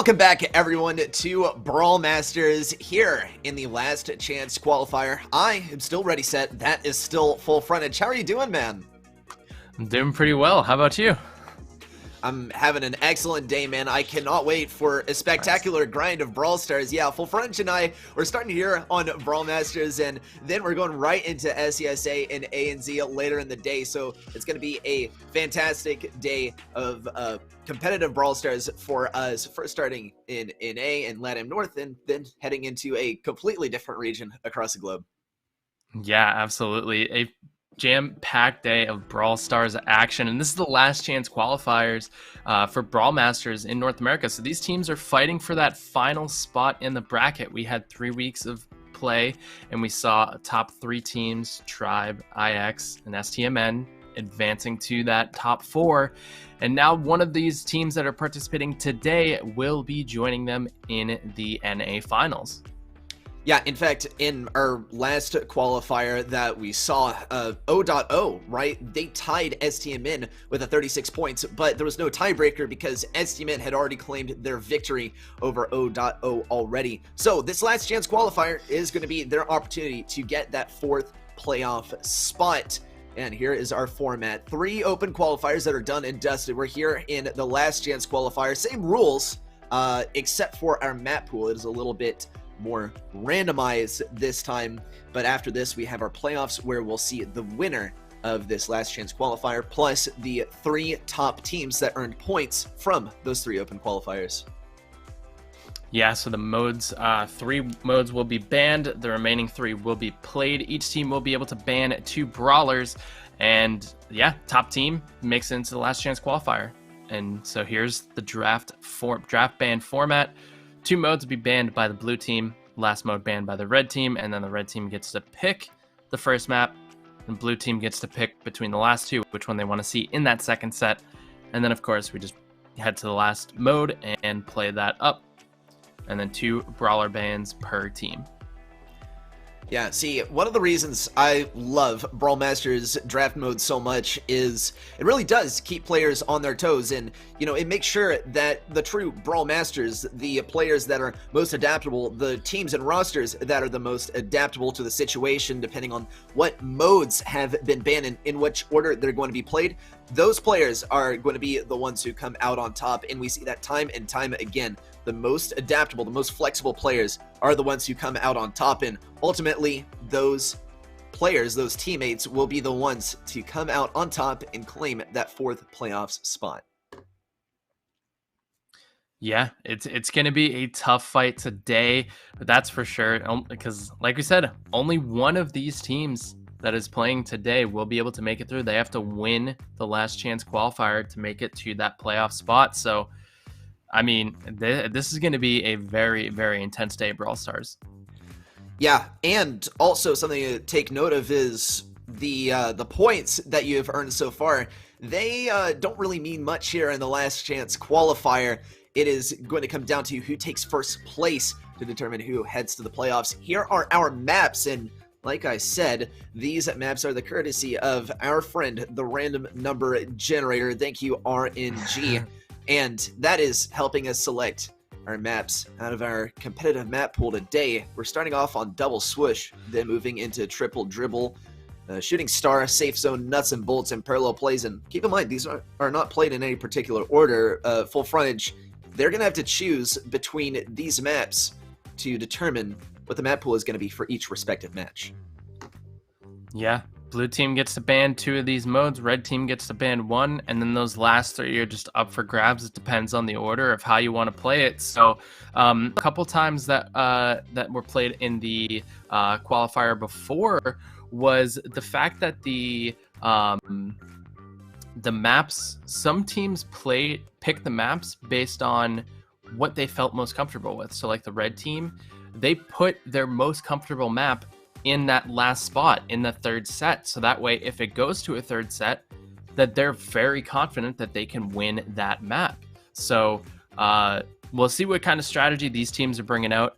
Welcome back, everyone, to Brawl Masters here in the last chance qualifier. I am still ready set. That is still full frontage. How are you doing, man? I'm doing pretty well. How about you? I'm having an excellent day, man. I cannot wait for a spectacular grind of Brawl Stars. Yeah, Full Frontage and I, we're starting here on Brawl Masters, and then we're going right into SCSA and ANZ later in the day. So it's going to be a fantastic day of competitive Brawl Stars for us. First starting in A and LATAM North, and then heading into a completely different region across the globe. Yeah, absolutely. A jam-packed day of Brawl Stars action, and this is the last chance qualifiers for Brawl Masters in North America. So these teams are fighting for that final spot in the bracket. We had 3 weeks of play, and we saw top 3 teams, Tribe, IX, and STMN, advancing to that top 4. And now one of these teams that are participating today will be joining them in the NA finals. Yeah, in fact, in our last qualifier that we saw, O.O, right? They tied STMN with a 36 points, but there was no tiebreaker because STMN had already claimed their victory over O.O already. So this last chance qualifier is going to be their opportunity to get that 4th playoff spot. And here is our format. 3 open qualifiers that are done and dusted. We're here in the last chance qualifier. Same rules, except for our map pool. It is a little bit more randomized this time, but after this we have our playoffs where we'll see the winner of this last chance qualifier plus the 3 top teams that earned points from those 3 open qualifiers. Yeah, so the modes, 3 modes will be banned. The remaining 3 will be played. Each team will be able to ban 2 brawlers, and yeah, top team makes it into the last chance qualifier. And so here's the draft ban format. 2 modes will be banned by the blue team, last mode banned by the red team, and then the red team gets to pick the first map, and blue team gets to pick between the last 2, which one they want to see in that second set. And then, of course, we just head to the last mode and play that up. And then 2 brawler bans per team. Yeah, see, one of the reasons I love Brawl Masters draft mode so much is it really does keep players on their toes, and, you know, it makes sure that the true Brawl Masters, the players that are most adaptable, the teams and rosters that are the most adaptable to the situation, depending on what modes have been banned and in which order they're going to be played, those players are going to be the ones who come out on top, and we see that time and time again. The most adaptable, the most flexible players are the ones who come out on top, and ultimately those players, those teammates, will be the ones to come out on top and claim that 4th playoffs spot. Yeah, it's going to be a tough fight today, but that's for sure, because like we said, only one of these teams that is playing today will be able to make it through. They have to win the last chance qualifier to make it to that playoff spot. So I mean, this is going to be a very, very intense day of Brawl Stars. Yeah, and also something to take note of is the points that you have earned so far. They don't really mean much here in the last chance qualifier. It is going to come down to who takes first place to determine who heads to the playoffs. Here are our maps, and like I said, these maps are the courtesy of our friend, the random number generator. Thank you, RNG. And that is helping us select our maps out of our competitive map pool today. We're starting off on double swoosh, then moving into triple dribble, shooting star, safe zone, nuts and bolts, and parallel plays. And keep in mind, these are not played in any particular order. Full frontage, they're going to have to choose between these maps to determine what the map pool is going to be for each respective match. Yeah. Blue team gets to ban 2 of these modes, red team gets to ban 1, and then those last 3 are just up for grabs. It depends on the order of how you want to play it. So a couple times that were played in the qualifier before was the fact that the maps, some teams pick the maps based on what they felt most comfortable with. So like the red team, they put their most comfortable map in that last spot in the 3rd set, so that way if it goes to a 3rd set, that they're very confident that they can win that map. So we'll see what kind of strategy these teams are bringing out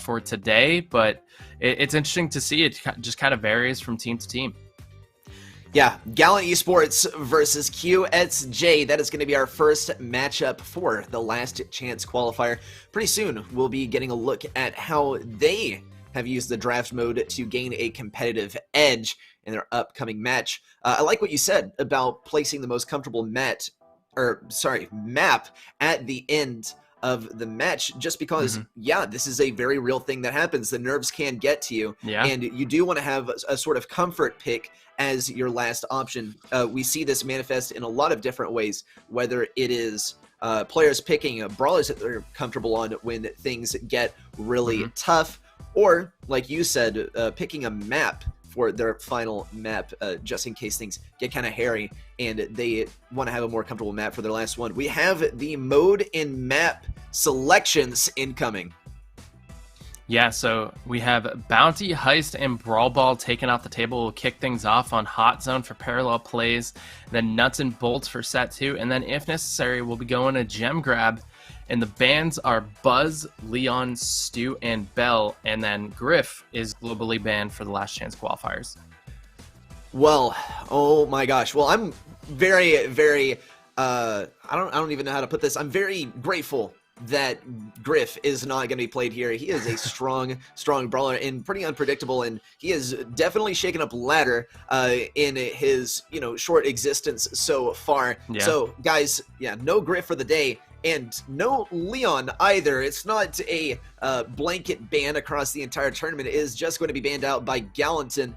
for today, but it's interesting to see. It just kind of varies from team to team. Yeah, Gallant Esports versus QSJ. That is going to be our first matchup for the last chance qualifier. Pretty soon, we'll be getting a look at how they have used the draft mode to gain a competitive edge in their upcoming match. I like what you said about placing the most comfortable map at the end of the match, just because, yeah, this is a very real thing that happens. The nerves can get to you, and you do want to have a sort of comfort pick as your last option. We see this manifest in a lot of different ways, whether it is players picking brawlers that they're comfortable on when things get really tough, or, like you said, picking a map for their final map, just in case things get kind of hairy and they want to have a more comfortable map for their last one. We have the mode and map selections incoming. Yeah, so we have Bounty, Heist, and Brawl Ball taken off the table. We'll kick things off on Hot Zone for parallel plays, then Nuts and Bolts for set 2, and then if necessary, we'll be going to Gem Grab. And the bans are Buzz, Leon, Stu, and Bell, and then Griff is globally banned for the last chance qualifiers. Well, oh my gosh. Well, I'm very, very, I don't even know how to put this. I'm very grateful that Griff is not going to be played here. He is a strong brawler and pretty unpredictable, and he has definitely shaken up ladder in his, short existence so far. Yeah. So, guys, yeah, no Griff for the day. And no Leon either. It's not a blanket ban across the entire tournament. It is just going to be banned out by Gallanton.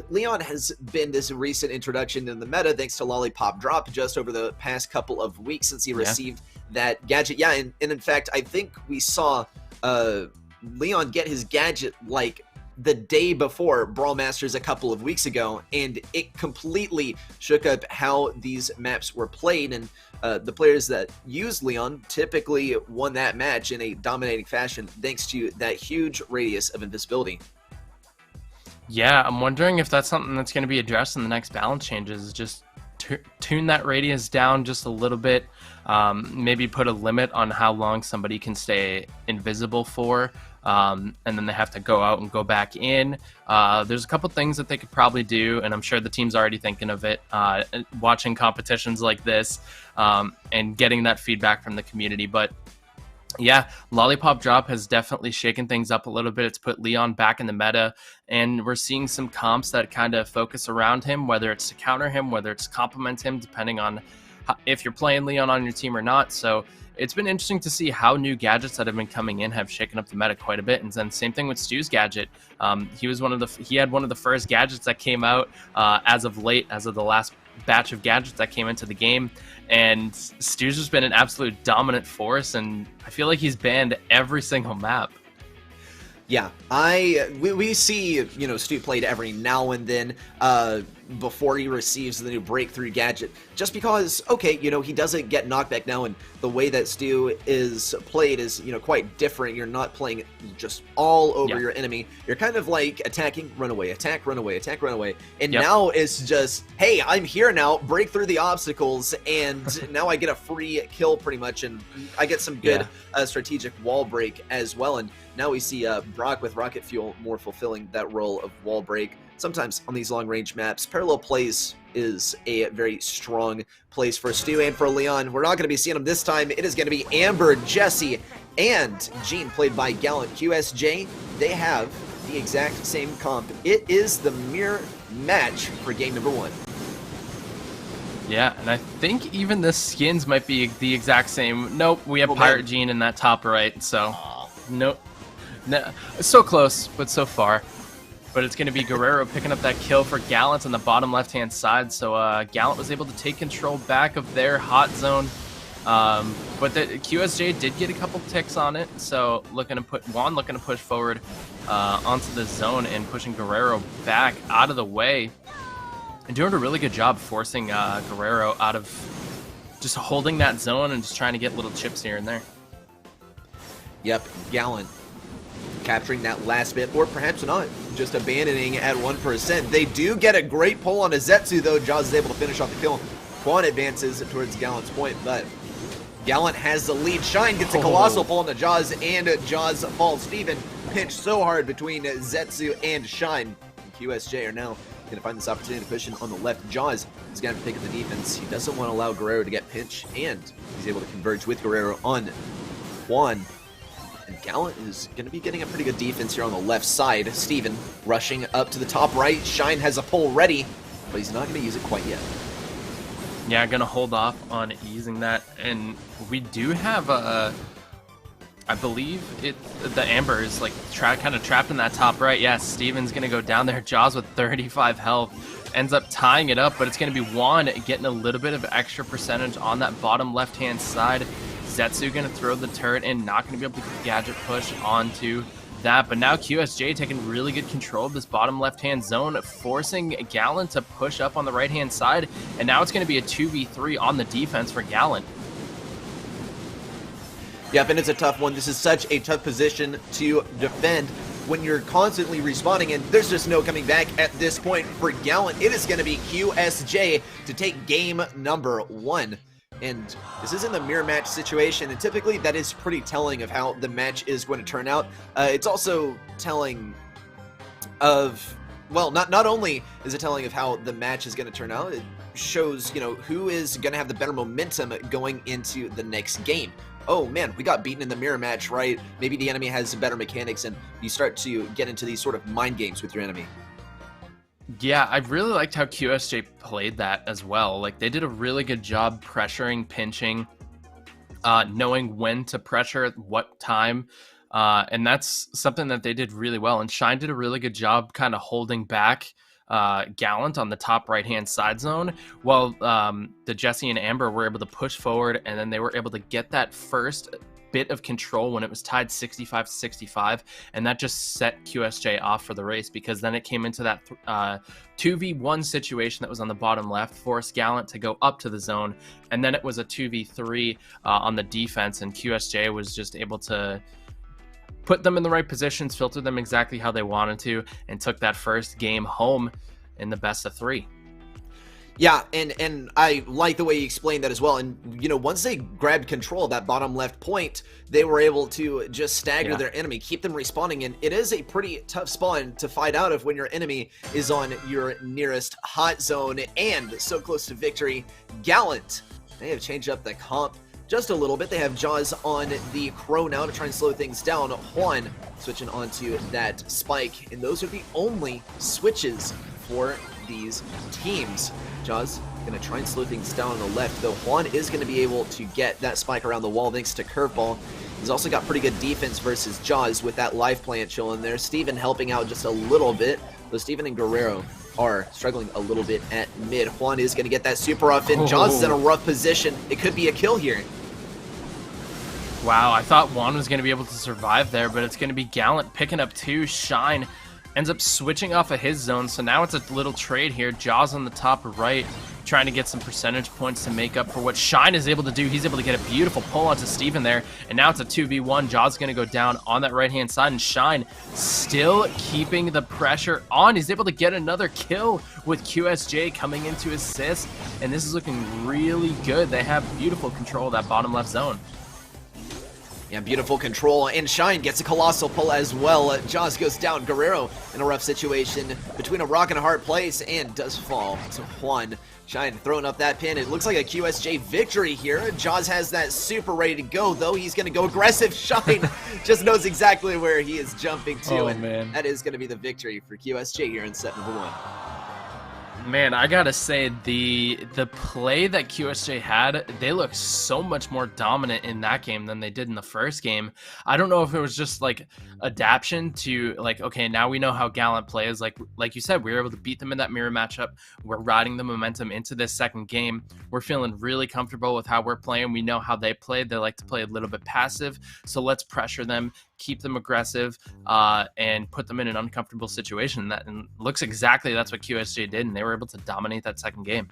Leon has been this recent introduction in the meta thanks to Lollipop Drop just over the past couple of weeks since he received that gadget. Yeah, and in fact, I think we saw Leon get his gadget like the day before Brawl Masters a couple of weeks ago, and it completely shook up how these maps were played, and the players that used Leon typically won that match in a dominating fashion thanks to that huge radius of invisibility. Yeah, I'm wondering if that's something that's going to be addressed in the next balance changes. Just tune that radius down just a little bit, maybe put a limit on how long somebody can stay invisible for, and then they have to go out and go back in. There's a couple things that they could probably do, and I'm sure the team's already thinking of it, watching competitions like this and getting that feedback from the community. But yeah, Lollipop Drop has definitely shaken things up a little bit. It's put Leon back in the meta, and we're seeing some comps that kind of focus around him, whether it's to counter him, whether it's to complement him, depending on if you're playing Leon on your team or not. So it's been interesting to see how new gadgets that have been coming in have shaken up the meta quite a bit. And then same thing with Stu's gadget. He had one of the first gadgets that came out as of the last batch of gadgets that came into the game, and Stu's just been an absolute dominant force, and I feel like he's banned every single map. Yeah, we see, Stu played every now and then before he receives the new breakthrough gadget, just because, okay, he doesn't get knockback now, and the way that Stu is played is, quite different. You're not playing just all over your enemy. You're kind of like attacking, run away, attack, run away, attack, run away. And now it's just, hey, I'm here now, break through the obstacles, and now I get a free kill pretty much, and I get some good strategic wall break as well. And now we see Brock with Rocket Fuel more fulfilling that role of wall break. Sometimes on these long-range maps, parallel plays is a very strong place for Stu and for Leon. We're not going to be seeing him this time. It is going to be Amber, Jesse, and Jean, played by Gallant. QSJ, they have the exact same comp. It is the mirror match for game number 1. Yeah, and I think even the skins might be the exact same. Nope, we have Pirate Jean in that top right, so nope. No, so close, but so far. But it's going to be Guerrero picking up that kill for Gallant on the bottom left-hand side. So Gallant was able to take control back of their hot zone. But the QSJ did get a couple ticks on it. So looking to push forward onto the zone and pushing Guerrero back out of the way. And doing a really good job forcing Guerrero out of just holding that zone and just trying to get little chips here and there. Yep, Gallant capturing that last bit, or perhaps not, just abandoning at 1%. They do get a great pull on a Zetsu, though. Jaws is able to finish off the kill. Quan advances towards Gallant's point, but Gallant has the lead. Shine gets a colossal pull on the Jaws, and Jaws falls. Steven pinched so hard between Zetsu and Shine. QSJ are now Gonna find this opportunity to push in on the left. Jaws is gonna have to pick up the defense. He doesn't want to allow Guerrero to get pinched, and he's able to converge with Guerrero on Juan. And Gallant is going to be getting a pretty good defense here on the left side. Steven rushing up to the top right. Shine has a pull ready, but he's not going to use it quite yet. Yeah, gonna hold off on using that. And we do have a, I believe the Amber is like kind of trapped in that top right. Yeah, Steven's gonna go down there. Jaws with 35 health ends up tying it up, but it's gonna be Juan getting a little bit of extra percentage on that bottom left-hand side. Zetsu gonna throw the turret in, not gonna be able to gadget push onto that, but now QSJ taking really good control of this bottom left-hand zone, forcing Gallant to push up on the right-hand side, and now it's gonna be a 2v3 on the defense for Gallant. Yep, and it's a tough one. This is such a tough position to defend when you're constantly respawning, and there's just no coming back at this point for Gallant. It is gonna be QSJ to take game number 1. And this isn't a mirror match situation, and typically that is pretty telling of how the match is going to turn out. It's also telling of, well, not only is it telling of how the match is going to turn out, it shows, you know, who is going to have the better momentum going into the next game. Oh man, we got beaten in the mirror match, right? Maybe the enemy has better mechanics, and you start to get into these sort of mind games with your enemy. Yeah, I really liked how QSJ played that as well. Like, they did a really good job pressuring, pinching, knowing when to pressure at what time. And that's something that they did really well. And Shine did a really good job kind of holding back Gallant on the top right-hand side zone, while the Jesse and Amber were able to push forward, and then they were able to get that first bit of control when it was tied 65-65, and that just set QSJ off for the race, because then it came into that 2v1 situation that was on the bottom left, forced Gallant to go up to the zone, and then it was a 2v3 on the defense, and QSJ was just able to put them in the right positions, filter them exactly how they wanted to, and took that first game home in the best of 3. Yeah, and I like the way you explained that as well. And, you know, once they grabbed control of that bottom left point, they were able to just stagger their enemy, keep them respawning. And it is a pretty tough spawn to fight out of when your enemy is on your nearest hot zone and so close to victory. Gallant, they have changed up the comp just a little bit. They have Jaws on the Crow now to try and slow things down. Juan switching onto that Spike. And those are the only switches for these teams. Jaws gonna try and slow things down on the left, though Juan is gonna be able to get that spike around the wall thanks to Curveball. He's also got pretty good defense versus Jaws with that life plant chilling there. Steven helping out just a little bit, though Steven and Guerrero are struggling a little bit at mid. Juan is gonna get that super off in. Jaws is in a rough position. It could be a kill here. Wow, I thought Juan was gonna be able to survive there, but it's gonna be Gallant picking up 2. Shine ends up switching off of his zone, so now it's a little trade here. Jaws on the top right, trying to get some percentage points to make up for what Shine is able to do. He's able to get a beautiful pull onto Steven there, and now it's a 2v1. Jaws is going to go down on that right-hand side, and Shine still keeping the pressure on. He's able to get another kill with QSJ coming into assist, and this is looking really good. They have beautiful control of that bottom left zone. Yeah, beautiful control, and Shine gets a colossal pull as well. Jaws goes down. Guerrero in a rough situation between a rock and a hard place, and does fall to Juan. Shine throwing up that pin. It looks like a QSJ victory here. Jaws has that super ready to go, though. He's going to go aggressive. Shine just knows exactly where he is jumping to, and man, that is going to be the victory for QSJ here in set number 1. Man, I gotta say, the play that QSJ had, they looked so much more dominant in that game than they did in the first game. I don't know if it was just like adaptation to like, okay, now we know how Gallant plays. Like you said, we were able to beat them in that mirror matchup. We're riding the momentum into this second game. We're feeling really comfortable with how we're playing. We know how they play. They like to play a little bit passive, so let's pressure them, keep them aggressive, and put them in an uncomfortable situation. And looks exactly that's what QSJ did, and they were able to dominate that second game.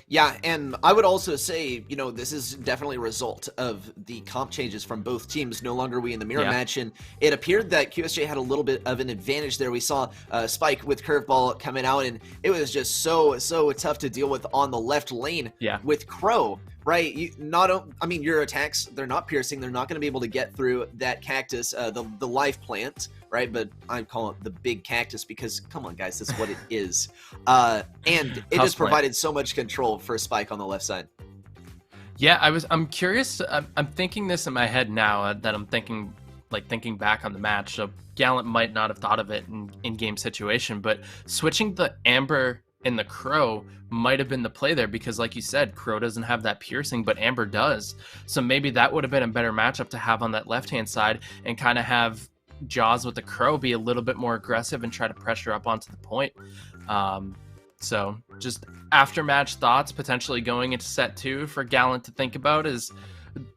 Yeah, and I would also say, you know, this is definitely a result of the comp changes from both teams. No longer we in the mirror match, and it appeared that QSJ had a little bit of an advantage there. We saw Spike with Curveball coming out, and it was just so tough to deal with on the left lane with Crow, Right, your attacks, they're not piercing, they're not going to be able to get through that cactus, the life plant, right? But I call it the big cactus because, come on guys, that's what it is. And it just provided so much control for Spike on the left side. Yeah, I'm curious, I'm thinking this in my head now that I'm thinking back on the match. So Gallant might not have thought of it in game situation, but switching the Amber and the Crow might have been the play there because, like you said, Crow doesn't have that piercing, but Amber does. So maybe that would have been a better matchup to have on that left-hand side and kind of have Jaws with the Crow be a little bit more aggressive and try to pressure up onto the point. So just after-match thoughts, potentially going into set 2 for Gallant to think about is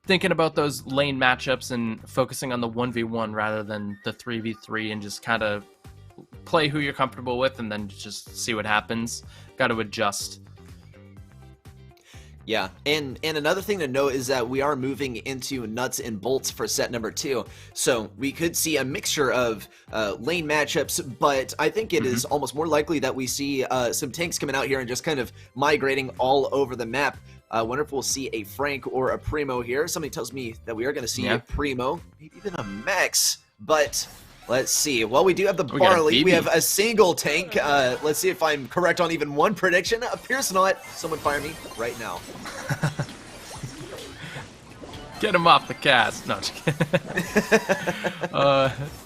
thinking about those lane matchups and focusing on the 1v1 rather than the 3v3 and just kind of play who you're comfortable with and then just see what happens. Got to adjust. Yeah, and another thing to note is that we are moving into nuts and bolts for set number 2, so we could see a mixture of lane matchups, but I think it is almost more likely that we see some tanks coming out here and just kind of migrating all over the map. I wonder if we'll see a Frank or a Primo here. Somebody tells me that we are going to see a Primo, maybe even a Max, but let's see. Well, we do have the Barley. We have a single tank. Let's see if I'm correct on even one prediction. Appears not. Someone fire me right now. Get him off the cast. No, just kidding.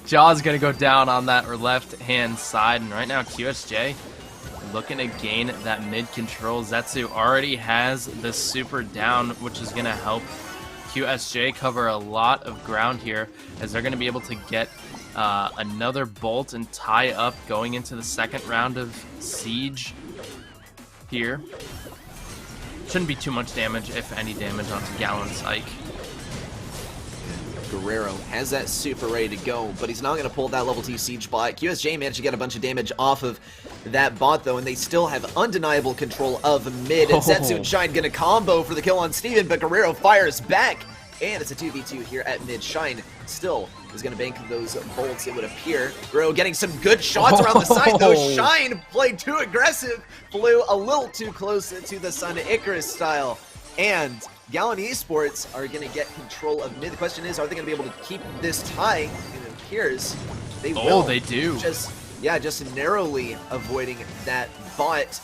Jaw's going to go down on that left-hand side, and right now QSJ looking to gain that mid control. Zetsu already has the super down, which is going to help QSJ cover a lot of ground here, as they're going to be able to get another bolt and tie up going into the second round of Siege here. Shouldn't be too much damage, if any damage, onto Gallant's Ike. Guerrero has that super ready to go, but he's not going to pull that level 2 Siege bot. QSJ managed to get a bunch of damage off of that bot, though, and they still have undeniable control of mid. And Zetsu and Shine going to combo for the kill on Steven, but Guerrero fires back, and it's a 2v2 here at mid. Shine still is going to bank those bolts, it would appear. Guerrero getting some good shots around the side, though. Shine played too aggressive, flew a little too close to the sun, Icarus style, and Gallant Esports are going to get control of mid. The question is, are they going to be able to keep this tie? And it appears they will. Oh, they do. Just narrowly avoiding that bot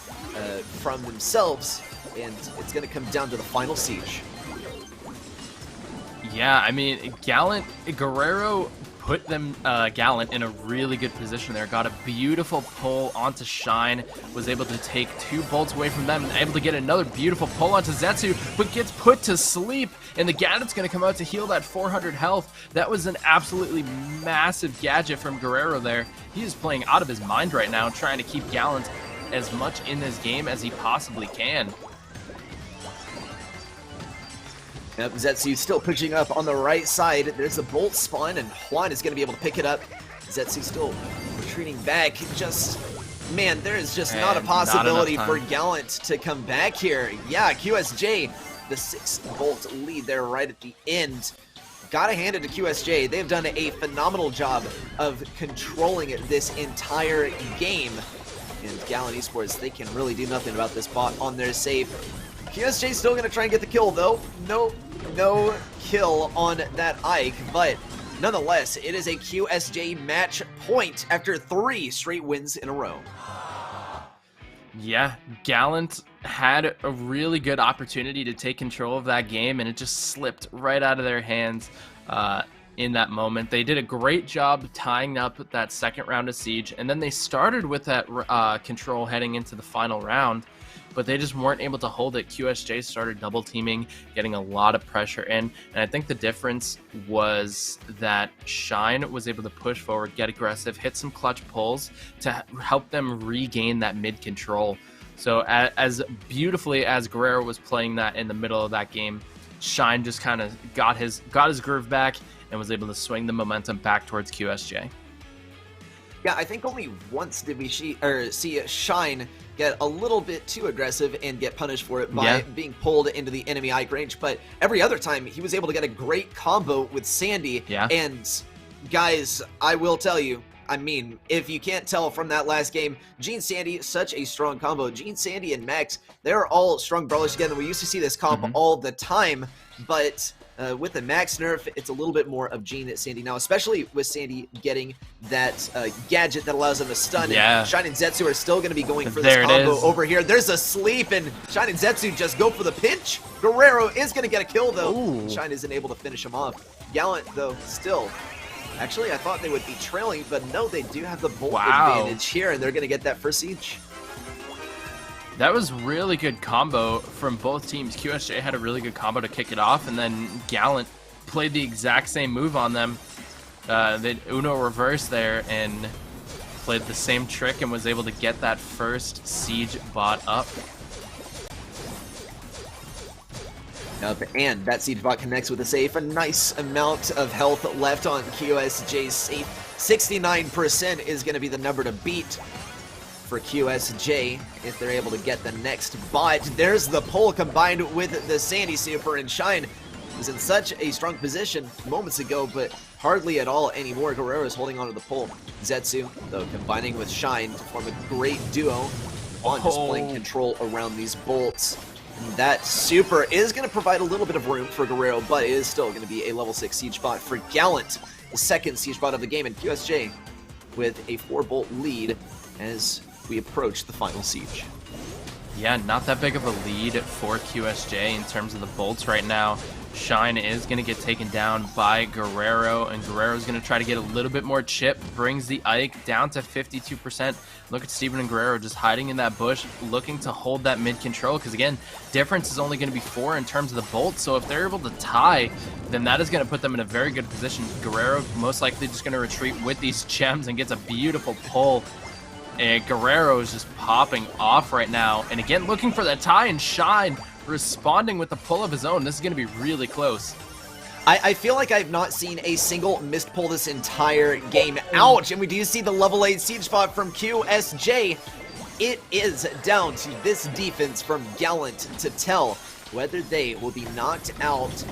from themselves, and it's going to come down to the final Siege. Yeah, I mean, Guerrero put them, Gallant, in a really good position there. Got a beautiful pull onto Shine, was able to take 2 bolts away from them, and able to get another beautiful pull onto Zetsu, but gets put to sleep, and the Gannet's going to come out to heal that 400 health. That was an absolutely massive gadget from Guerrero there. He is playing out of his mind right now, trying to keep Gallant as much in this game as he possibly can. Yep, Zetsu still pushing up on the right side. There's a bolt spawn, and Juan is going to be able to pick it up. Zetsu still retreating back. Man, there is just not a possibility for Gallant to come back here. Yeah, QSJ, the 6th bolt lead there right at the end. Gotta hand it to QSJ. They've done a phenomenal job of controlling this entire game. And Gallant Esports, they can really do nothing about this bot on their save. QSJ still going to try and get the kill, though. No kill on that Ike, but nonetheless, it is a QSJ match point after 3 straight wins in a row. Yeah, Gallant had a really good opportunity to take control of that game, and it just slipped right out of their hands in that moment. They did a great job tying up that second round of Siege, and then they started with that control heading into the final round, but they just weren't able to hold it. QSJ started double teaming, getting a lot of pressure in, and I think the difference was that Shine was able to push forward, get aggressive, hit some clutch pulls to help them regain that mid control. So as beautifully as Guerrero was playing that in the middle of that game, Shine just kind of got his groove back and was able to swing the momentum back towards QSJ. Yeah, I think only once did we see Shine get a little bit too aggressive and get punished for it by being pulled into the enemy Ike range, but every other time he was able to get a great combo with Sandy. Yeah. And guys, I will tell you, I mean, if you can't tell from that last game, Gene Sandy, such a strong combo. Gene Sandy and Max, they're all strong brawlers together. We used to see this comp all the time, but with the Max nerf, it's a little bit more of Gene Sandy now, especially with Sandy getting that gadget that allows him to stun. Yeah. And Shine and Zetsu are still going to be going for this combo over here. There's a sleep, and Shine and Zetsu just go for the pinch. Guerrero is going to get a kill, though. Ooh. Shine isn't able to finish him off. Gallant, though, still. Actually, I thought they would be trailing, but no, they do have the Bolt advantage here, and they're going to get that first siege. That was really good combo from both teams. QSJ had a really good combo to kick it off, and then Gallant played the exact same move on them. They Uno reverse there and played the same trick and was able to get that first siege bot up. And that siege bot connects with a safe. A nice amount of health left on QSJ's safe. 69% is going to be the number to beat for QSJ if they're able to get the next bot. There's the pull combined with the Sandy Super, and Shine was in such a strong position moments ago, but hardly at all anymore. Guerrero is holding on to the pull. Zetsu, though, combining with Shine to form a great duo on displaying control around these bolts. And that Super is going to provide a little bit of room for Guerrero, but it is still going to be a level 6 siege bot for Gallant, the second siege bot of the game, and QSJ with a 4-bolt lead as we approach the final siege. Yeah, not that big of a lead for QSJ in terms of the bolts right now. Shine is going to get taken down by Guerrero, and Guerrero's going to try to get a little bit more chip, brings the Ike down to 52%. Look at Steven and Guerrero just hiding in that bush, looking to hold that mid control, because again, difference is only going to be 4 in terms of the bolts, so if they're able to tie, then that is going to put them in a very good position. Guerrero most likely just going to retreat with these gems and gets a beautiful pull. And Guerrero is just popping off right now. And again, looking for that tie, and Shine responding with the pull of his own. This is going to be really close. I feel like I've not seen a single missed pull this entire game. Ouch! And we do see the level 8 siege bot from QSJ. It is down to this defense from Gallant to tell whether they will be knocked out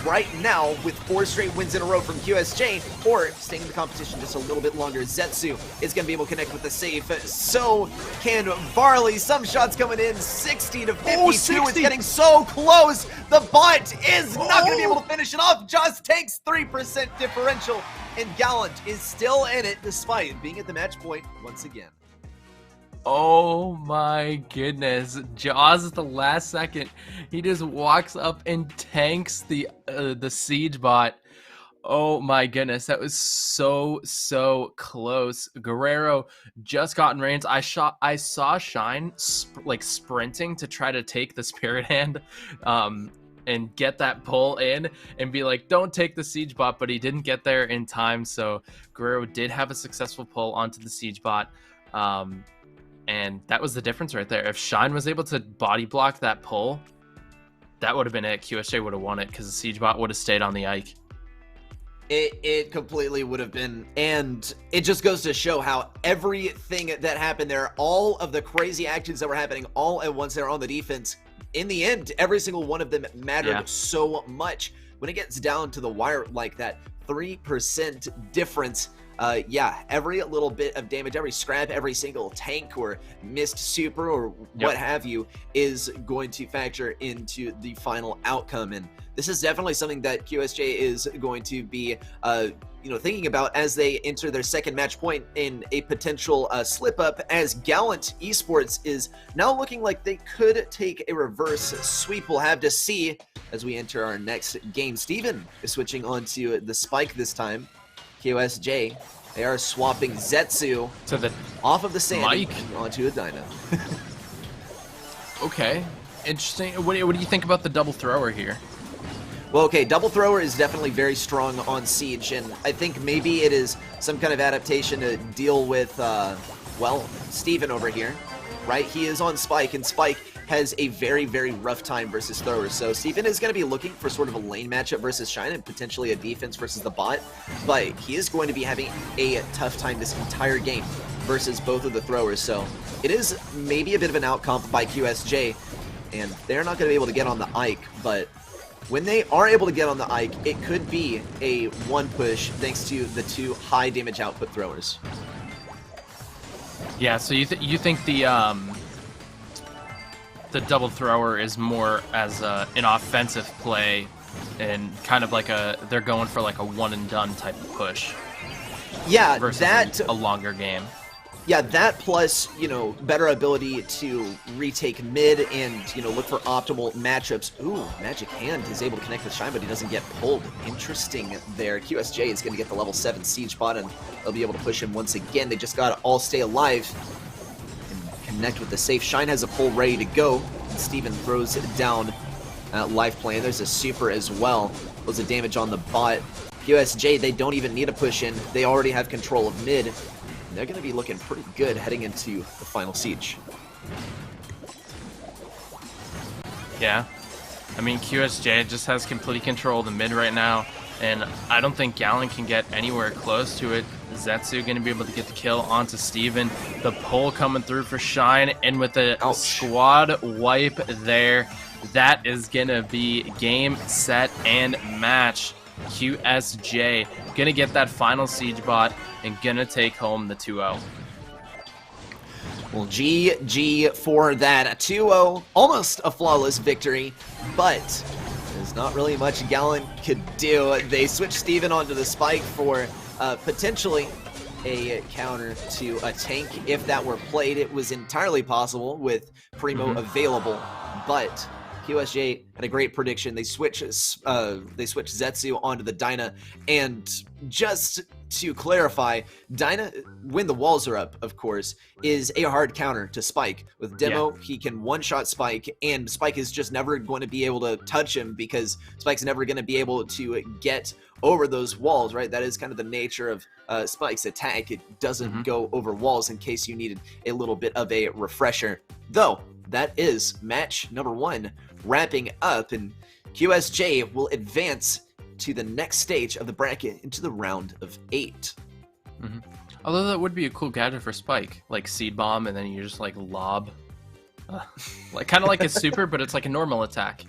right now with 4 straight wins in a row from QSJ, or staying in the competition just a little bit longer. Zetsu is going to be able to connect with the safe. So can Varley. Some shots coming in. 60 to 52. It's getting so close. The bot is not going to be able to finish it off. Just takes 3% differential, and Gallant is still in it despite being at the match point once again. Oh my goodness. Jaws at the last second. He just walks up and tanks the siege bot. Oh my goodness. That was so close. Guerrero just got in range. I saw Shine sprinting to try to take the Spirit Hand and get that pull in and be like, don't take the siege bot, but he didn't get there in time. So Guerrero did have a successful pull onto the siege bot. And that was the difference right there. If Shine was able to body block that pull, that would have been it. QSJ would have won it because the siege bot would have stayed on the Ike. It completely would have been, and it just goes to show how everything that happened there, all of the crazy actions that were happening all at once there on the defense, in the end, every single one of them mattered so much. When it gets down to the wire like that, 3% difference. Every little bit of damage, every scrap, every single tank or missed super or what have you is going to factor into the final outcome. And this is definitely something that QSJ is going to be, thinking about as they enter their second match point in a potential slip up, as Gallant Esports is now looking like they could take a reverse sweep. We'll have to see as we enter our next game. Steven is switching onto the Spike this time. QSJ, they are swapping Zetsu to the off of the Sandy Mike onto a Dyna. Okay, interesting. What do you think about the double thrower here? Well, okay, double thrower is definitely very strong on Siege, and I think maybe it is some kind of adaptation to deal with, Steven over here, right? He is on Spike, and Spike has a very rough time versus throwers. So Steven is going to be looking for sort of a lane matchup versus Shine and potentially a defense versus the bot, but he is going to be having a tough time this entire game versus both of the throwers. So it is maybe a bit of an outcomp by QSJ, and they're not going to be able to get on the Ike, but when they are able to get on the Ike, it could be a one push thanks to the 2 high damage output throwers. Yeah, so you think the double thrower is more as an offensive play, and kind of like they're going for like a one and done type of push. Yeah, versus that a longer game. Yeah, that plus, better ability to retake mid and, look for optimal matchups. Ooh, Magic Hand is able to connect with Shine, but he doesn't get pulled. Interesting there. QSJ is going to get the level 7 Siege bot, and they'll be able to push him once again. They just got to all stay alive and connect with the safe. Shine has a pull ready to go. Steven throws it down life play. There's a super as well. Loads of damage on the bot. QSJ, they don't even need a push in. They already have control of mid. They're going to be looking pretty good heading into the final siege. Yeah. I mean, QSJ just has complete control of the mid right now, and I don't think Gallon can get anywhere close to it. Zetsu going to be able to get the kill onto Steven. The pull coming through for Shine, and with a squad wipe there, that is going to be game, set, and match. QSJ going to get that final siege bot and going to take home the 2-0. Well, GG for that. A 2-0, almost a flawless victory, but there's not really much Gallon could do. They switched Steven onto the spike for potentially a counter to a tank. If that were played, it was entirely possible with Primo available, but QSJ had a great prediction. They switch Zetsu onto the Dyna, and just to clarify, Dyna, when the walls are up, of course, is a hard counter to Spike. With Demo, he can one-shot Spike, and Spike is just never going to be able to touch him because Spike's never going to be able to get over those walls, right? That is kind of the nature of Spike's attack. It doesn't go over walls, in case you needed a little bit of a refresher. Though, that is match number 1 wrapping up, and QSJ will advance to the next stage of the bracket into the round of 8. Although that would be a cool gadget for Spike, like Seed Bomb, and then you just like lob, like kind of like a super, but it's like a normal attack,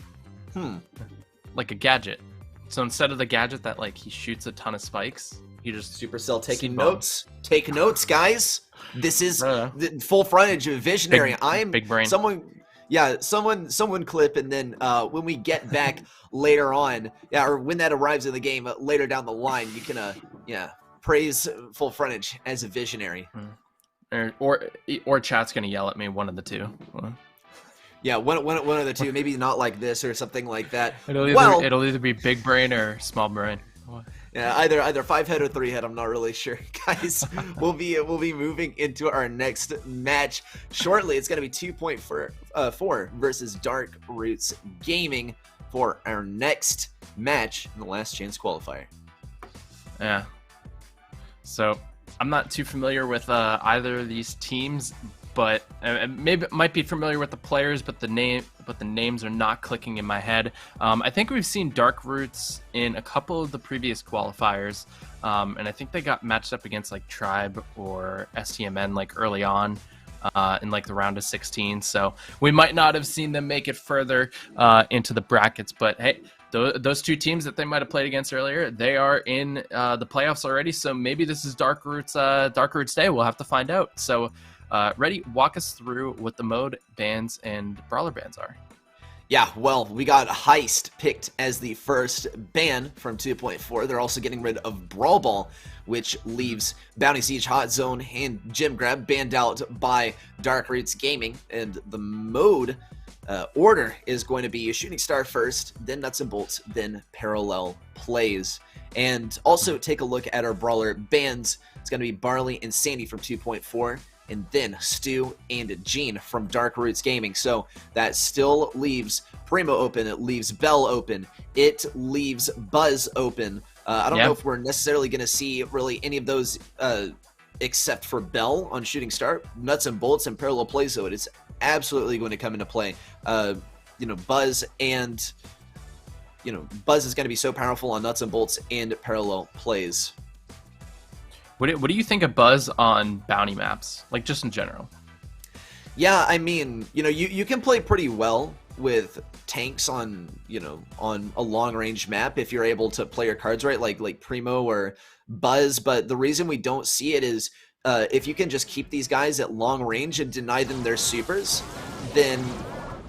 like a gadget. So instead of the gadget that like he shoots a ton of spikes, you just Supercell taking notes. Take notes, guys. This is the full frontage of visionary. I'm big brain. Someone clip, and then when we get back later on, or when that arrives in the game later down the line, you can praise full frontage as a visionary. Or chat's gonna yell at me, one of the two. Yeah, one of the two. Maybe not like this or something like that. It'll either be big brain or small brain. Yeah, either 5-head or 3-head. I'm not really sure, guys. We'll be moving into our next match shortly. It's gonna be 2.4 versus Dark Roots Gaming for our next match in the last chance qualifier. Yeah. So I'm not too familiar with either of these teams, but maybe might be familiar with the players, but the names are not clicking in my head. I think we've seen Dark Roots in a couple of the previous qualifiers, and I think they got matched up against like Tribe or STMN like early on in like the round of 16. So we might not have seen them make it further into the brackets, but hey, those two teams that they might have played against earlier, they are in the playoffs already. So maybe this is Dark Roots Day. We'll have to find out. So. Ready? Walk us through what the mode bans and brawler bans are. Yeah, well, we got Heist picked as the first ban from 2.4. They're also getting rid of Brawl Ball, which leaves Bounty Siege, Hot Zone, and Gym Grab banned out by Dark Roots Gaming. And the mode order is going to be Shooting Star first, then Nuts and Bolts, then Parallel Plays. And also take a look at our brawler bans. It's going to be Barley and Sandy from 2.4. And then Stu and Gene from Dark Roots Gaming. So that still leaves Primo open. It leaves Bell open. It leaves Buzz open. I don't know if we're necessarily going to see really any of those except for Bell on Shooting Star. Nuts and Bolts and Parallel Plays, so it is absolutely going to come into play. Buzz and... Buzz is going to be so powerful on Nuts and Bolts and Parallel Plays. What do you think of Buzz on bounty maps, like just in general? Yeah, I mean, you can play pretty well with tanks on a long range map if you're able to play your cards right, like Primo or Buzz. But the reason we don't see it is if you can just keep these guys at long range and deny them their supers, then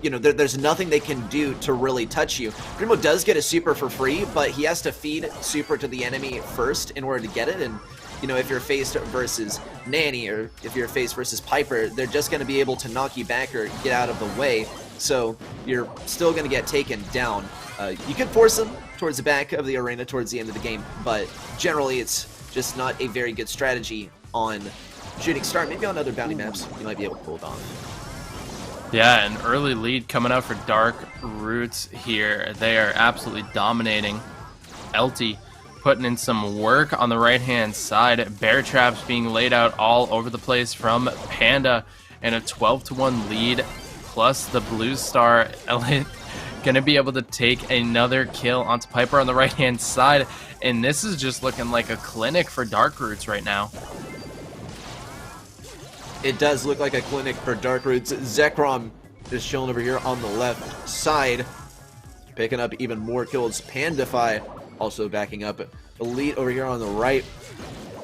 you know there's nothing they can do to really touch you. Primo does get a super for free, but he has to feed super to the enemy first in order to get it. And you know, if you're faced versus Nanny or if you're faced versus Piper, they're just going to be able to knock you back or get out of the way. So you're still going to get taken down. You can force them towards the back of the arena towards the end of the game, but generally it's just not a very good strategy on Shooting Star. Maybe on other bounty maps you might be able to pull it off. Yeah, an early lead coming out for Dark Roots here. They are absolutely dominating. LT putting in some work on the right-hand side. Bear traps being laid out all over the place from Panda, and a 12-1 lead, plus the Blue Star Elite going to be able to take another kill onto Piper on the right-hand side, and this is just looking like a clinic for Dark Roots right now. It does look like a clinic for Dark Roots. Zekrom is chilling over here on the left side, picking up even more kills. Pandify also backing up. Elite over here on the right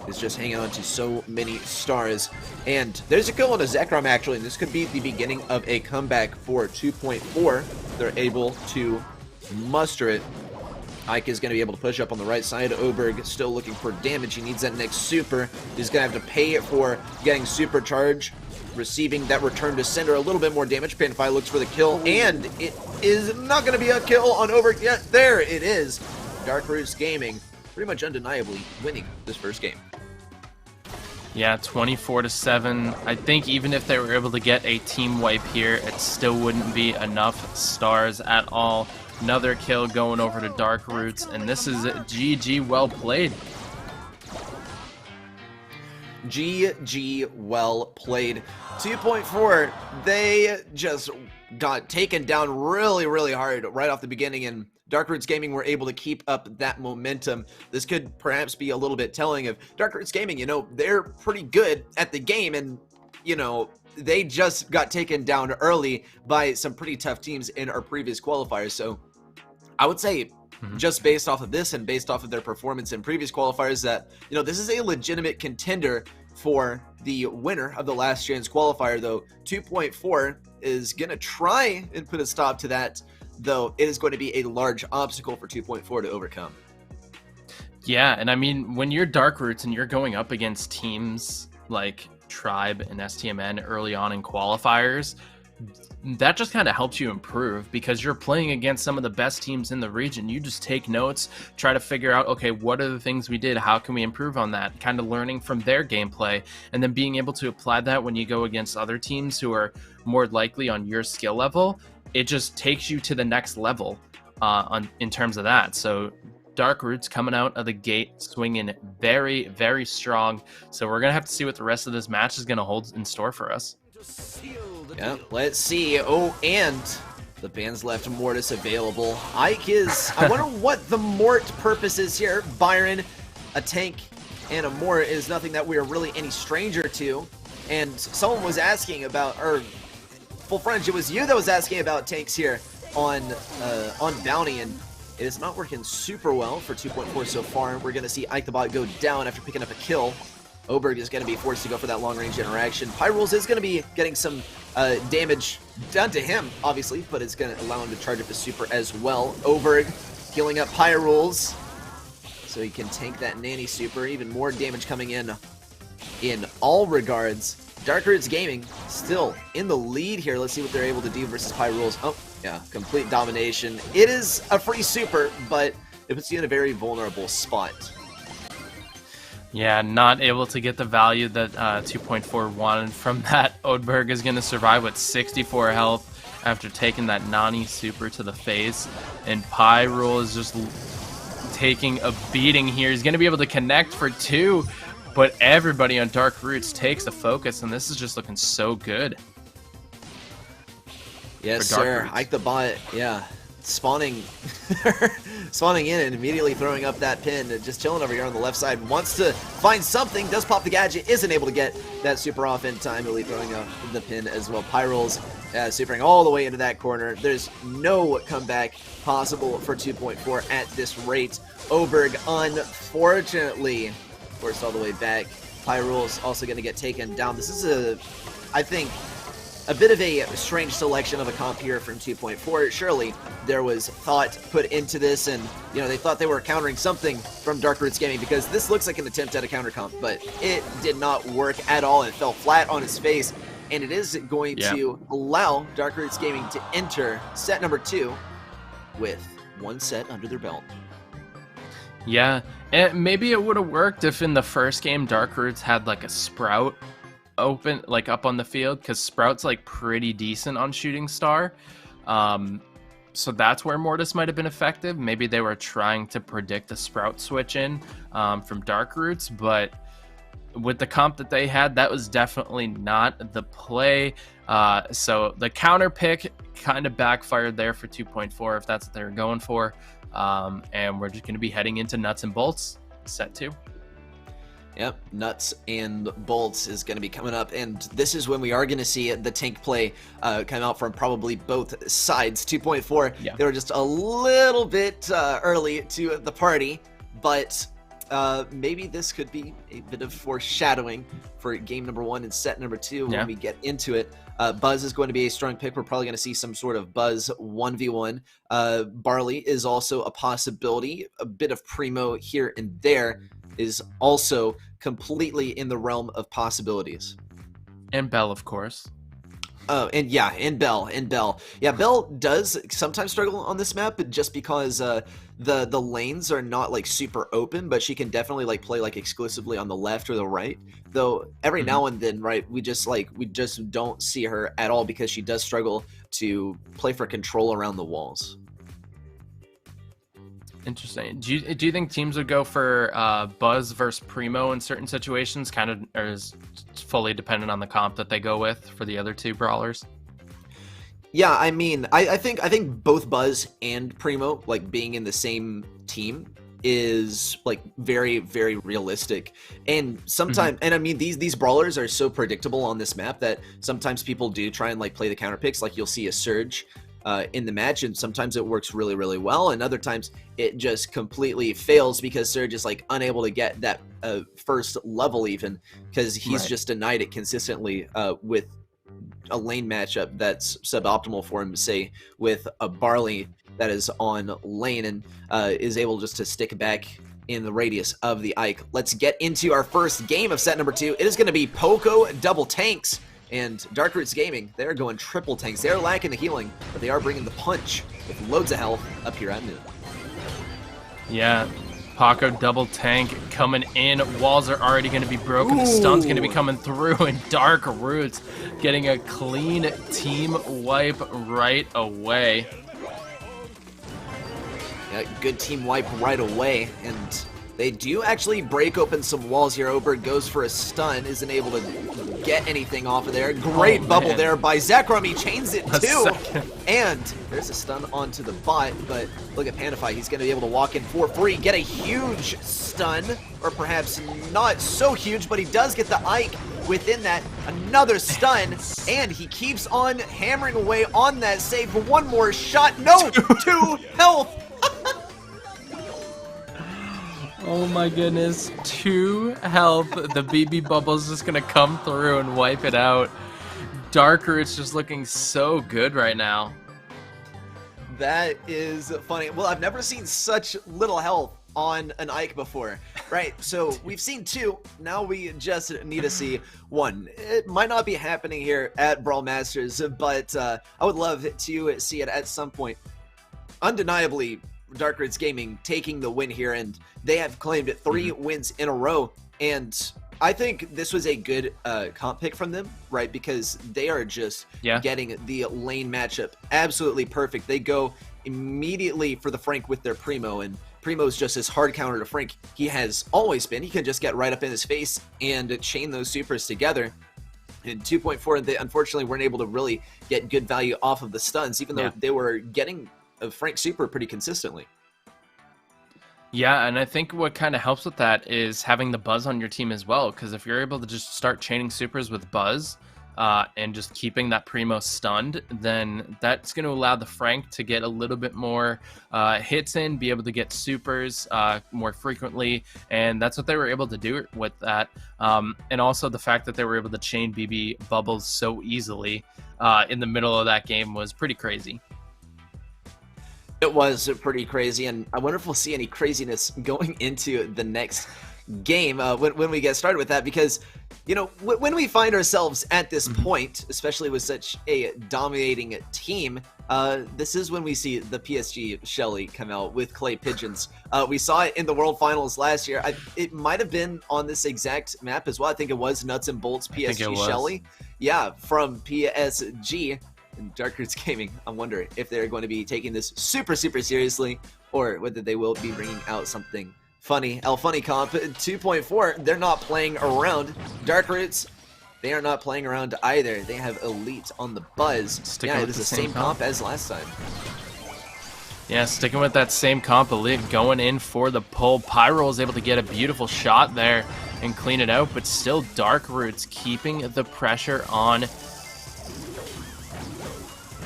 is just hanging on to so many stars. And there's a kill on a Zekrom actually, and this could be the beginning of a comeback for 2.4. They're able to muster it. Ike is going to be able to push up on the right side. Oberg still looking for damage. He needs that next super. He's going to have to pay for getting supercharge, receiving that return to sender. A little bit more damage. Pandify looks for the kill, and it is not going to be a kill on Oberg yet. There it is. Dark Roots Gaming pretty much undeniably winning this first game. Yeah, 24-7. I think even if they were able to get a team wipe here, it still wouldn't be enough stars at all. Another kill going over to Dark Roots, and this is GG well played. GG well played. 2.4, they just got taken down really hard right off the beginning, and Dark Roots Gaming were able to keep up that momentum. This could perhaps be a little bit telling of Dark Roots Gaming. You know, they're pretty good at the game, and you know, they just got taken down early by some pretty tough teams in our previous qualifiers. So I would say just based off of this and based off of their performance in previous qualifiers that, you know, this is a legitimate contender for the winner of the last chance qualifier, though 2.4 is going to try and put a stop to that, though it is going to be a large obstacle for 2.4 to overcome. Yeah, and I mean, when you're Dark Roots and you're going up against teams like Tribe and STMN early on in qualifiers, that just kind of helps you improve because you're playing against some of the best teams in the region. You just take notes, try to figure out, okay, what are the things we did? How can we improve on that? Kind of learning from their gameplay and then being able to apply that when you go against other teams who are more likely on your skill level. It just takes you to the next level in terms of that. So Dark Roots coming out of the gate swinging very strong. So we're going to have to see what the rest of this match is going to hold in store for us. Yeah, let's see. Oh, and the band's left Mortis available. Ike is, I wonder what the Mort purpose is here. Byron, a tank, and a Mort is nothing that we are really any stranger to. And someone was asking about, or full French, it was you that was asking about tanks here on Bounty, and it is not working super well for 2.4 so far. We're going to see Ike the Bot go down after picking up a kill. Oberg is going to be forced to go for that long-range interaction. Pyrules is going to be getting some damage done to him, obviously, but it's going to allow him to charge up his super as well. Oberg healing up Pyrules so he can tank that Nanny super. Even more damage coming in all regards. Dark Roots Gaming still in the lead here. Let's see what they're able to do versus Pyrules. Oh, yeah, complete domination. It is a free super, but it puts you in a very vulnerable spot. Yeah, not able to get the value that 2.4 wanted from that. Oberg is going to survive with 64 health after taking that Nani super to the face. And Pyrule is just taking a beating here. He's going to be able to connect for 2, but everybody on Dark Roots takes the focus, and this is just looking so good. Yes, sir. Roots. Ike the Bot, yeah. Spawning in and immediately throwing up that pin, just chilling over here on the left side, wants to find something, does pop the gadget, isn't able to get that super off in time, really throwing up the pin as well. Pyrules supering all the way into that corner. There's no comeback possible for 2.4 at this rate. Oberg, unfortunately, forced all the way back Pyrule's also going to get taken down. This is I think, a bit of a strange selection of a comp here from 2.4. Surely there was thought put into this, and they thought they were countering something from Dark Roots Gaming, because this looks like an attempt at a counter comp, but it did not work at all. It fell flat on its face, and it is going to allow Dark Roots Gaming to enter set number 2 with 1 set under their belt. Yeah, and maybe it would have worked if in the first game Dark Roots had like a Sprout open, like up on the field, because Sprout's like pretty decent on Shooting Star. So that's where Mortis might have been effective. Maybe they were trying to predict a Sprout switch in from Dark Roots, but with the comp that they had, that was definitely not the play. So the counter pick kind of backfired there for 2.4, if that's what they were going for. And we're just going to be heading into Nuts and Bolts, set 2. Yep, Nuts and Bolts is going to be coming up, and this is when we are going to see the tank play come out from probably both sides. 2.4, they were just a little bit early to the party, but maybe this could be a bit of foreshadowing for game number 1 and set number 2 when we get into it. Buzz is going to be a strong pick. We're probably going to see some sort of Buzz 1v1. Barley is also a possibility. A bit of Primo here and there is also completely in the realm of possibilities. And Bell, of course. Oh, and Bell. Yeah, Bell does sometimes struggle on this map, but just because the lanes are not like super open, but she can definitely like play like exclusively on the left or the right. Though every now and then, right, we just don't see her at all, because she does struggle to play for control around the walls. Interesting. Do you think teams would go for Buzz versus Primo in certain situations, kind of, or is fully dependent on the comp that they go with for the other two brawlers? Yeah, I mean, I think both Buzz and Primo, like, being in the same team is like very, very realistic. And sometimes, and I mean, these brawlers are so predictable on this map that sometimes people do try and like play the counter picks. Like, you'll see a Surge in the match, and sometimes it works really, really well, and other times it just completely fails because Surge is like unable to get that first level, even because he's just denied it consistently with a lane matchup that's suboptimal for him, say with a Barley that is on lane and is able just to stick back in the radius of the Ike. Let's get into our first game of set number 2. It is going to be Poco double tanks. And Dark Roots Gaming, they're going triple tanks. They're lacking the healing, but they are bringing the punch with loads of health up here at noon. Yeah, Paco double tank coming in. Walls are already going to be broken. The stun's going to be coming through, and Dark Roots getting a clean team wipe right away. Yeah, good team wipe right away, and they do actually break open some walls here. Oberg goes for a stun, isn't able to get anything off of there. Great bubble there by Zekrom. He chains it too. And there's a stun onto the bot, but look at Panify. He's going to be able to walk in for free, get a huge stun, or perhaps not so huge, but he does get the Ike within that. Another stun, and he keeps on hammering away on that save for one more shot. No, 2 health. Oh my goodness, 2 health. The BB bubble's just gonna come through and wipe it out. Dark Roots just looking so good right now. That is funny. Well, I've never seen such little health on an Ike before, right? So we've seen 2, now we just need to see 1. It might not be happening here at BrawlMSTRS, but I would love to see it at some point. Undeniably, Dark Roots Gaming taking the win here, and they have claimed 3 wins in a row, and I think this was a good comp pick from them, right? Because they are just getting the lane matchup absolutely perfect. They go immediately for the Frank with their Primo, and Primo's just as hard counter to Frank he has always been. He can just get right up in his face and chain those supers together. In 2.4, they unfortunately weren't able to really get good value off of the stuns, even though they were getting a Frank super pretty consistently. Yeah, and I think what kind of helps with that is having the Buzz on your team as well, because if you're able to just start chaining supers with Buzz, and just keeping that Primo stunned, then that's going to allow the Frank to get a little bit more hits in, be able to get supers more frequently, and that's what they were able to do with that. And also the fact that they were able to chain BB bubbles so easily in the middle of that game was pretty crazy. It was pretty crazy, and I wonder if we'll see any craziness going into the next game when we get started with that, because you know, when we find ourselves at this point, especially with such a dominating team, this is when we see the PSG Shelly come out with clay pigeons. We saw it in the World Finals last year. It might have been on this exact map as well. I think it was Nuts and Bolts PSG Shelly. Yeah, from PSG. And Dark Roots Gaming, I wonder if they're going to be taking this super seriously, or whether they will be bringing out something funny. El Funny Comp 2.4, they're not playing around. Dark Roots, they are not playing around either. They have Elite on the buzz. Sticking yeah, with it is the the same same comp comp as last time. Yeah, sticking with that same comp, Elite going in for the pull. Pyro is able to get a beautiful shot there and clean it out, but still Dark Roots keeping the pressure on.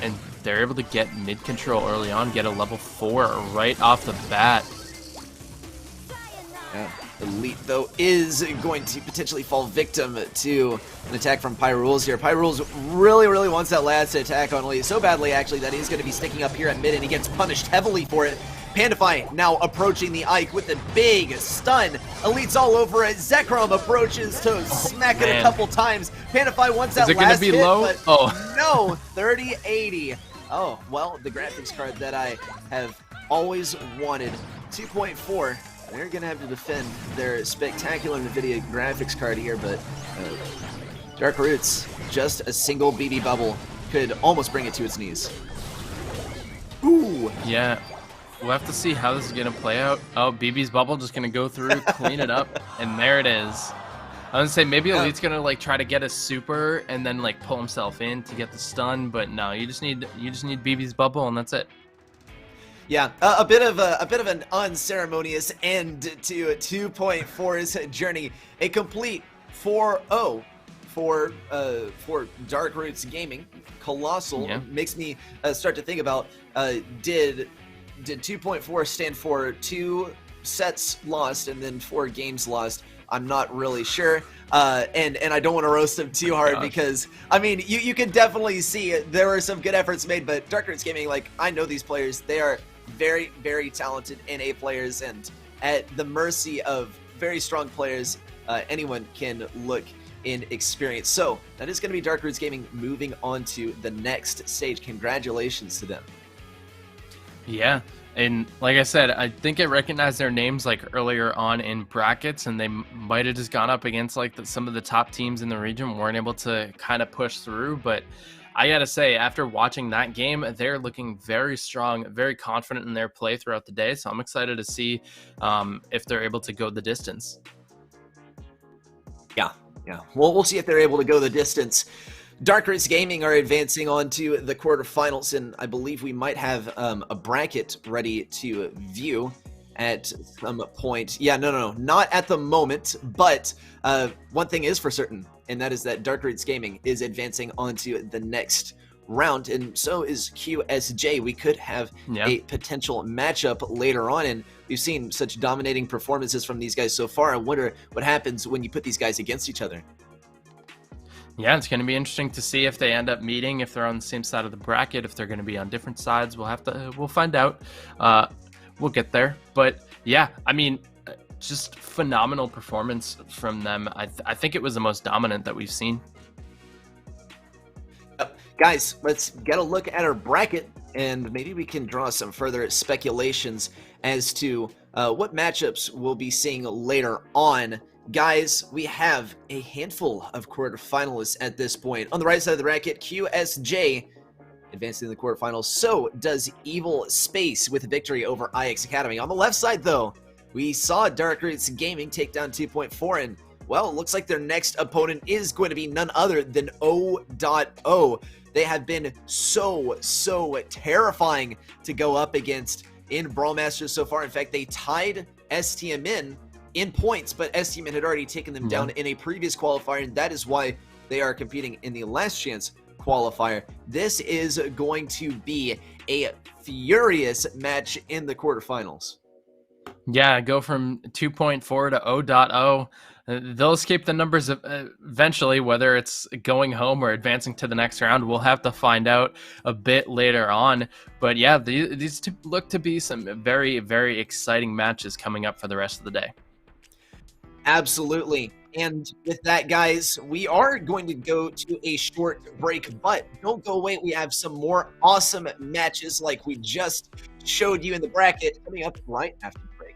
And they're able to get mid control early on, get a level 4 right off the bat. Yeah. Elite, though, is going to potentially fall victim to an attack from Pyrules here. Pyrules really wants that last attack on Elite so badly, actually, that he's going to be sticking up here at mid, and he gets punished heavily for it. Pandify now approaching the Ike with a big stun. Elite's all over it. Zekrom approaches to smack it a couple times. Pandify wants that last hit. Is it going to be low? Oh. No, 3080. Oh, well, the graphics card that I have always wanted. 2.4. They're going to have to defend their spectacular NVIDIA graphics card here, but Dark Roots, just a single BB bubble could almost bring it to its knees. Ooh. Yeah. We'll have to see how this is going to play out. Oh, BB's bubble just going to go through, clean it up, and there it is. I was going to say, maybe Elite's going to like try to get a super and then like pull himself in to get the stun, but no, you just need BB's bubble and that's it. Yeah, a bit of an unceremonious end to 2.4's journey. A complete 4-0 for Dark Roots Gaming. Colossal. Yeah. Makes me start to think about did 2.4 stand for 2 sets lost and then 4 games lost? I'm not really sure. And I don't want to roast them too hard because, I mean, you can definitely see there were some good efforts made, but Dark Roots Gaming, like, I know these players. They are very talented NA players, and at the mercy of very strong players, anyone can look in experience. So that is going to be Dark Roots Gaming moving on to the next stage. Congratulations to them. Yeah, and like I said, I think it recognized their names like earlier on in brackets, and they might have just gone up against like some of the top teams in the region, weren't able to kind of push through. But I gotta say, after watching that game, they're looking very strong, very confident in their play throughout the day. So I'm excited to see if they're able to go the distance. Yeah. Well, we'll see if they're able to go the distance. Dark Roots Gaming are advancing on to the quarterfinals, and I believe we might have a bracket ready to view at some point. Yeah, no, not at the moment, but one thing is for certain, and that is that Dark Roots Gaming is advancing onto the next round, and so is QSJ. We could have a potential matchup later on, and we've seen such dominating performances from these guys so far. I wonder what happens when you put these guys against each other. Yeah, it's going to be interesting to see if they end up meeting, if they're on the same side of the bracket, if they're going to be on different sides. We'll find out. We'll get there. But yeah, I mean, just phenomenal performance from them. I think it was the most dominant that we've seen. Guys, let's get a look at our bracket, and maybe we can draw some further speculations as to what matchups we'll be seeing later on. Guys, we have a handful of quarterfinalists at this point. On the right side of the bracket, QSJ advancing to the quarterfinals. So does Evil Space with a victory over IX Academy. On the left side, though, we saw Dark Roots Gaming take down 2.4, and, well, it looks like their next opponent is going to be none other than O.O. They have been so terrifying to go up against in BrawlMSTRS so far. In fact, they tied STMN in points, but STMN had already taken them down in a previous qualifier, and that is why they are competing in the last chance qualifier. This is going to be a furious match in the quarterfinals. Yeah, go from 2.4 to 0.0. They'll escape the numbers eventually, whether it's going home or advancing to the next round. We'll have to find out a bit later on. But yeah, these look to be some very, very exciting matches coming up for the rest of the day. Absolutely. And with that, guys, we are going to go to a short break, but don't go away. We have some more awesome matches like we just showed you in the bracket coming up right after the break.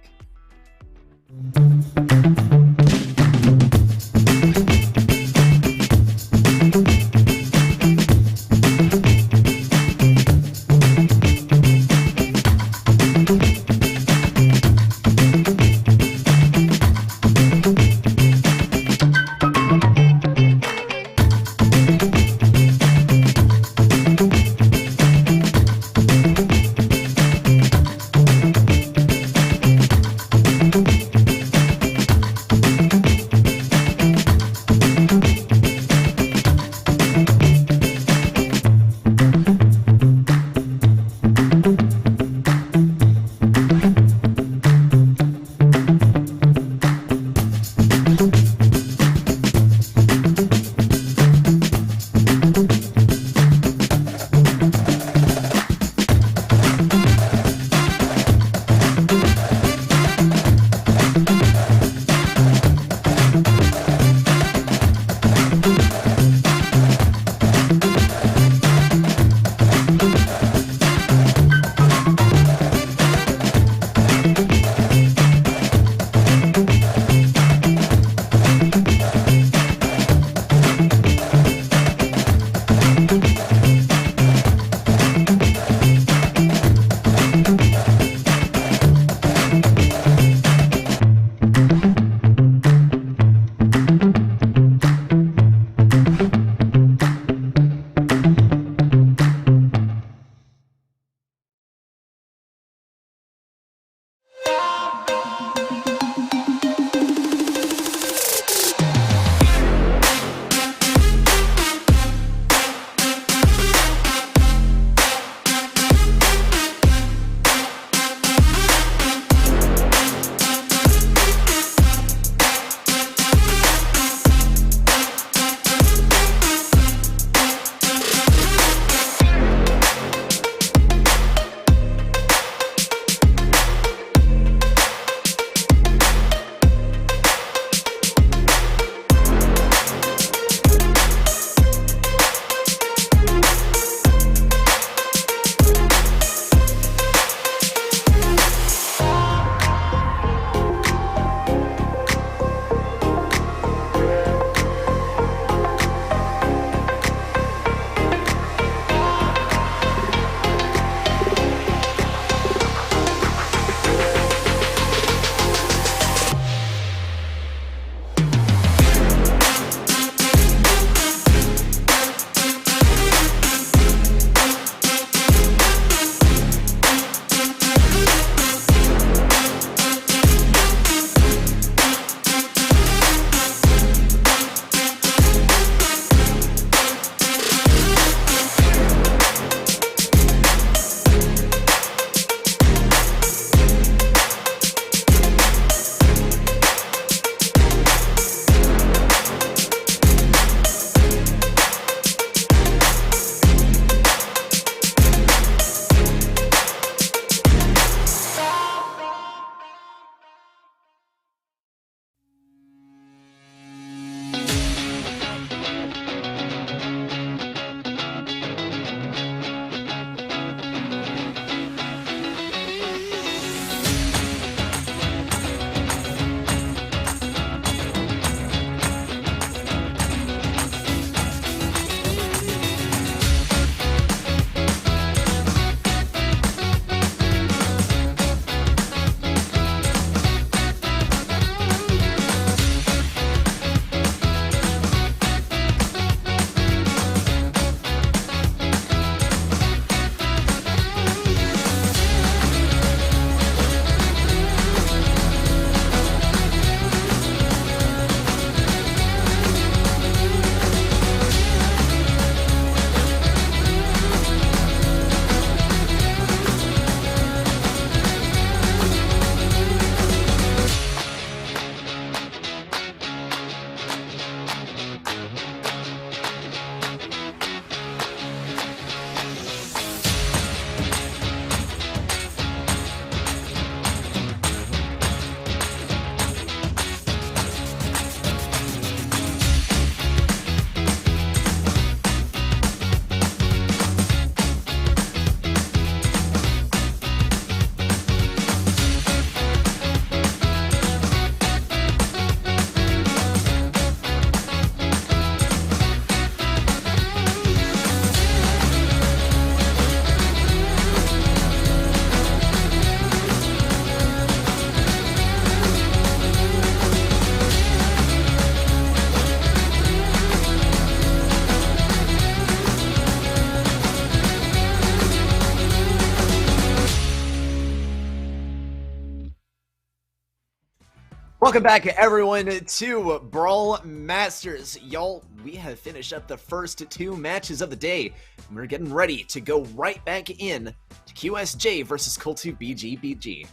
Welcome back, everyone, to Brawl Masters. Y'all, we have finished up the first 2 matches of the day. And we're getting ready to go right back in to QSJ versus Cult2BGBG.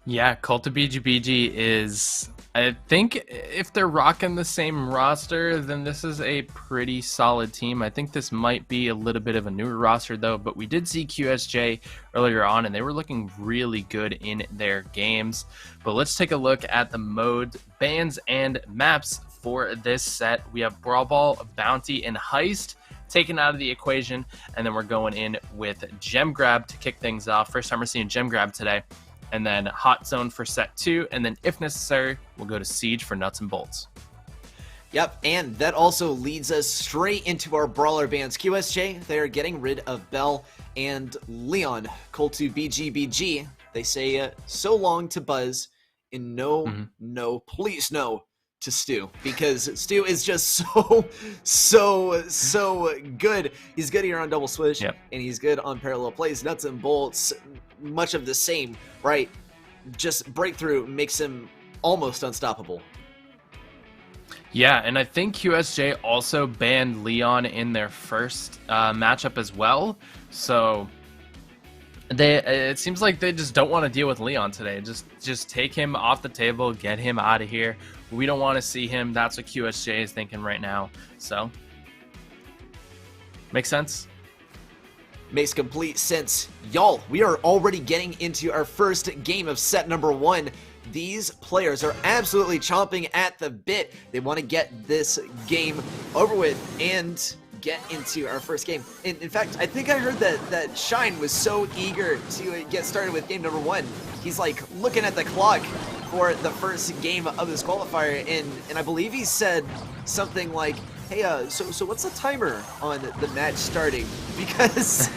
Yeah, Cult2BGBG is, I think if they're rocking the same roster, then this is a pretty solid team. I think this might be a little bit of a newer roster though, but we did see QSJ earlier on and they were looking really good in their games. But let's take a look at the mode, bans, and maps for this set. We have Brawl Ball, Bounty, and Heist taken out of the equation, and then we're going in with Gem Grab to kick things off. First time we're seeing Gem Grab today. And then Hot Zone for set 2, and then if necessary, we'll go to Siege for Nuts and Bolts. Yep, and that also leads us straight into our brawler bans. QSJ, they're getting rid of Bell and Leon. Cult2BGBG, they say so long to Buzz, and no, please no to Stu, because Stu is just so good. He's good here on Double Swish, yep, and he's good on parallel plays. Nuts and Bolts, much of the same, right? Just breakthrough makes him almost unstoppable. Yeah, and I think QSJ also banned Leon in their first matchup as well. So it seems like they just don't want to deal with Leon today. Just take him off the table, get him out of here. We don't want to see him. That's what QSJ is thinking right now. So makes sense. Makes complete sense. Y'all, we are already getting into our first game of set number 1. These players are absolutely chomping at the bit. They want to get this game over with and get into our first game. In fact, I think I heard that Shine was so eager to get started with game number 1. He's like looking at the clock for the first game of this qualifier, and I believe he said something like, hey, so what's the timer on the match starting? Because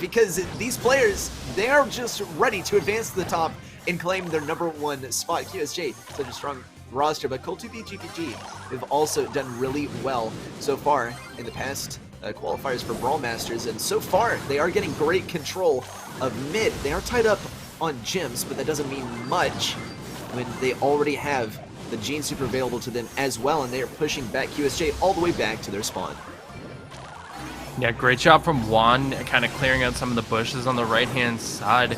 because these players, they are just ready to advance to the top and claim their number 1 spot. QSJ, such a strong roster, but Cult2BGBG have also done really well so far in the past qualifiers for Brawl Masters, and so far they are getting great control of mid. They are tied up on gems, but that doesn't mean much when they already have the Gene Super available to them as well, and they are pushing back QSJ all the way back to their spawn. Yeah, great job from Juan, kind of clearing out some of the bushes on the right-hand side.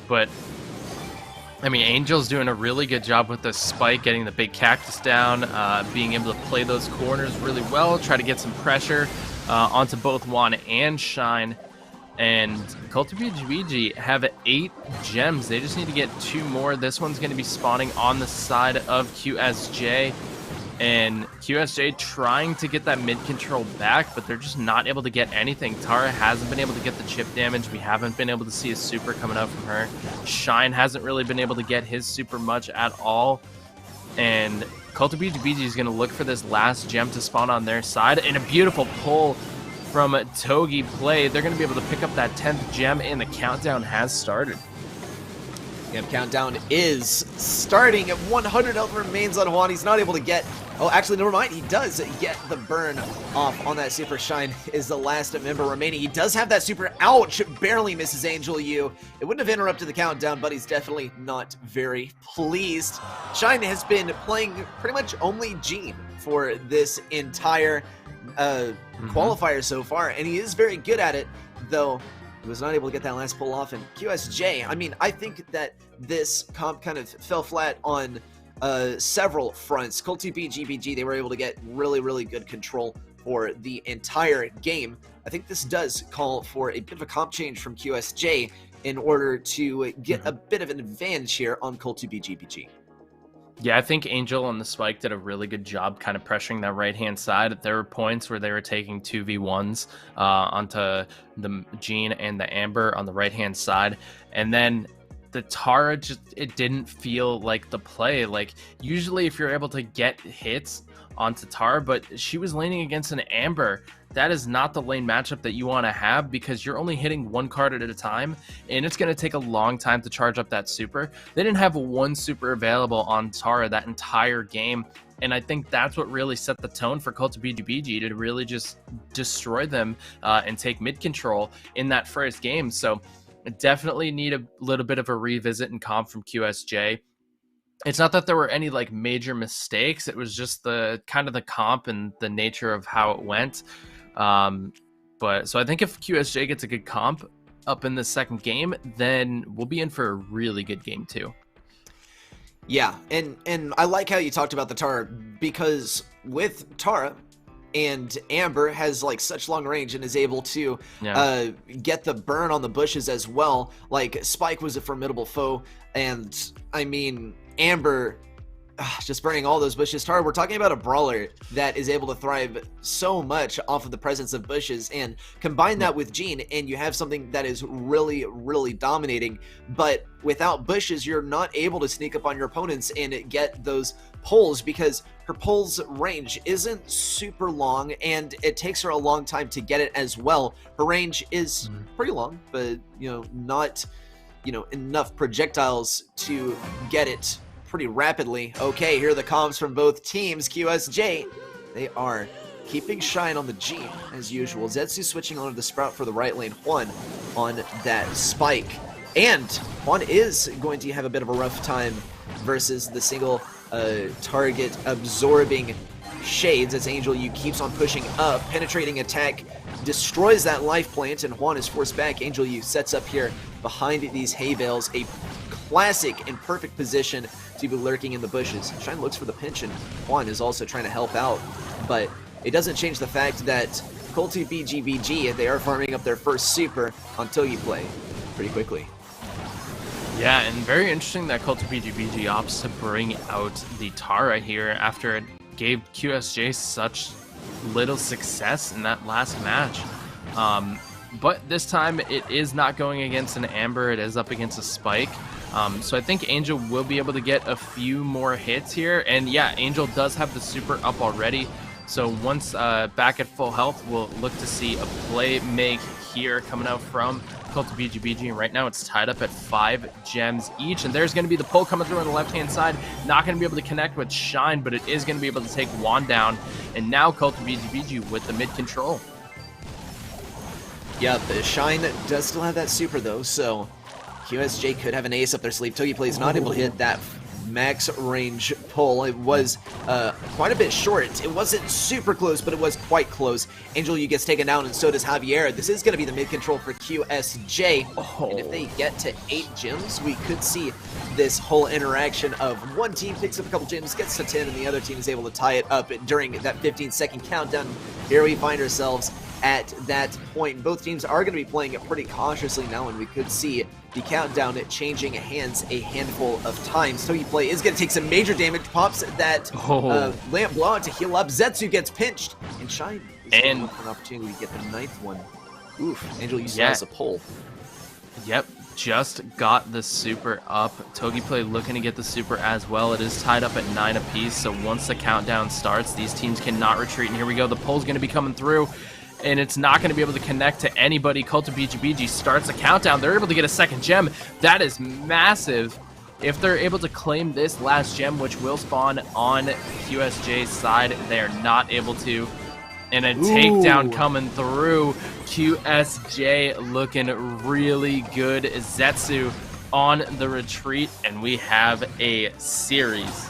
But, I mean, Angel's doing a really good job with the spike, getting the big cactus down, being able to play those corners really well, try to get some pressure onto both Juan and Shine. And Cult2BGBG have 8 gems. They just need to get 2 more. This one's going to be spawning on the side of QSJ. And QSJ trying to get that mid control back, but they're just not able to get anything. Tara hasn't been able to get the chip damage. We haven't been able to see a super coming out from her. Shine hasn't really been able to get his super much at all. And Cult2BGBG is going to look for this last gem to spawn on their side. And a beautiful pull from Togi play. They're going to be able to pick up that 10th gem, and the countdown has started. Yeah, countdown is starting. 100 health remains on Juan. He's not able to get... Oh, actually, never mind. He does get the burn off on that super. Shine is the last member remaining. He does have that super. Ouch! Barely misses Angel U. It wouldn't have interrupted the countdown, but he's definitely not very pleased. Shine has been playing pretty much only Gene for this entire qualifier so far, and he is very good at it, though he was not able to get that last pull off. And QSJ, I mean, I think that this comp kind of fell flat on several fronts. Cult2BGBG, they were able to get really good control for the entire game. I think this does call for a bit of a comp change from QSJ in order to get a bit of an advantage here on Cult2BGBG. Yeah, I think Angel on the spike did a really good job kind of pressuring that right-hand side. There were points where they were taking 2v1s onto the Gene and the Amber on the right-hand side. And then the Tara, just it didn't feel like the play. Like, usually if you're able to get hits onto Tara, but she was laning against an Amber. That is not the lane matchup that you want to have, because you're only hitting one card at a time, and it's going to take a long time to charge up that super. They didn't have one super available on Tara that entire game, and I think that's what really set the tone for Cult2BGBG to really just destroy them and take mid control in that first game. So definitely need a little bit of a revisit and comp from QSJ. it's not that there were any like major mistakes. It was just the kind of the comp and the nature of how it went. But so I think if QSJ gets a good comp up in the second game, then we'll be in for a really good game too. Yeah, and I like how you talked about the Tara, because with Tara and Amber has like such long range and is able to get the burn on the bushes as well. Like Spike was a formidable foe, and I mean Amber just burning all those bushes. Tara, we're talking about a brawler that is able to thrive so much off of the presence of bushes, and combine that with Jean, and you have something that is really, really dominating. But without bushes, you're not able to sneak up on your opponents and get those pulls, because her pulls range isn't super long, and it takes her a long time to get it as well. Her range is pretty long, but not enough projectiles to get it pretty rapidly. Okay, here are the comms from both teams. QSJ, they are keeping Shine on the G as usual. Zetsu switching onto the Sprout for the right lane. Juan on that Spike. And Juan is going to have a bit of a rough time versus the single target absorbing Shades, as Angel U keeps on pushing up. Penetrating attack destroys that life plant, and Juan is forced back. Angel U sets up here behind these hay bales. A classic and perfect position to be lurking in the bushes. Shine looks for the pinch, and Juan is also trying to help out, but it doesn't change the fact that Colty BGBG, they are farming up their first super on Togi Play pretty quickly. Yeah, and very interesting that Colty BGBG opts to bring out the Tara here after it gave QSJ such little success in that last match. But this time it is not going against an Amber, it is up against a Spike. So I think Angel will be able to get a few more hits here. And yeah, Angel does have the super up already. So once back at full health, we'll look to see a play make here coming out from Cult of BGBG. And right now it's tied up at 5 gems each. And there's going to be the pull coming through on the left-hand side. Not going to be able to connect with Shine, but it is going to be able to take Juan down. And now Cult of BGBG with the mid control. Yeah, the Shine does still have that super though, so QSJ could have an ace up their sleeve. Togi Play is not able to hit that max range pull. It was quite a bit short. It wasn't super close, but it was quite close. Angel U gets taken down, and so does Javier. This is going to be the mid control for QSJ. And if they get to 8 gems, we could see this whole interaction of one team picks up a couple gems, gets to 10, and the other team is able to tie it up during that 15-second countdown. Here we find ourselves at that point. Both teams are going to be playing it pretty cautiously now, and we could see the countdown changing hands a handful of times. Togi Play is going to take some major damage, pops that lamp blowout to heal up. Zetsu gets pinched, and Shine is looking for an opportunity to get the 9th one. Oof, Angel U has a pull. Yep, just got the super up. Togi Play looking to get the super as well. It is tied up at 9 apiece, so once the countdown starts, these teams cannot retreat. And here we go, the pull's going to be coming through, and it's not going to be able to connect to anybody. Cult of BGBG starts the countdown. They're able to get a 2nd gem. That is massive. If they're able to claim this last gem, which will spawn on QSJ's side, they are not able to. And a takedown coming through. QSJ looking really good. Zetsu on the retreat, and we have a series.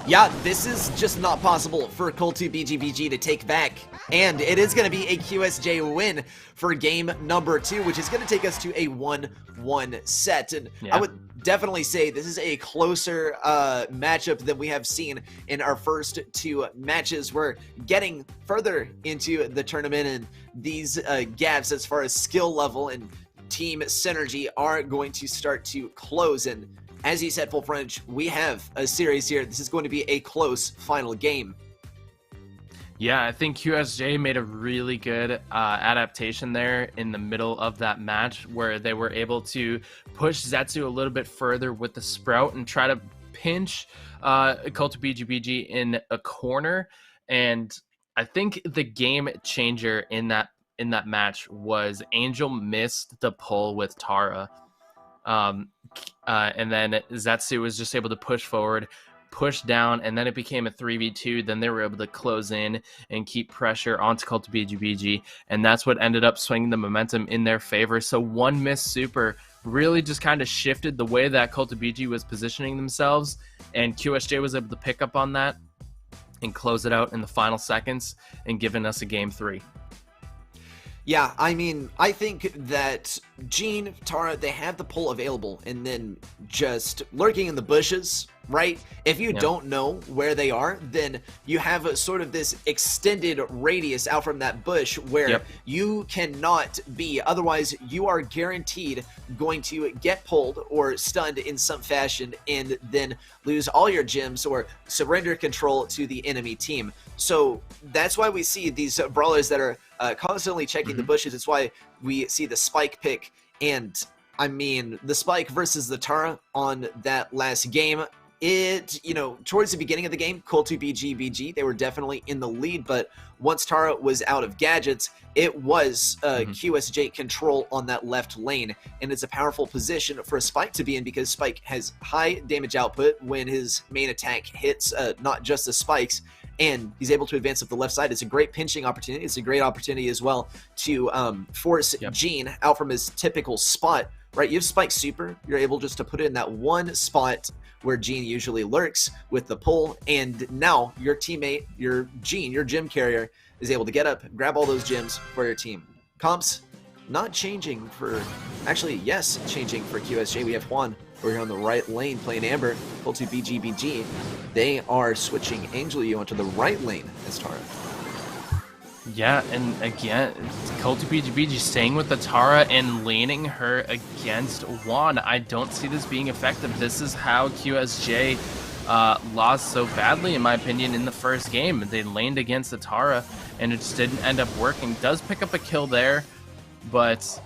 Yeah, this is just not possible for Colty BGBG to take back. And it is going to be a QSJ win for game number 2, which is going to take us to a 1-1 set. And I would definitely say this is a closer matchup than we have seen in our first 2 matches. We're getting further into the tournament, and these gaps as far as skill level and team synergy are going to start to close. And as you said, Full French, we have a series here. This is going to be a close final game. Yeah, I think QSJ made a really good adaptation there in the middle of that match, where they were able to push Zetsu a little bit further with the Sprout and try to pinch Cult of BGBG in a corner. And I think the game changer in that match was Angel missed the pull with Tara. And then Zetsu was just able to push forward, pushed down, and then it became a 3v2. Then they were able to close in and keep pressure onto Cult of BGBG, and that's what ended up swinging the momentum in their favor. So one missed super really just kind of shifted the way that Cult of BG was positioning themselves, and QSJ was able to pick up on that and close it out in the final seconds and giving us a game 3. Yeah, I mean, I think that Gene, Tara, they have the pull available, and then just lurking in the bushes, right? If you don't know where they are, then you have a sort of this extended radius out from that bush where you cannot be. Otherwise, you are guaranteed going to get pulled or stunned in some fashion and then lose all your gems or surrender control to the enemy team. So that's why we see these brawlers that are constantly checking the bushes. It's why we see the spike pick. And I mean, the spike versus the Tara on that last game, it, you know, towards the beginning of the game, Cult 2 BG, they were definitely in the lead, but once Tara was out of gadgets, it was QSJ control on that left lane, and it's a powerful position for a Spike to be in because Spike has high damage output when his main attack hits not just the spikes, and he's able to advance up the left side. It's a great pinching opportunity. It's a great opportunity as well to force Gene out from his typical spot, right? You have Spike super, you're able just to put it in that one spot where Gene usually lurks with the pull, and now your teammate, your Gene, your gem carrier, is able to get up, grab all those gems for your team. Comps not changing for, actually, yes, changing for QSJ. We have Juan over here on the right lane playing Amber. Cult 2 BG. They are switching Angel U onto the right lane as Tara. Yeah, and again, Cult 2 BG staying with the Tara and laning her against Juan. I don't see this being effective. This is how QSJ lost so badly, in my opinion, in the first game. They laned against the Tara, and it just didn't end up working. Does pick up a kill there, but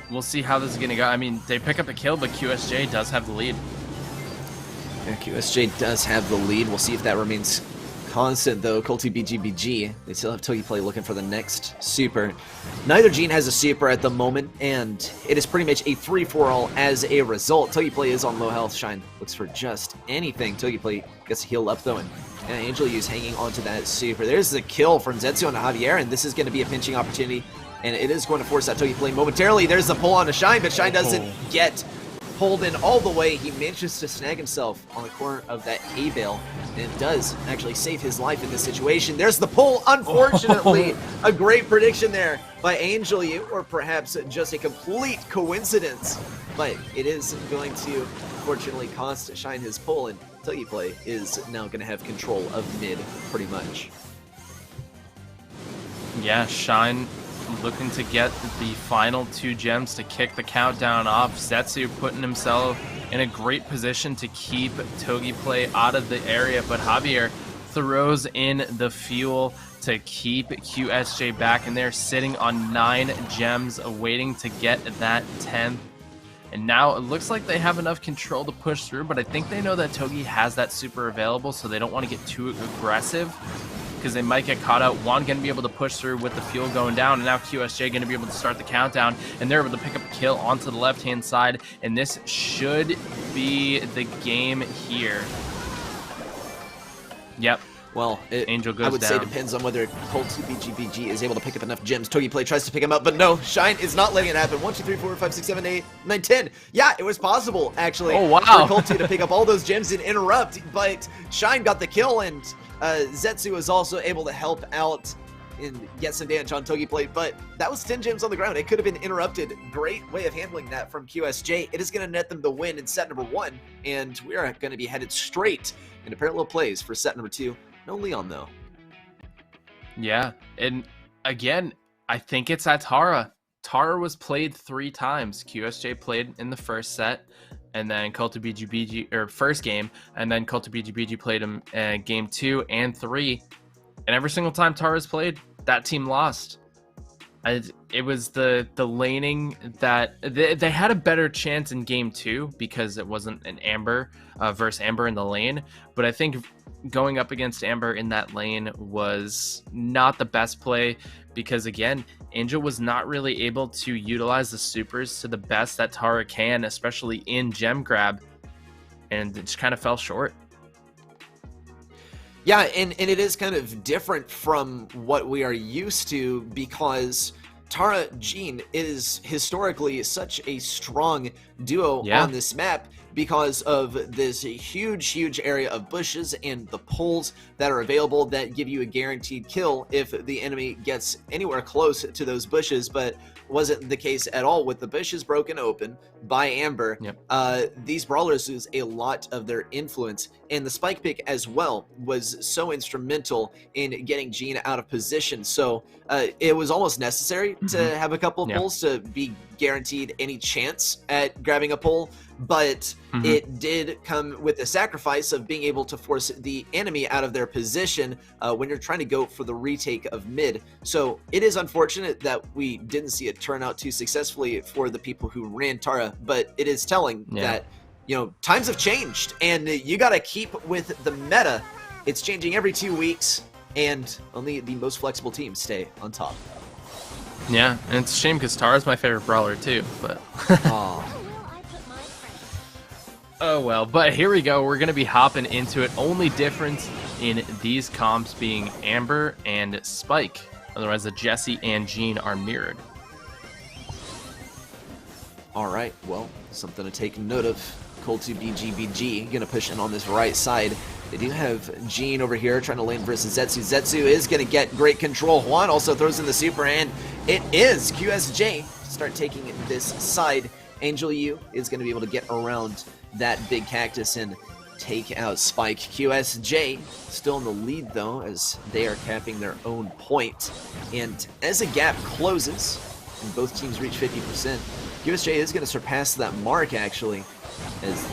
we'll see how this is going to go. I mean, they pick up a kill, but QSJ does have the lead. Yeah, QSJ does have the lead. We'll see if that remains constant, though. Cult 2 BG. They still have Togeplay looking for the next super. Neither Gene has a super at the moment, and it is pretty much a free-for-all as a result. Togeplay is on low health. Shine looks for just anything. Togeplay gets to heal up, though, and Angel U's hanging onto that super. There's the kill from Zetsu onto Javier, and this is going to be a pinching opportunity, and it is going to force that Togeplay momentarily. There's the pull on to Shine, but Shine doesn't get pulled in all the way. He manages to snag himself on the corner of that hay bale, and it does actually save his life in this situation. There's the pull, unfortunately. A great prediction there by Angel U, or perhaps just a complete coincidence, but it is going to unfortunately cost Shine his pull, and Togeplay is now going to have control of mid pretty much. Yeah, Shine looking to get the final 2 gems to kick the countdown off. Zetsu putting himself in a great position to keep Togeplay out of the area, but Javier throws in the fuel to keep QSJ back, and they're sitting on 9 gems awaiting to get that 10th. And now it looks like they have enough control to push through, but I think they know that Togi has that super available, so they don't want to get too aggressive, because they might get caught out. Juan going to be able to push through with the fuel going down, and now QSJ going to be able to start the countdown, and they're able to pick up a kill onto the left-hand side, and this should be the game here. Yep. Well, Angel goes down. I would say depends on whether Cult 2 BG is able to pick up enough gems. Togeplay tries to pick him up, but no, Shine is not letting it happen. 1, 2, 3, 4, 5, 6, 7, 8, 9, 10. Yeah, it was possible, actually, for Cult 2 to pick up all those gems and interrupt, but Shine got the kill, and Zetsu was also able to help out and get some damage on Togeplay, but that was 10 gems on the ground. It could have been interrupted. Great way of handling that from QSJ. It is going to net them the win in set number 1, and we are going to be headed straight into parallel plays for set number 2. No Leon, though. Yeah, and again, I think it's at Tara. Tara was played 3 times. QSJ played in the first set, and then Cult of BG, or first game, and then Cult of BG played him game 2 and 3. And every single time Tara's played, that team lost. It was the laning that they had a better chance in game 2 because it wasn't an Amber versus Amber in the lane. But I think going up against Amber in that lane was not the best play because, again, Angel was not really able to utilize the supers to the best that Tara can, especially in gem grab. and it just kind of fell short. Yeah, and it is kind of different from what we are used to because Tara Jean is historically such a strong duo on this map because of this huge area of bushes and the poles that are available that give you a guaranteed kill if the enemy gets anywhere close to those bushes, but wasn't the case at all with the bushes broken open by Amber. These brawlers lose a lot of their influence, and the spike pick as well was so instrumental in getting Jean out of position. So it was almost necessary to have a couple of pulls to be guaranteed any chance at grabbing a pull, but it did come with the sacrifice of being able to force the enemy out of their position when you're trying to go for the retake of mid. So it is unfortunate that we didn't see it turn out too successfully for the people who ran Tara, but it is telling that, you know, times have changed and you got to keep with the meta. It's changing every 2 weeks, and only the most flexible teams stay on top. Yeah, and it's a shame because Tara's my favorite brawler too, but oh well. But here we go, we're gonna be hopping into it. Only difference in these comps being Amber and Spike. Otherwise the Jessie and Jean are mirrored. Alright, well, something to take note of. Cool2BGBG gonna push in on this right side. They do have Jean over here trying to lane versus Zetsu. Zetsu is going to get great control. Juan also throws in the super, and it is QSJ start taking this side. Angel U is going to be able to get around that big cactus and take out Spike. QSJ still in the lead, though, as they are capping their own point. And as a gap closes and both teams reach 50%, QSJ is going to surpass that mark, actually, as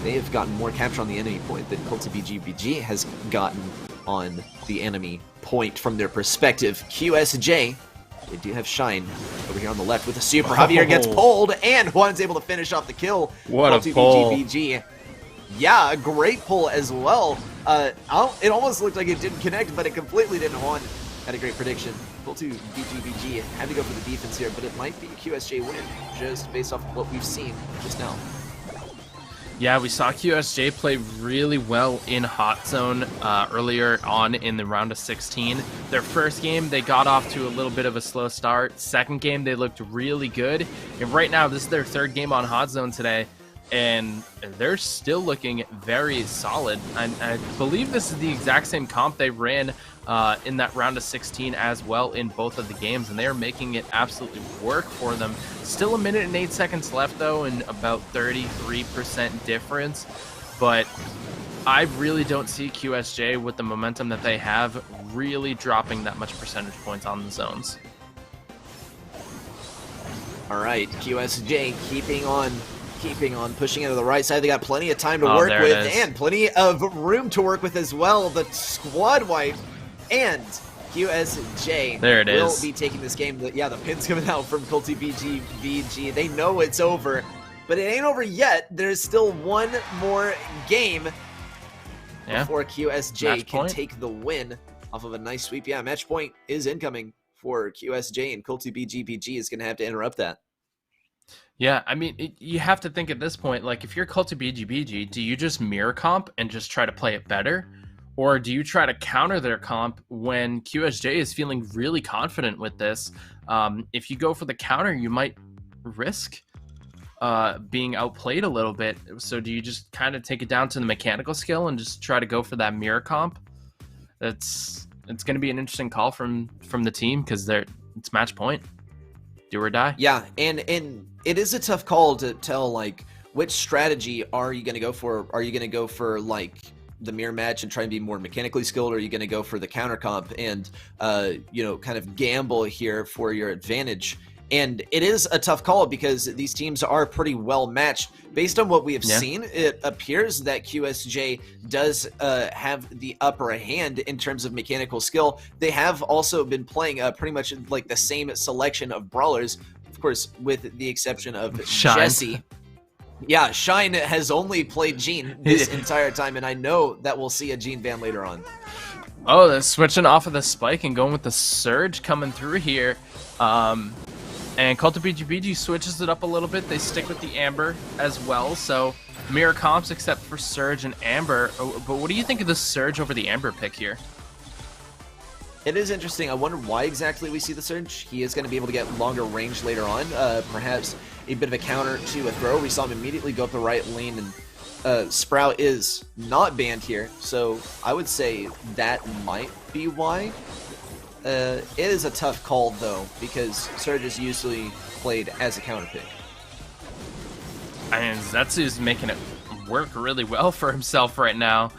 they have gotten more capture on the enemy point than Cool2BGBG has gotten on the enemy point from their perspective. QSJ, they do have Shine over here on the left with a super. Javier gets pulled, and Juan's able to finish off the kill. What a pull. Cool2BGBG. Yeah, a great pull as well. It almost looked like it didn't connect, but it completely didn't. Juan had a great prediction. Cool2BGBG had to go for the defense here, but it might be a QSJ win, just based off of what we've seen just now. Yeah, we saw QSJ play really well in Hot Zone earlier on in the round of 16. Their first game, they got off to a little bit of a slow start. Second game, they looked really good. And right now, this is their third game on Hot Zone today, and they're still looking very solid. I believe this is the exact same comp they ran in that round of 16 as well in both of the games, and they are making it absolutely work for them. Still a minute and 8 seconds left, though, and about 33% difference, but I really don't see QSJ with the momentum that they have really dropping that much percentage points on the zones. All right, QSJ keeping on pushing into the right side. They got plenty of time to work with and plenty of room to work with as well. The squad wipe, and QSJ will be taking this game. The pin's coming out from Cool2BGBG. They know it's over, but it ain't over yet. There's still one more game before QSJ can take the win off of a nice sweep. Yeah, match point is incoming for QSJ, and Cool2BGBG is going to have to interrupt that. Yeah, I mean, you have to think at this point, like, if you're Cool2BGBG, do you just mirror comp and just try to play it better? Or do you try to counter their comp when QSJ is feeling really confident with this? If you go for the counter, you might risk being outplayed a little bit. So do you just kind of take it down to the mechanical skill and just try to go for that mirror comp? It's going to be an interesting call from the team because it's match point. Do or die. Yeah, and it is a tough call to tell, like, which strategy are you going to go for? Are you going to go for, like, the mirror match and try and be more mechanically skilled, or are you going to go for the counter comp and, you know, kind of gamble here for your advantage? And it is a tough call because these teams are pretty well matched. Based on what we have seen, it appears that QSJ does have the upper hand in terms of mechanical skill. They have also been playing pretty much like the same selection of brawlers, of course, with the exception of Jessie. Yeah, Shine has only played Jean this entire time, and I know that we'll see a Jean ban later on. Oh, they're switching off of the spike and going with the surge coming through here. And Cool2BGBG switches it up a little bit. They stick with the Amber as well, so mirror comps except for Surge and Amber. But what do you think of the Surge over the Amber pick here? It is interesting. I wonder why exactly we see the Surge. He is going to be able to get longer range later on. Perhaps a bit of a counter to a throw. We saw him immediately go up the right lane, and Sprout is not banned here. So I would say that might be why. It is a tough call, though, because Surge is usually played as a counter pick. And Zetsu's making it work really well for himself right now.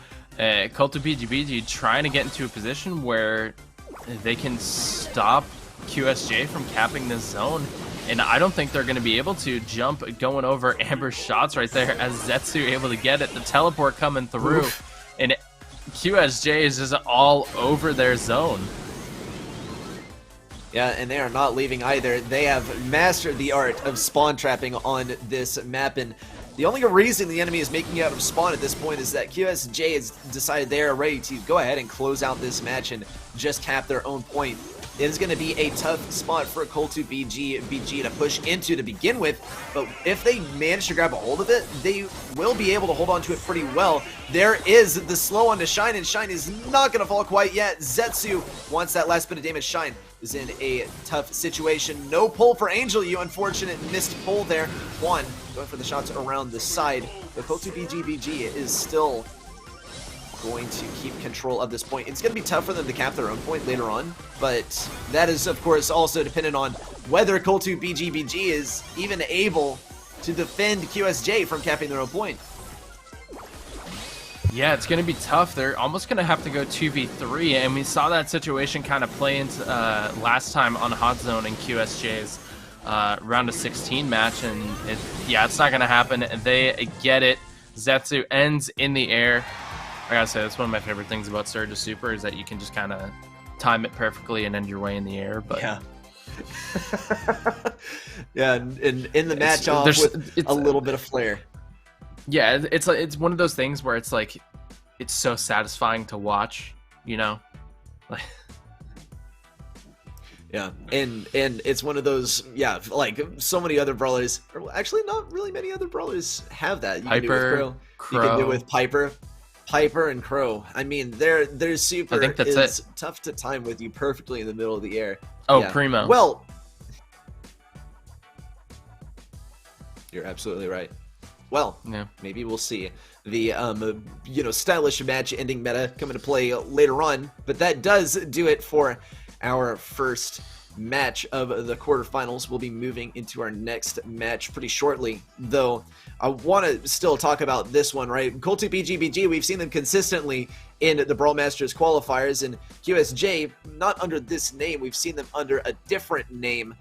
Cult of BGBG trying to get into a position where they can stop QSJ from capping this zone. And I don't think they're going to be able to jump going over Amber's shots right there as Zetsu able to get it. The teleport coming through. Oof. And QSJ is just all over their zone. Yeah, and they are not leaving either. They have mastered the art of spawn trapping on this map, and the only reason the enemy is making it out of spawn at this point is that QSJ has decided they are ready to go ahead and close out this match and just cap their own point. It is going to be a tough spot for Cult2 BG to push into to begin with, but if they manage to grab a hold of it, they will be able to hold on to it pretty well. There is the slow on to Shine, and Shine is not going to fall quite yet. Zetsu wants that last bit of damage. Shine is in a tough situation. No pull for Angel, you unfortunate missed pull there. Juan going for the shots around the side, but Cult2 BG is still going to keep control of this point. It's going to be tough for them to cap their own point later on, but that is, of course, also dependent on whether Cult2 BG is even able to defend QSJ from capping their own point. Yeah, it's going to be tough. They're almost going to have to go 2v3, and we saw that situation kind of play into last time on Hot Zone in QSJ's round of 16 match, and it's not going to happen. They get it. Zetsu ends in the air. I gotta say, that's one of my favorite things about Surge's Super is that you can just kind of time it perfectly and end your way in the air. But yeah, yeah, and in the match off with a little bit of flair. Yeah, it's one of those things where it's like it's so satisfying to watch, you know. Like, yeah, and it's one of those, yeah, like so many other brawlers, or actually not really many other brawlers have that. You Piper, can do with Crow. You can do with Piper and Crow. I mean, their super is tough to time with you perfectly in the middle of the air. Oh, yeah. Primo. Well, you're absolutely right. Well, yeah, maybe we'll see the stylish match ending meta come into play later on, but that does do it for our first match of the quarterfinals. We'll be moving into our next match pretty shortly, though I want to still talk about this one, right? Cult2 BG, we've seen them consistently in the BrawlMSTRS qualifiers, and QSJ, not under this name, we've seen them under a different name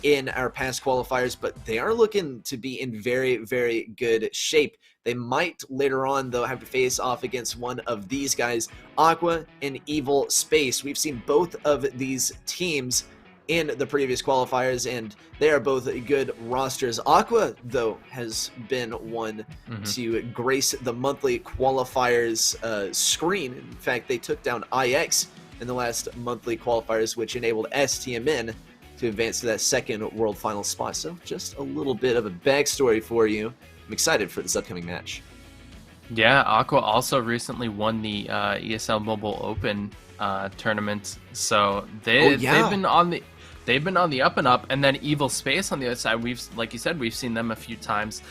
in our past qualifiers, but they are looking to be in very, very good shape. They might later on, though, have to face off against one of these guys, Aqua and Evil Space. We've seen both of these teams in the previous qualifiers, and they are both good rosters. Aqua, though, has been one to grace the monthly qualifiers screen. In fact, they took down IX in the last monthly qualifiers, which enabled STMN to advance to that second world final spot. So just a little bit of a backstory for you. I'm excited for this upcoming match. Yeah, Aqua also recently won the ESL Mobile Open tournament, so they've been on the up and up. And then Evil Space on the other side, like you said, we've seen them a few times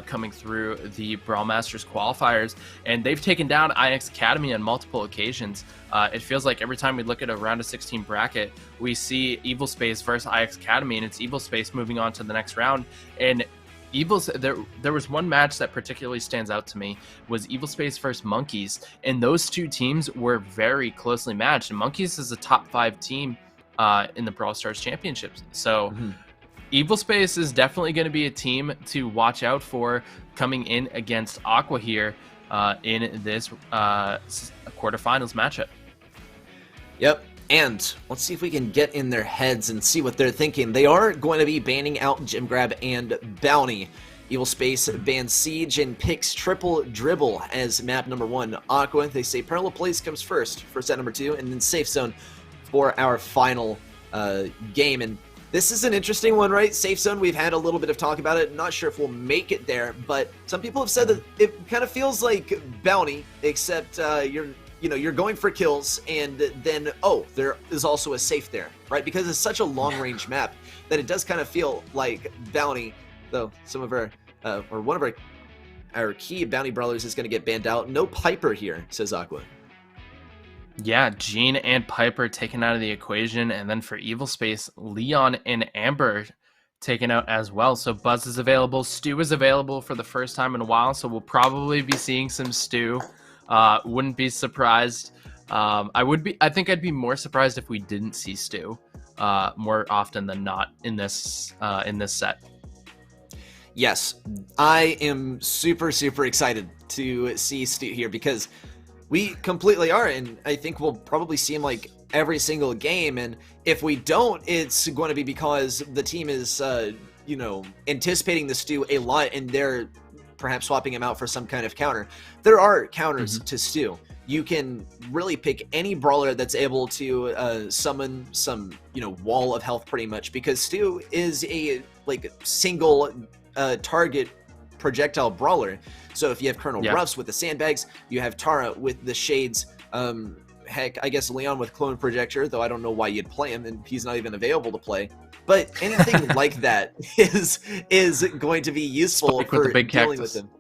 coming through the BrawlMSTRS qualifiers, and they've taken down IX Academy on multiple occasions. It feels like every time we look at a round of 16 bracket, we see Evil Space versus IX Academy, and it's Evil Space moving on to the next round. And there was one match that particularly stands out to me, was Evil Space versus Monkeys, and those two teams were very closely matched. And Monkeys is a top 5 team in the Brawl Stars championships, so Evil Space is definitely going to be a team to watch out for coming in against Aqua here in this quarterfinals matchup. Yep. And let's see if we can get in their heads and see what they're thinking. They are going to be banning out Gem Grab and Bounty. Evil Space bans Siege and picks Triple Dribble as map number 1. Aqua, they say Parallel Place comes first at number 2, and then Safe Zone for our final game. And This is an interesting one, right? Safe zone, we've had a little bit of talk about it. Not sure if we'll make it there, but some people have said that it kind of feels like Bounty, except you're going for kills, and then, there is also a safe there, right? Because it's such a long-range map that it does kind of feel like Bounty, though some of our, or one of our key Bounty Brawlers is going to get banned out. No Piper here, says Aqua. Yeah, Jean and Piper taken out of the equation, and then for Evil Space, Leon and Amber taken out as well. So Buzz is available, Stu is available for the first time in a while, so we'll probably be seeing some Stu. Wouldn't be surprised. I think I'd be more surprised if we didn't see Stu more often than not in this set. Yes, I am super, super excited to see Stu here because we completely are, and I think we'll probably see him like every single game, and if we don't, it's going to be because the team is, anticipating the Stu a lot, and they're perhaps swapping him out for some kind of counter. There are counters to Stu. You can really pick any brawler that's able to summon some, wall of health pretty much, because Stu is a single target projectile brawler. So if you have Colonel Ruffs with the sandbags, you have Tara with the shades, heck, I guess Leon with clone projector, though I don't know why you'd play him, and he's not even available to play. But anything like that is going to be useful for dealing with him.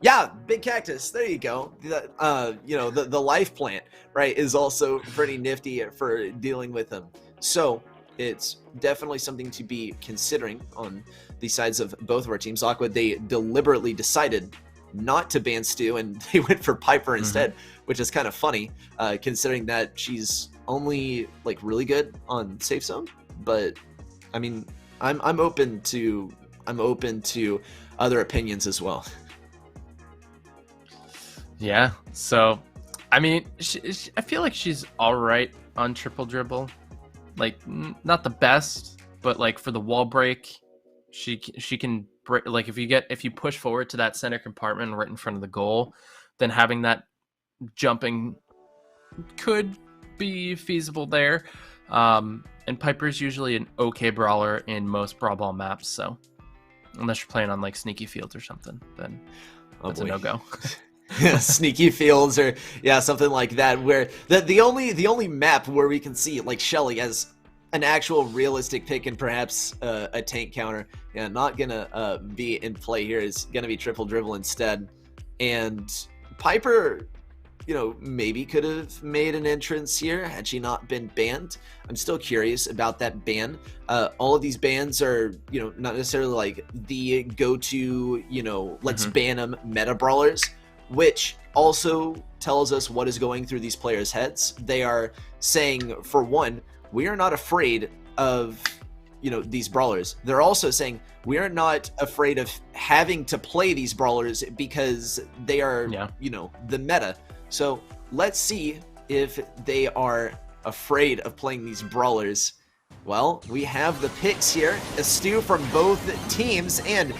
Yeah, big cactus. There you go. The life plant, right, is also pretty nifty for dealing with him. So it's definitely something to be considering on the sides of both of our teams. Aqua, they deliberately decided not to ban Stu, and they went for Piper instead, which is kind of funny, considering that she's only really good on safe zone. But I mean, I'm open to other opinions as well. Yeah. So, I mean, I feel like she's all right on triple dribble. Not the best, but for the wall break, she can break. If you push forward to that center compartment right in front of the goal, then having that jumping could be feasible there. And Piper's usually an okay brawler in most Brawl Ball maps, so unless you're playing on Sneaky Fields or something, then that's a no-go. Sneaky Fields or something like that, where the only map where we can see Shelly as an actual realistic pick and perhaps a tank counter, not gonna be in play here, is gonna be triple dribble instead. And Piper, maybe could have made an entrance here had she not been banned. I'm still curious about that ban. All of these bans are, not necessarily the go-to, let's ban them meta brawlers, which also tells us what is going through these players' heads. They are saying, for one, we are not afraid of, these brawlers. They're also saying we are not afraid of having to play these brawlers because they are, the meta. So let's see if they are afraid of playing these brawlers. Well, we have the picks here, a Stu from both teams, and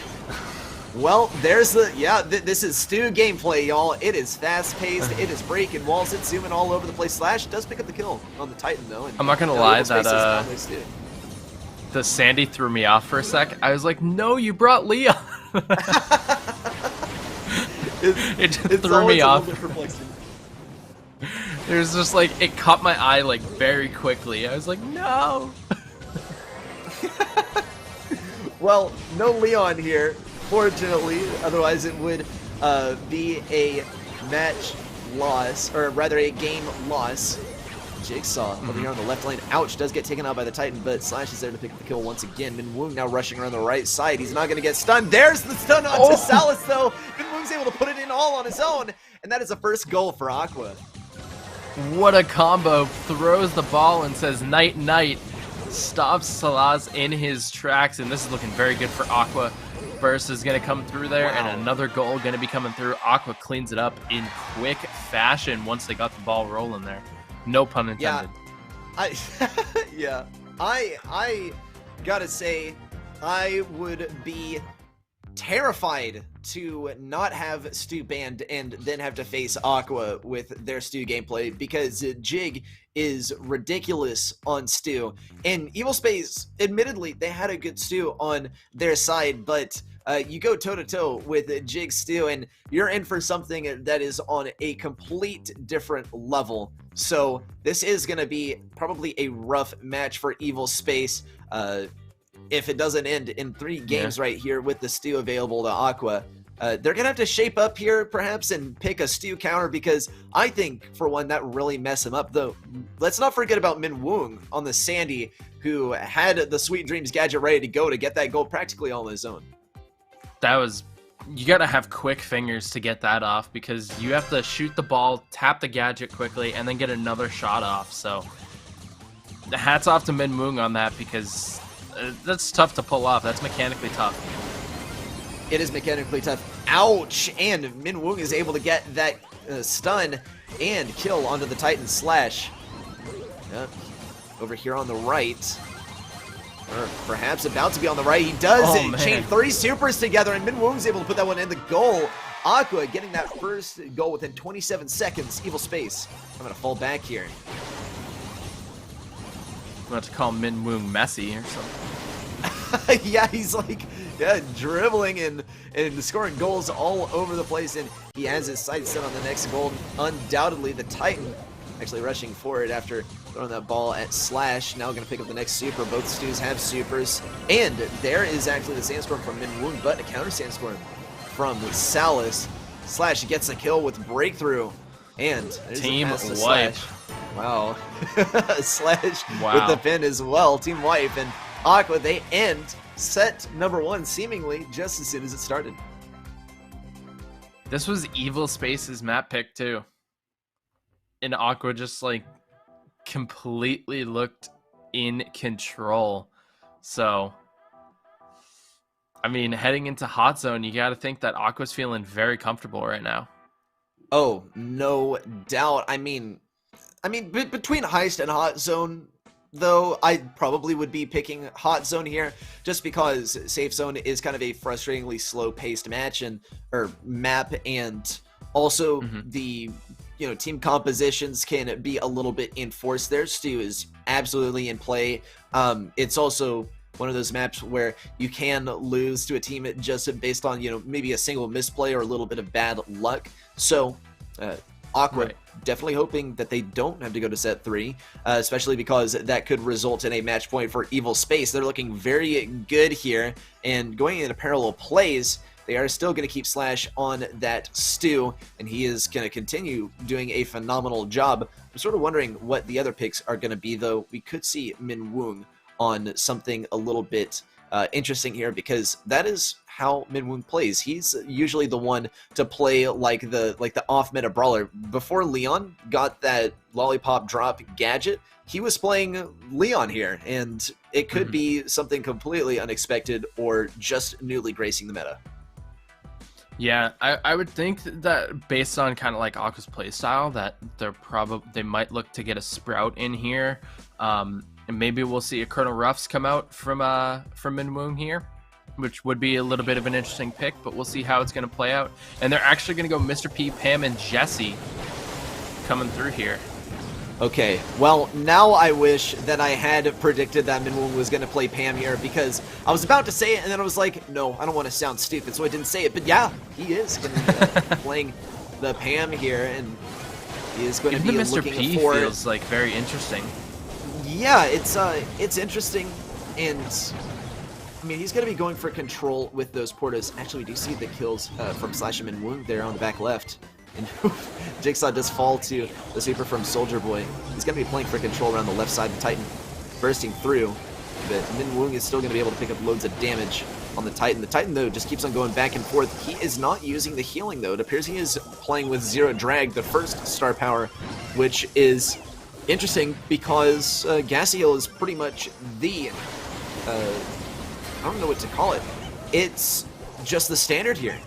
well, there's this is Stu gameplay, y'all. It is fast-paced, it is breaking walls, it's zooming all over the place. Slash does pick up the kill on the Titan, though. And I'm not gonna lie, that the Sandy threw me off for a sec. I was like, no, you brought Leon. it just threw me off. There's just it caught my eye very quickly. I was like, no. Well, no Leon here, fortunately. Otherwise, it would be a match loss, or rather a game loss. Jigsaw over here on the left lane. Ouch, does get taken out by the Titan, but Slash is there to pick up the kill once again. Min Woong now rushing around the right side. He's not going to get stunned. There's the stun onto Salas, though. Min Woong's able to put it in all on his own, and that is a first goal for Aqua. What a combo. Throws the ball and says night night. Stops Salas in his tracks, and this is looking very good for Aqua. Burst is going to come through there, and another goal going to be coming through. Aqua cleans it up in quick fashion once they got the ball rolling there. No pun intended. I gotta say, I would be terrified to not have Stu banned and then have to face Aqua with their Stu gameplay, because Jig is ridiculous on Stu. And Evil Space, admittedly, they had a good Stu on their side, but you go toe-to-toe with Jig Stu, and you're in for something that is on a complete different level. So this is going to be probably a rough match for Evil Space. If it doesn't end in 3 games right here with the Stu available to Aqua, they're going to have to shape up here perhaps and pick a Stu counter, because I think, for one, that really mess him up. Though, let's not forget about Min Woong on the Sandy, who had the Sweet Dreams gadget ready to go to get that goal practically all on his own. That was... You gotta have quick fingers to get that off, because you have to shoot the ball, tap the gadget quickly, and then get another shot off. So, hats off to Min Woong on that, because that's tough to pull off. That's mechanically tough. It is mechanically tough. Ouch! And Min Woong is able to get that stun and kill onto the Titan Slash. Yep. Over here on the right. Or perhaps about to be on the right. He does chain 3 supers together, and Min Woong's able to put that one in the goal. Aqua getting that first goal within 27 seconds. Evil Space, I'm going to fall back here. I'm about to call Min Woong Messi or something. Yeah, he's like dribbling and scoring goals all over the place, and he has his sights set on the next goal. Undoubtedly, the Titan actually rushing forward after throwing that ball at Slash. Now going to pick up the next super. Both Stews have supers. And there is actually the Sandstorm from Min Woong, but a counter Sandstorm from Salas. Slash gets a kill with Breakthrough. And there's Team a pass to wipe. Slash. Wow. Slash Wow. with the pin as well. Team wipe. And Aqua, they end set number 1 seemingly just as soon as it started. This was Evil Space's map pick too. And Aqua just like completely looked in control. So, I mean, heading into Hot Zone, you got to think that Aqua's feeling very comfortable right now. Oh, no doubt. I mean, between Heist and Hot Zone, though, I probably would be picking Hot Zone here, just because Safe Zone is kind of a frustratingly slow-paced map, and also the team compositions can be a little bit enforced there. Stu is absolutely in play. It's also one of those maps where you can lose to a team just based on, maybe a single misplay or a little bit of bad luck. So, Aqua definitely hoping that they don't have to go to set 3, especially because that could result in a match point for Evil Space. They're looking very good here, and going into parallel plays, they are still going to keep Slash on that Stu, and he is going to continue doing a phenomenal job. I'm sort of wondering what the other picks are going to be, though. We could see Min Woong on something a little bit interesting here, because that is how Min Woong plays. He's usually the one to play like the off-meta brawler. Before Leon got that lollipop drop gadget, he was playing Leon here, and it could be something completely unexpected or just newly gracing the meta. Yeah, I would think that based on kind of like Aqua's playstyle, that they might look to get a Sprout in here, and maybe we'll see a Colonel Ruffs come out from Min Woong here, which would be a little bit of an interesting pick, but we'll see how it's going to play out. And they're actually going to go Mr. P, Pam, and Jesse coming through here. Okay, well, now I wish that I had predicted that Min Woong was going to play Pam here, because I was about to say it, and then I was like, no, I don't want to sound stupid, so I didn't say it. But yeah, he is going to be playing the Pam here, and he is going to be Even the Mr. looking P for... feels like very interesting. Yeah, it's interesting, and I mean, he's going to be going for control with those portas. Actually, we do see the kills from Slash and Min Woong there on the back left. And Jigsaw does fall to the super from Soldier Boy. He's going to be playing for control around the left side of the Titan, bursting through. But Min Woong is still going to be able to pick up loads of damage on the Titan. The Titan, though, just keeps on going back and forth. He is not using the healing, though. It appears he is playing with Zero Drag, the first star power, which is interesting because Gas Heal is pretty much the... I don't know what to call it. It's just the standard here.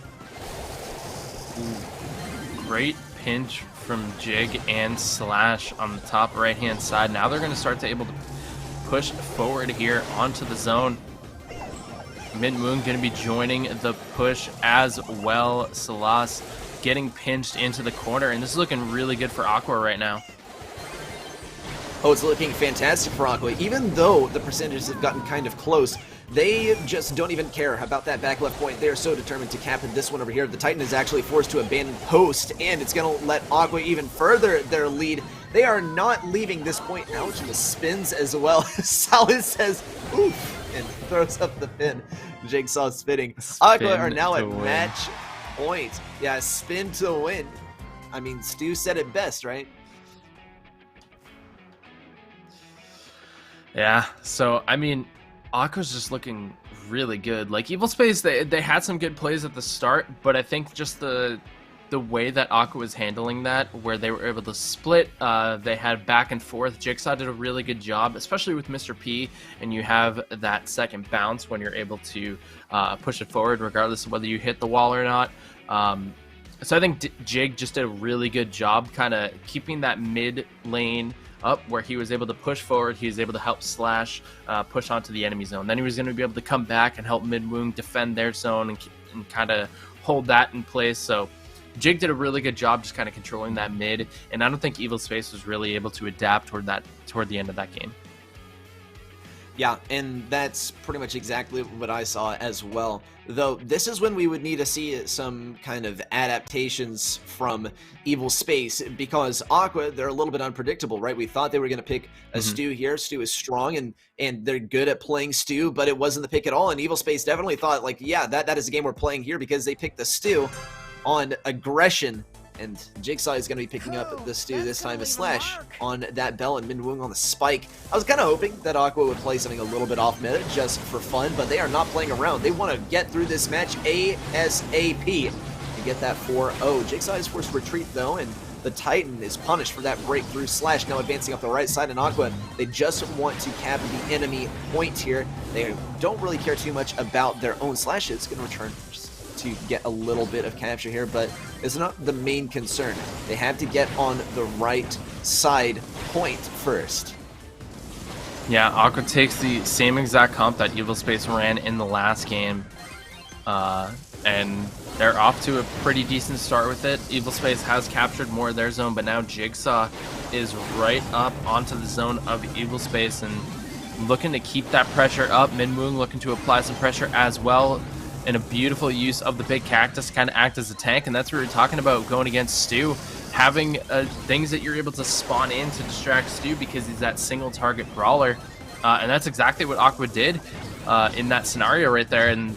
Great pinch from Jig and Slash on the top right-hand side. Now they're going to start to able to push forward here onto the zone. Mint Moon going to be joining the push as well. Salas getting pinched into the corner, and this is looking really good for Aqua right now. Oh, it's looking fantastic for Aqua. Even though the percentages have gotten kind of close, they just don't even care about that back left point. They are so determined to cap this one over here. The Titan is actually forced to abandon post, and it's going to let Aqua even further their lead. They are not leaving this point. Ouch, and the spins as well. Salas says, oof, and throws up the pin. Jigsaw spinning. Aqua are now at match point. Yeah, spin to win. I mean, Stu said it best, right? Yeah, so, I mean, Aqua's just looking really good. Like, Evil Space, they had some good plays at the start, but I think just the way that Aqua was handling that, where they were able to split, they had back and forth. Jigsaw did a really good job, especially with Mr. P, and you have that second bounce when you're able to push it forward, regardless of whether you hit the wall or not. So I think Jig just did a really good job kind of keeping that mid lane up, where he was able to push forward. He was able to help Slash push onto the enemy zone. Then he was going to be able to come back and help Midwoong defend their zone and kind of hold that in place. So Jig did a really good job just kind of controlling that mid, and I don't think Evil Space was really able to adapt toward the end of that game. Yeah, and that's pretty much exactly what I saw as well. Though this is when we would need to see some kind of adaptations from Evil Space, because Aqua, they're a little bit unpredictable, right? We thought they were going to pick a Stu here. Stu is strong, and they're good at playing Stu, but it wasn't the pick at all. And Evil Space definitely thought, like, yeah, that is a game we're playing here, because they picked the Stu on aggression. And Jigsaw is going to be picking up the Stu this time as Slash on that bell and Minwoong on the spike. I was kind of hoping that Aqua would play something a little bit off meta just for fun, but they are not playing around. They want to get through this match ASAP to get that 4-0. Jigsaw is forced to retreat though, and the Titan is punished for that breakthrough. Slash now advancing up the right side, and Aqua, they just want to cap the enemy point here. They don't really care too much about their own. Slash is going to return to get a little bit of capture here, but it's not the main concern. They have to get on the right side point first. Yeah, Aqua takes the same exact comp that Evil Space ran in the last game, and they're off to a pretty decent start with it. Evil Space has captured more of their zone, but now Jigsaw is right up onto the zone of Evil Space and looking to keep that pressure up. Minwoong looking to apply some pressure as well, and a beautiful use of the big cactus to kind of act as a tank. And that's what we were talking about going against Stu, having things that you're able to spawn in to distract Stu because he's that single target brawler. And that's exactly what Aqua did in that scenario right there, and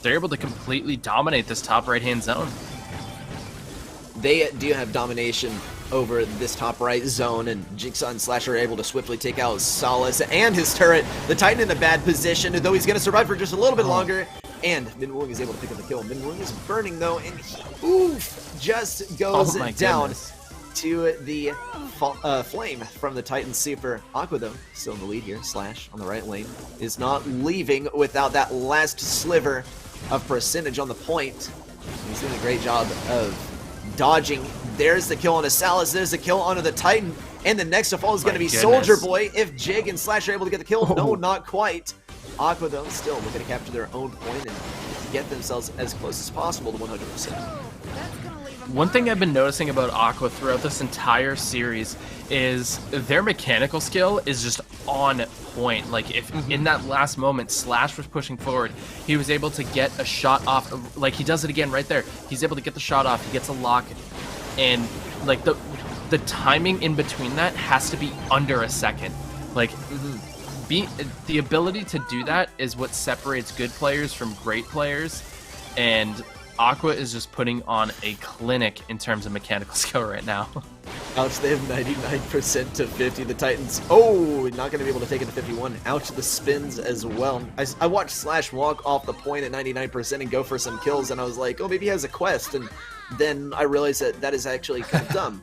they're able to completely dominate this top right hand zone. They do have domination over this top right zone, and Jigsaw and Slash are able to swiftly take out Solace and his turret. The Titan in a bad position, though he's going to survive for just a little bit longer. And Minwoong is able to pick up the kill. Minwoong is burning though, and he, oof, just goes down to the flame from the Titan Super. Aqua though, still in the lead here. Slash on the right lane is not leaving without that last sliver of percentage on the point. He's doing a great job of dodging. There's the kill on Salas. There's the kill onto the Titan. And the next to fall is going to be Soldier Boy. If Jig and Slash are able to get the kill, no, not quite. Aqua, though, still looking to capture their own point and get themselves as close as possible to 100%. One thing I've been noticing about Aqua throughout this entire series is their mechanical skill is just on point. Like, if in that last moment Slash was pushing forward, he was able to get a shot off. Like, he does it again right there. He's able to get the shot off. He gets a lock. And, like, the timing in between that has to be under a second. Like, the ability to do that is what separates good players from great players, and Aqua is just putting on a clinic in terms of mechanical skill right now. Ouch, they have 99% to 50. The Titans, oh, not going to be able to take it to 51. Ouch, the spins as well. I watched Slash walk off the point at 99% and go for some kills, and I was like, oh, maybe he has a quest, and then I realized that is actually kind of dumb.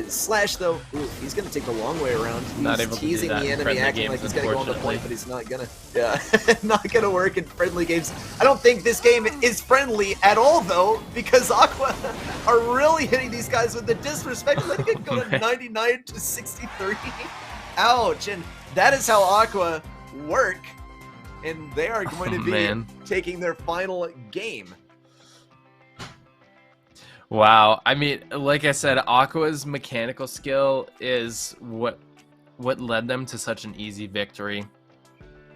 Slash, though, ooh, he's going to take the long way around. He's not able to teasing do that the enemy, acting like he's going to go on the point, but he's not going to. Yeah, not going to work in friendly games. I don't think this game is friendly at all, though, because Aqua are really hitting these guys with the disrespect. Letting it go to 99 to 63. Ouch, and that is how Aqua work. and they are going to be man. taking their final game. Wow. I mean, like I said, Aqua's mechanical skill is what led them to such an easy victory.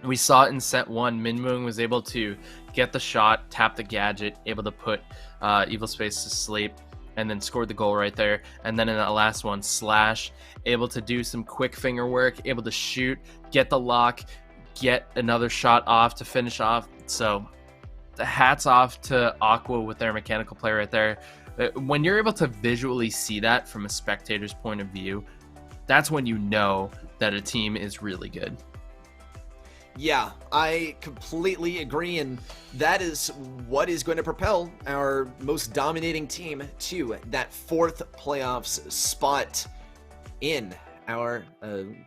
We saw it in set 1. Minmoon was able to get the shot, tap the gadget, able to put Evil Space to sleep, and then scored the goal right there. And then in that last one, Slash, able to do some quick finger work, able to shoot, get the lock, get another shot off to finish off. So the hats off to Aqua with their mechanical play right there. When you're able to visually see that from a spectator's point of view, that's when you know that a team is really good. Yeah, I completely agree, and that is what is going to propel our most dominating team to that 4th playoffs spot in our,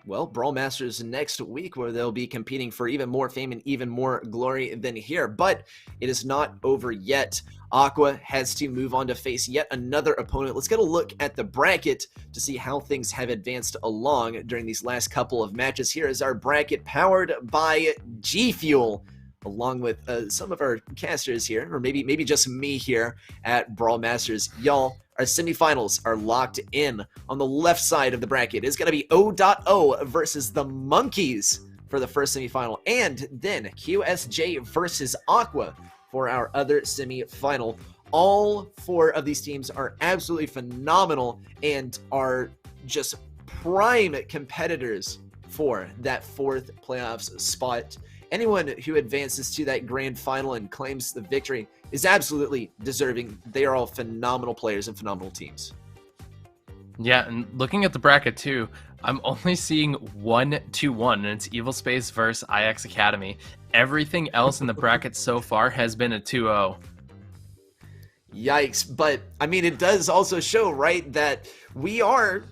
Brawl Masters next week, where they'll be competing for even more fame and even more glory than here. But it is not over yet. Aqua has to move on to face yet another opponent. Let's get a look at the bracket to see how things have advanced along during these last couple of matches. Here is our bracket powered by G Fuel, along with some of our casters here, or maybe just me here at Brawl Masters. Y'all, our semifinals are locked in. On the left side of the bracket is going to be O.O versus the Monkeys for the first semifinal, and then QSJ versus Aqua for our other semi-final. All 4 of these teams are absolutely phenomenal and are just prime competitors for that 4th playoffs spot. Anyone who advances to that grand final and claims the victory is absolutely deserving. They are all phenomenal players and phenomenal teams. Yeah, and looking at the bracket too, I'm only seeing 1-2-1, and it's Evil Space versus IX Academy. Everything else in the bracket so far has been a 2-0. Yikes. But, I mean, it does also show, right, that we are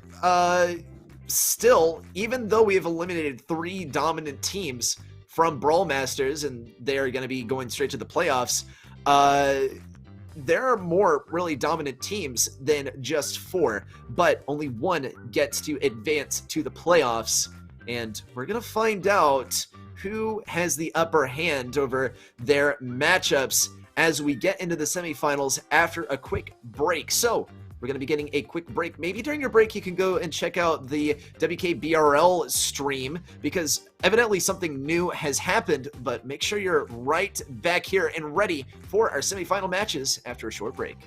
still, even though we have eliminated 3 dominant teams from Brawl Masters, and they are going to be going straight to the playoffs, there are more really dominant teams than just 4, but only 1 gets to advance to the playoffs, and we're going to find out who has the upper hand over their matchups as we get into the semifinals after a quick break. So we're going to be getting a quick break. Maybe during your break you can go and check out the WKBRL stream, because evidently something new has happened, but make sure you're right back here and ready for our semifinal matches after a short break.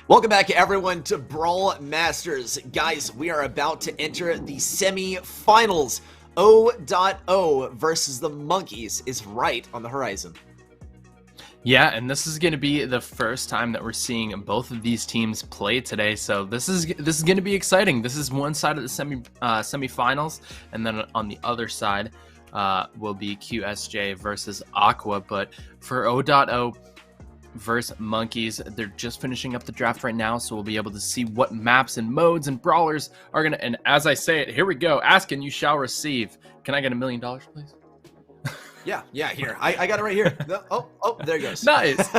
Welcome back, everyone, to Brawl Masters. Guys, we are about to enter the semi-finals. O.O versus the Monkeys is right on the horizon. Yeah, and this is going to be the first time that we're seeing both of these teams play today, so this is going to be exciting. This is one side of the semifinals, and then on the other side will be QSJ versus Aqua. But for O.O versus Monkeys, they're just finishing up the draft right now, so we'll be able to see what maps and modes and brawlers are gonna. And as I say it, here we go. Ask and you shall receive. Can I get $1 million, please? Yeah, here. I got it right here. Oh, there it goes. Nice.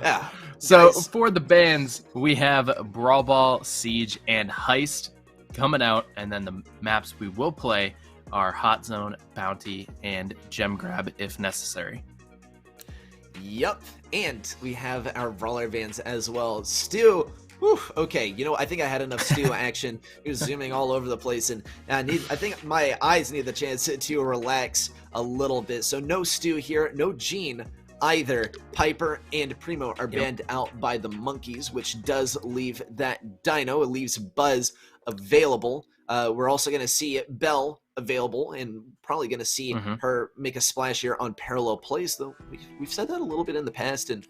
Yeah. So Nice. for the bans, we have Brawl Ball, Siege, and Heist coming out, and then the maps we will play are Hot Zone, Bounty, and Gem Grab if necessary. Yep, and we have our brawler vans as well. Stu, whew, okay, you know, I think I had enough Stu action. He was zooming all over the place, and I think my eyes need the chance to relax a little bit. So no Stu here, no Gene either. Piper and Primo are banned out by the Monkeys, which does leave that Dino. It leaves Buzz available. We're also going to see Belle available, and probably going to see her make a splash here on parallel plays, though we've said that a little bit in the past, and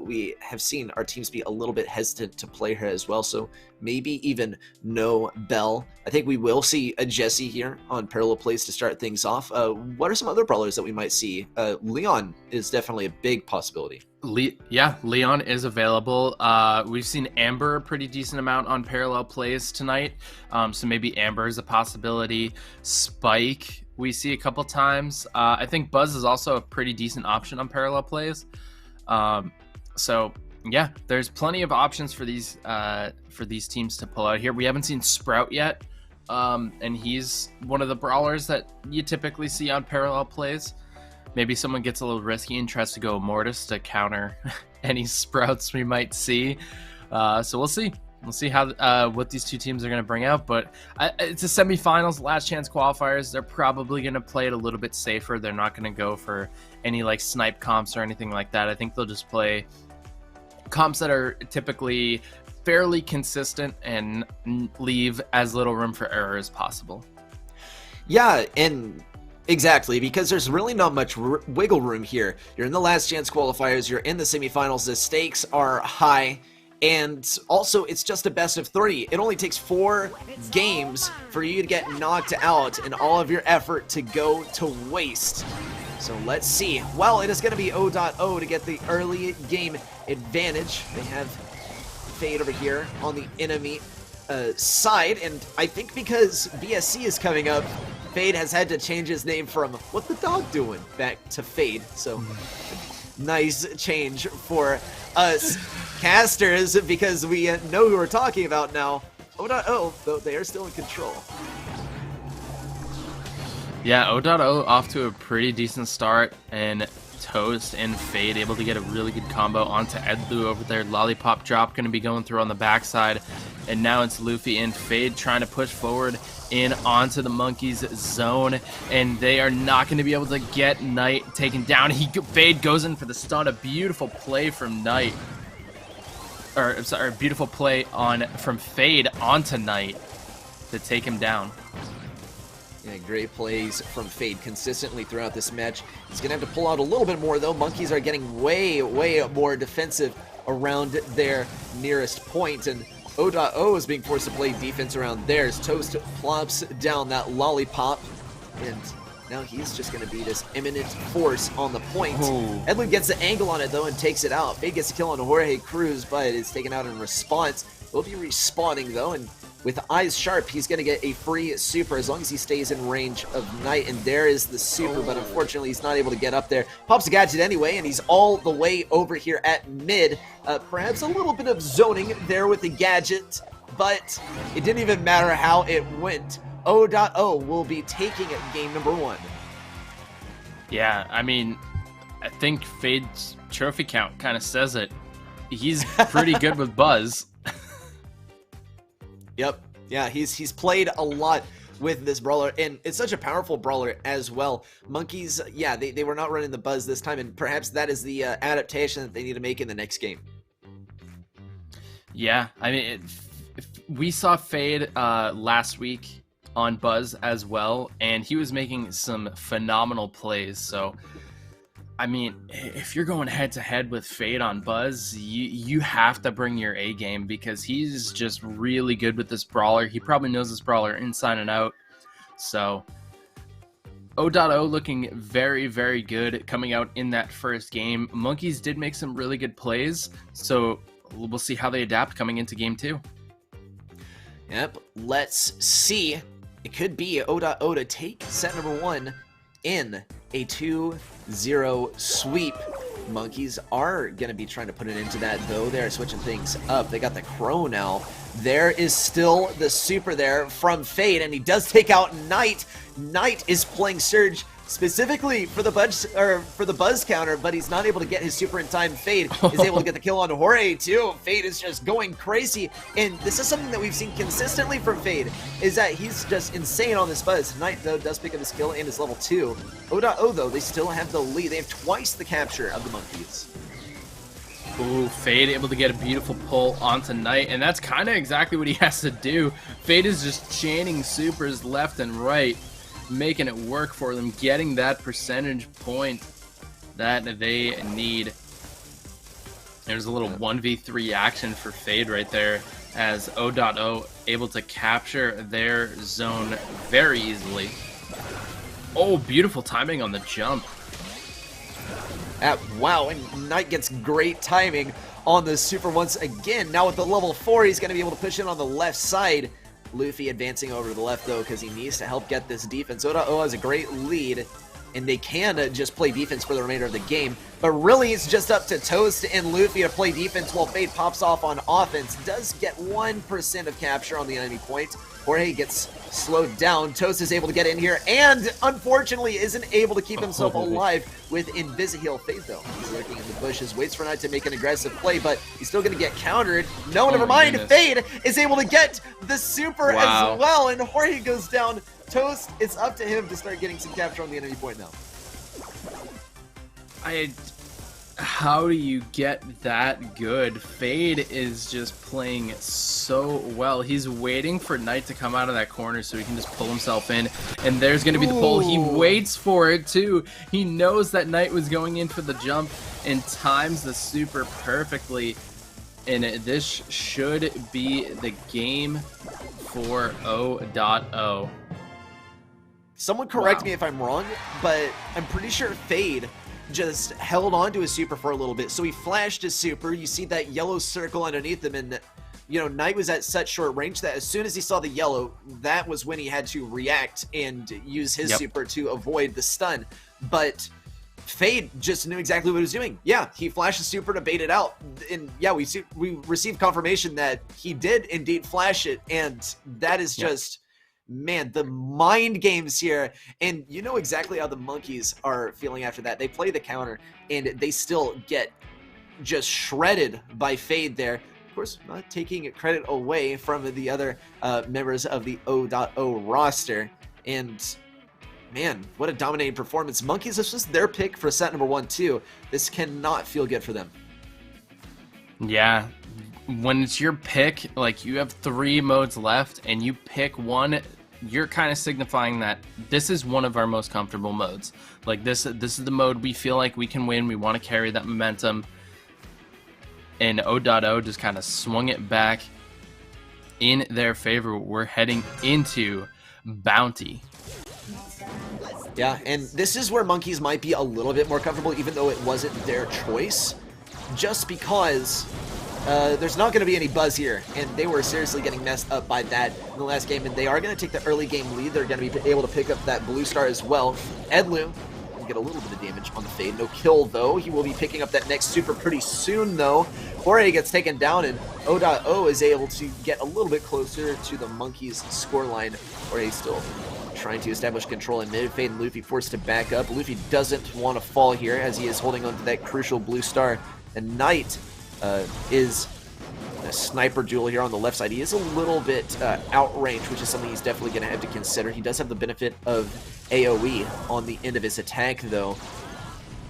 we have seen our teams be a little bit hesitant to play her as well, so maybe even no Belle. I think we will see a Jessie here on parallel plays to start things off. What are some other brawlers that we might see? Leon is definitely a big possibility. Yeah, Leon is available. We've seen Amber a pretty decent amount on parallel plays tonight, so maybe Amber is a possibility. Spike we see a couple times. I think Buzz is also a pretty decent option on parallel plays. So yeah, there's plenty of options for these teams to pull out here. We haven't seen Sprout yet, and he's one of the brawlers that you typically see on parallel plays. Maybe someone gets a little risky and tries to go Mortis to counter any Sprouts we might see. So we'll see. We'll see how what these two teams are going to bring out. But it's a semifinals, last chance qualifiers. They're probably going to play it a little bit safer. They're not going to go for any like snipe comps or anything like that. I think they'll just play comps that are typically fairly consistent and leave as little room for error as possible. Yeah, and exactly, because there's really not much wiggle room here. You're in the last chance qualifiers, you're in the semifinals, the stakes are high, and also it's just a best of 3. It only takes 4 games for you to get knocked out and all of your effort to go to waste. So let's see. Well, it is going to be O.O to get the early game advantage. They have Fade over here on the enemy side, and I think because BSC is coming up, Fade has had to change his name from What the Dog Doing back to Fade. So nice change for us casters, because we know who we're talking about now. O.O, though they are still in control. Yeah, O.O off to a pretty decent start, and Toast and Fade able to get a really good combo onto Edlu over there. Lollipop drop going to be going through on the backside, and now it's Luffy and Fade trying to push forward in onto the Monkeys zone, and they are not going to be able to get Knight taken down. Fade goes in for the stun. A beautiful play from Knight, or sorry, beautiful play from Fade onto Knight to take him down. Yeah, great plays from Fade consistently throughout this match. He's going to have to pull out a little bit more, though. Monkeys are getting way more defensive around their nearest point, and O.O is being forced to play defense around theirs. Toast plops down that lollipop, and now he's just going to be this imminent force on the point. Edlu gets the angle on it, though, and takes it out. Fade gets a kill on Jorge Cruz, but is taken out in response. Will be respawning, though, and with eyes sharp, he's going to get a free super as long as he stays in range of Knight, and there is the super, but unfortunately he's not able to get up there. Pops a gadget anyway, and he's all the way over here at mid. Perhaps a little bit of zoning there with the gadget, but it didn't even matter how it went. O.O will be taking game number 1. Yeah, I mean, I think Fade's trophy count kind of says it. He's pretty good with Buzz. Yep. Yeah, he's played a lot with this brawler, and it's such a powerful brawler as well. Monkeys, yeah, they were not running the Buzz this time, and perhaps that is the adaptation that they need to make in the next game. Yeah, I mean, we saw Fade last week on Buzz as well, and he was making some phenomenal plays. So, I mean, if you're going head to head with Fade on Buzz, you have to bring your A game because he's just really good with this brawler. He probably knows this brawler inside and out. So, O.O looking very, very good coming out in that first game. Monkeys did make some really good plays, so we'll see how they adapt coming into game 2. Yep, let's see. It could be O.O to take set number 1 in a 2-0 sweep. Monkeys are going to be trying to put it into that, though. They're switching things up. They got the Crow now. There is still the super there from Fade, and he does take out Knight. Knight is playing Surge specifically for the buzz counter, but he's not able to get his super in time. Fade is able to get the kill on Jorge too. Fade is just going crazy, and this is something that we've seen consistently from Fade, is that he's just insane on this buzz. Knight, though, does pick up his kill and is level 2. O.O, though, they still have the lead. They have twice the capture of the Monkeys. Ooh, Fade able to get a beautiful pull onto Knight, and that's kind of exactly what he has to do. Fade is just chaining supers left and right, making it work for them, getting that percentage point that they need. There's a little 1v3 action for Fade right there, as O.O able to capture their zone very easily. Oh, beautiful timing on the jump. Wow, and Knight gets great timing on the super once again. Now with the level 4, he's going to be able to push in on the left side. Luffy advancing over to the left, though, because he needs to help get this defense. O.O has a great lead, and they can just play defense for the remainder of the game. But really, it's just up to Toast and Luffy to play defense while Fade pops off on offense. Does get 1% of capture on the enemy point. Jorge gets slowed down. Toast is able to get in here, and unfortunately isn't able to keep himself alive with Invisi-Heal. Fade, though, he's lurking in the bushes, waits for Knight to make an aggressive play, but he's still going to get countered. No, never mind. Goodness. Fade is able to get the super as well, and Jorge goes down. Toast, it's up to him to start getting some capture on the enemy point now. How do you get that good? Fade is just playing so well. He's waiting for Knight to come out of that corner so he can just pull himself in. And there's going to be the pull. He waits for it too. He knows that Knight was going in for the jump and times the super perfectly. And this should be the game for O.O. Someone correct me if I'm wrong, but I'm pretty sure Fade just held on to his super for a little bit. So he flashed his super. You see that yellow circle underneath him, and you know, Knight was at such short range that as soon as he saw the yellow, that was when he had to react and use his super to avoid the stun. But Fade just knew exactly what he was doing. Yeah, he flashed the super to bait it out, and yeah, we received confirmation that he did indeed flash it, and that is just man, the mind games here. And you know exactly how the Monkeys are feeling after that. They play the counter, and they still get just shredded by Fade there. Of course, not taking credit away from the other members of the O.O roster. And man, what a dominating performance. Monkeys, this was their pick for set number 1 too. This cannot feel good for them. Yeah. When it's your pick, like you have 3 modes left and you pick one, you're kind of signifying that this is one of our most comfortable modes. Like this is the mode we feel like we can win. We want to carry that momentum. And O.O just kind of swung it back in their favor. We're heading into Bounty. Yeah, and this is where Monkeys might be a little bit more comfortable, even though it wasn't their choice, just because there's not going to be any buzz here, and they were seriously getting messed up by that in the last game, and they are going to take the early game lead. They're going to be able to pick up that blue star as well. Edlu will get a little bit of damage on the Fade. No kill, though. He will be picking up that next super pretty soon, though. Jorge gets taken down, and O.O is able to get a little bit closer to the Monkeys' scoreline. Jorge still trying to establish control in mid. Fade and Luffy forced to back up. Luffy doesn't want to fall here, as he is holding on to that crucial blue star. And Knight is a sniper duel here on the left side. He is a little bit outrange, which is something he's definitely going to have to consider. He does have the benefit of AoE on the end of his attack, though.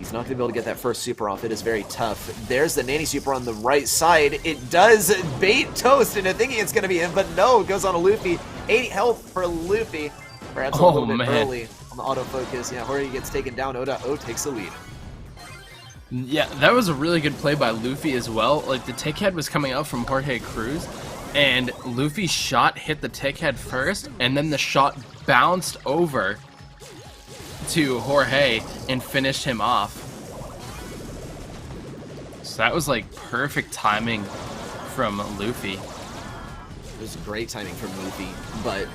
He's not going to be able to get that first super off. It is very tough. There's the nanny super on the right side. It does bait Toast into thinking it's going to be him, but no, it goes on to Luffy. 80 health for Luffy. Perhaps a little bit early on the autofocus. Yeah, Jorge gets taken down. O.O takes the lead. Yeah, that was a really good play by Luffy as well. Like, the tick head was coming out from Jorge Cruz, and Luffy's shot hit the tick head first, and then the shot bounced over to Jorge and finished him off. So that was like perfect timing from Luffy. It was great timing from Luffy, but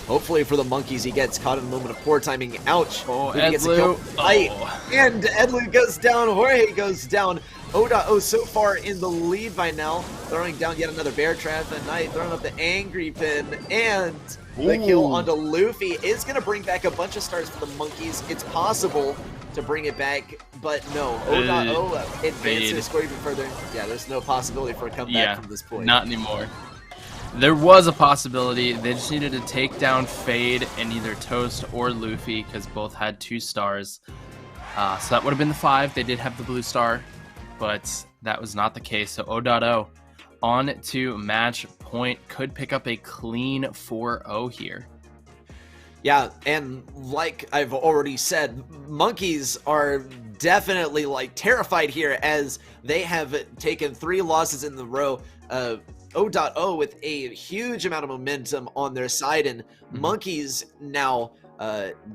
hopefully for the monkeys, he gets caught in a moment of poor timing. Ouch. Oh, Luffy gets a kill. And Edlu goes down. Jorge goes down. O.O so far in the lead by now. Throwing down yet another bear trap. And Knight throwing up the angry pin. And the kill onto Luffy is going to bring back a bunch of stars for the monkeys. It's possible to bring it back, but no. O.O advances the score even further. Yeah, there's no possibility for a comeback from this point. Not anymore. There was a possibility. They just needed to take down Fade and either Toast or Luffy because both had 2 stars. So that would have been the 5. They did have the blue star, but that was not the case. So O.O on to match point. Could pick up a clean 4-0 here. Yeah, and like I've already said, monkeys are definitely like terrified here as they have taken 3 losses in the row. O.O with a huge amount of momentum on their side, and monkeys now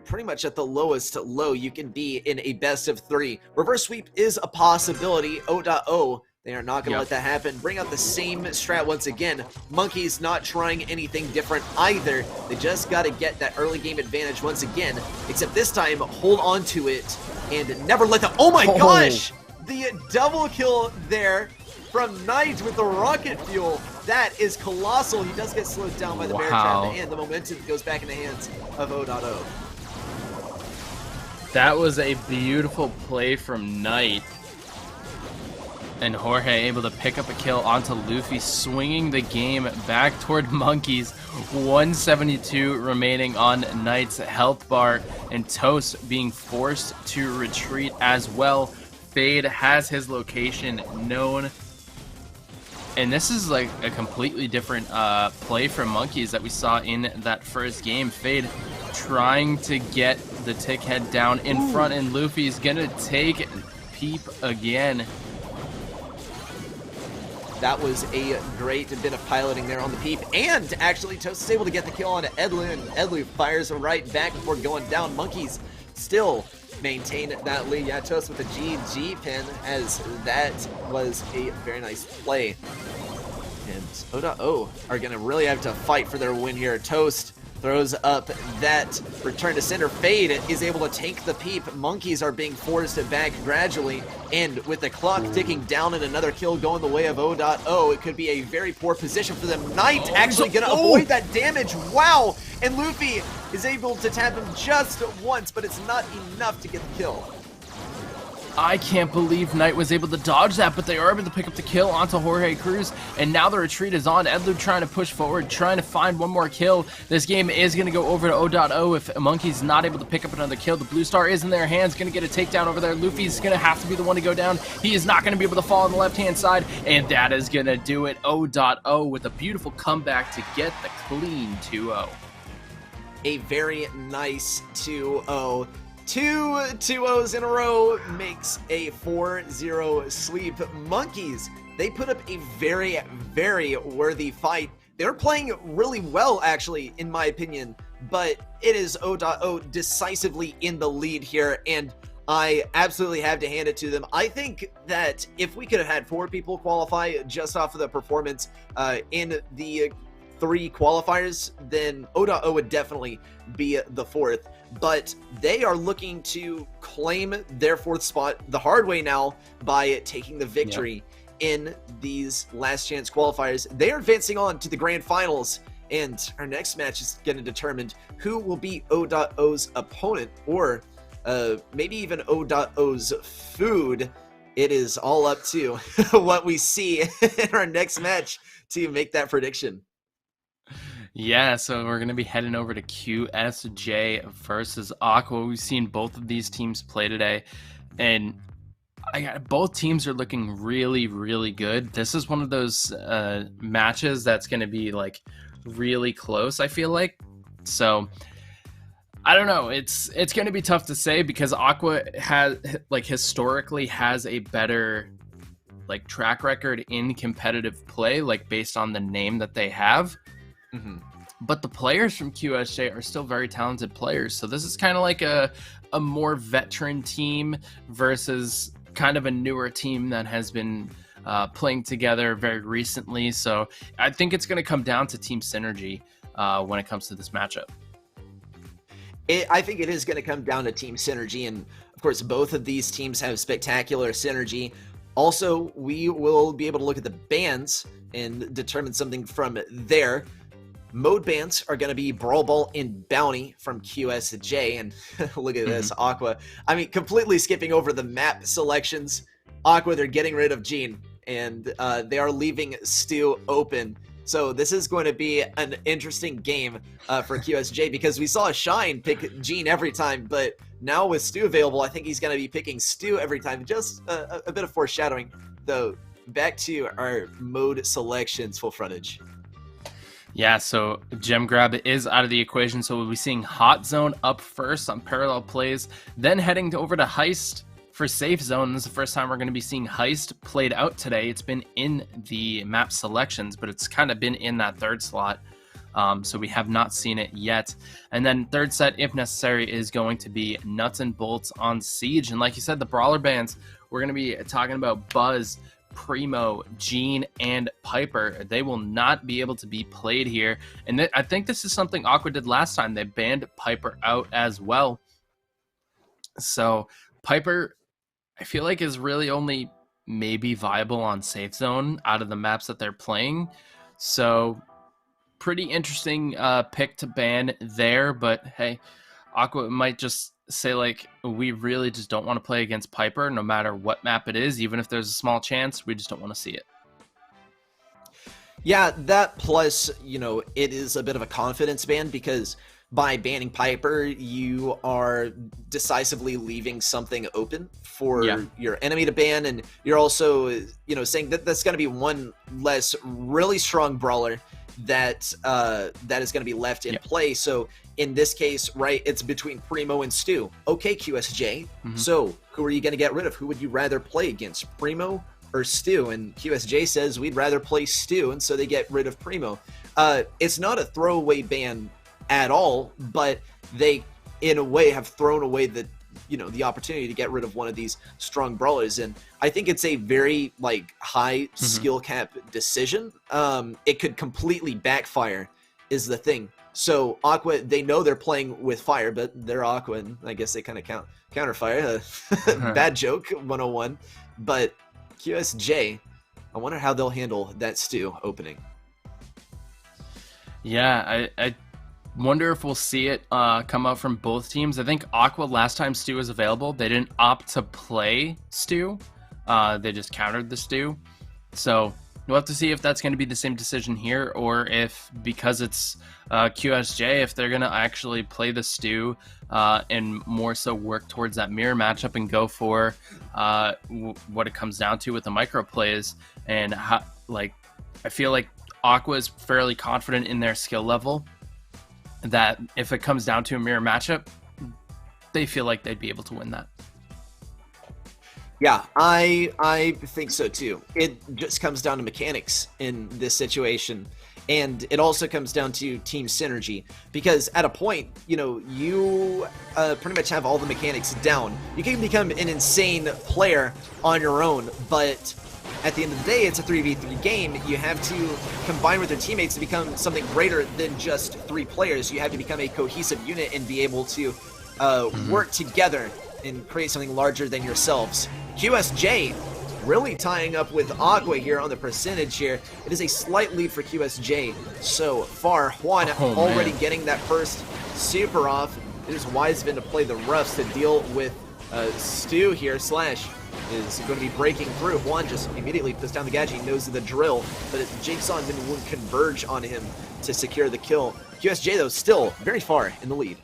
pretty much at the lowest low you can be in a best of 3. Reverse sweep is a possibility. O.O, they are not going to let that happen. Bring out the same strat once again. Monkeys not trying anything different either. They just got to get that early game advantage once again, except this time hold on to it and never let them. Oh my gosh! The double kill there from Knight with the rocket fuel. That is colossal. He does get slowed down by the bear trap, and the momentum goes back in the hands of O.O. That was a beautiful play from Knight. And Jorge able to pick up a kill onto Luffy, swinging the game back toward monkeys. 172 remaining on Knight's health bar, and Toast being forced to retreat as well. Fade has his location known. And this is like a completely different play from monkeys that we saw in that first game. Fade trying to get the tick head down in front, and Luffy's gonna take Peep again. That was a great bit of piloting there on the Peep, and actually Toast is able to get the kill onto Edlu, and Edlu fires right back before going down. Monkeys still maintain that lead. Yeah, Toast with a GG pin, as that was a very nice play. And O.O are going to really have to fight for their win here. Toast throws up that return to center. Fade is able to take the Peep. Monkeys are being forced back gradually, and with the clock ticking down and another kill going the way of O.O, it could be a very poor position for them. Knight actually going to avoid that damage. Wow! And Luffy is able to tap him just once, but it's not enough to get the kill. I can't believe Knight was able to dodge that, but they are able to pick up the kill onto Jorge Cruz, and now the retreat is on. Edlu trying to push forward, trying to find one more kill. This game is going to go over to O.O if Monkey's not able to pick up another kill. The blue star is in their hands, going to get a takedown over there. Luffy's going to have to be the one to go down. He is not going to be able to fall on the left-hand side, and that is going to do it. O.O with a beautiful comeback to get the clean 2-0. A very nice 2-0. 2 2-0s in a row makes a 4-0 sweep. Monkeys, they put up a very, very worthy fight. They're playing really well, actually, in my opinion, but it is O.O decisively in the lead here, and I absolutely have to hand it to them. I think that if we could have had 4 people qualify just off of the performance in the 3 qualifiers, then O.O would definitely be the 4th. But they are looking to claim their 4th spot the hard way now by taking the victory in these last chance qualifiers. They are advancing on to the grand finals, and our next match is going to determine who will be O.O's opponent, or maybe even O.O's food. It is all up to what we see in our next match to make that prediction. Yeah, so we're going to be heading over to QSJ versus Aqua. We've seen both of these teams play today. And both teams are looking really, really good. This is one of those matches that's going to be like really close, I feel like. So I don't know. It's going to be tough to say because Aqua has like historically has a better like track record in competitive play, like based on the name that they have. Mm-hmm. But the players from QSJ are still very talented players. So this is kind of like a more veteran team versus kind of a newer team that has been playing together very recently. So I think it's going to come down to team synergy when it comes to this matchup. I think it is going to come down to team synergy, and of course both of these teams have spectacular synergy. Also, we will be able to look at the bans and determine something from there. Mode bans are going to be Brawl Ball and Bounty from QSJ, and look at this, Aqua. I mean, completely skipping over the map selections. Aqua, they're getting rid of Gene, and they are leaving Stu open. So this is going to be an interesting game for QSJ because we saw Shine pick Gene every time, but now with Stu available, I think he's going to be picking Stu every time. Just a bit of foreshadowing, though. Back to our mode selections, full frontage. Yeah, so Gem Grab is out of the equation, so we'll be seeing Hot Zone up first on parallel plays, then heading over to Heist for Safe Zone. This is the first time we're going to be seeing Heist played out today. It's been in the map selections, but it's kind of been in that third slot, so we have not seen it yet. And then third set, if necessary, is going to be Nuts and Bolts on Siege. And like you said, the Brawler bands, we're going to be talking about Buzz, Primo, Gene, and Piper. They will not be able to be played here. And I think this is something Aqua did last time. They banned Piper out as well. So Piper, I feel like, is really only maybe viable on Safe Zone out of the maps that they're playing. So pretty interesting pick to ban there. But hey, Aqua might just say like, we really just don't want to play against Piper no matter what map it is. Even if there's a small chance, we just don't want to see it. Yeah, that plus, you know, it is a bit of a confidence ban because by banning Piper, you are decisively leaving something open for your enemy to ban, and you're also, you know, saying that that's going to be one less really strong brawler that that is going to be left in play. So in this case, right, it's between Primo and Stu. Okay, QSJ. So who are you going to get rid of? Who would you rather play against, Primo or Stu? And QSJ says we'd rather play Stu, and so they get rid of Primo. It's not a throwaway ban at all, but they in a way have thrown away the, you know, the opportunity to get rid of one of these strong brawlers, and I think it's a very like high skill cap decision. It could completely backfire is the thing. So Aqua, they know they're playing with fire, but they're Aqua, and I guess they kind of counter fire. Bad joke 101. But QSJ, I wonder how they'll handle that Stu opening. Yeah, I wonder if we'll see it come out from both teams. I think Aqua, last time Stu was available, they didn't opt to play Stu. They just countered the Stu. So we'll have to see if that's going to be the same decision here, or if, because it's QSJ, if they're going to actually play the Stu and more so work towards that mirror matchup and go for what it comes down to with the micro plays. And how, like, I feel like Aqua is fairly confident in their skill level that if it comes down to a mirror matchup, they feel like they'd be able to win that. Yeah, I think so too. It just comes down to mechanics in this situation. And it also comes down to team synergy, because at a point, you know, you pretty much have all the mechanics down. You can become an insane player on your own, but at the end of the day, it's a 3v3 game. You have to combine with your teammates to become something greater than just 3 players. You have to become a cohesive unit and be able to work together and create something larger than yourselves. QSJ really tying up with Aqua here on the percentage here. It is a slight lead for QSJ so far. Juan already getting that first super off. It is Wiseman to play the roughs to deal with Stu here. Slash is going to be breaking through. Juan just immediately puts down the gadget. He knows the drill, but Jigsaw and Min won't converge on him to secure the kill. QSJ, though, still very far in the lead.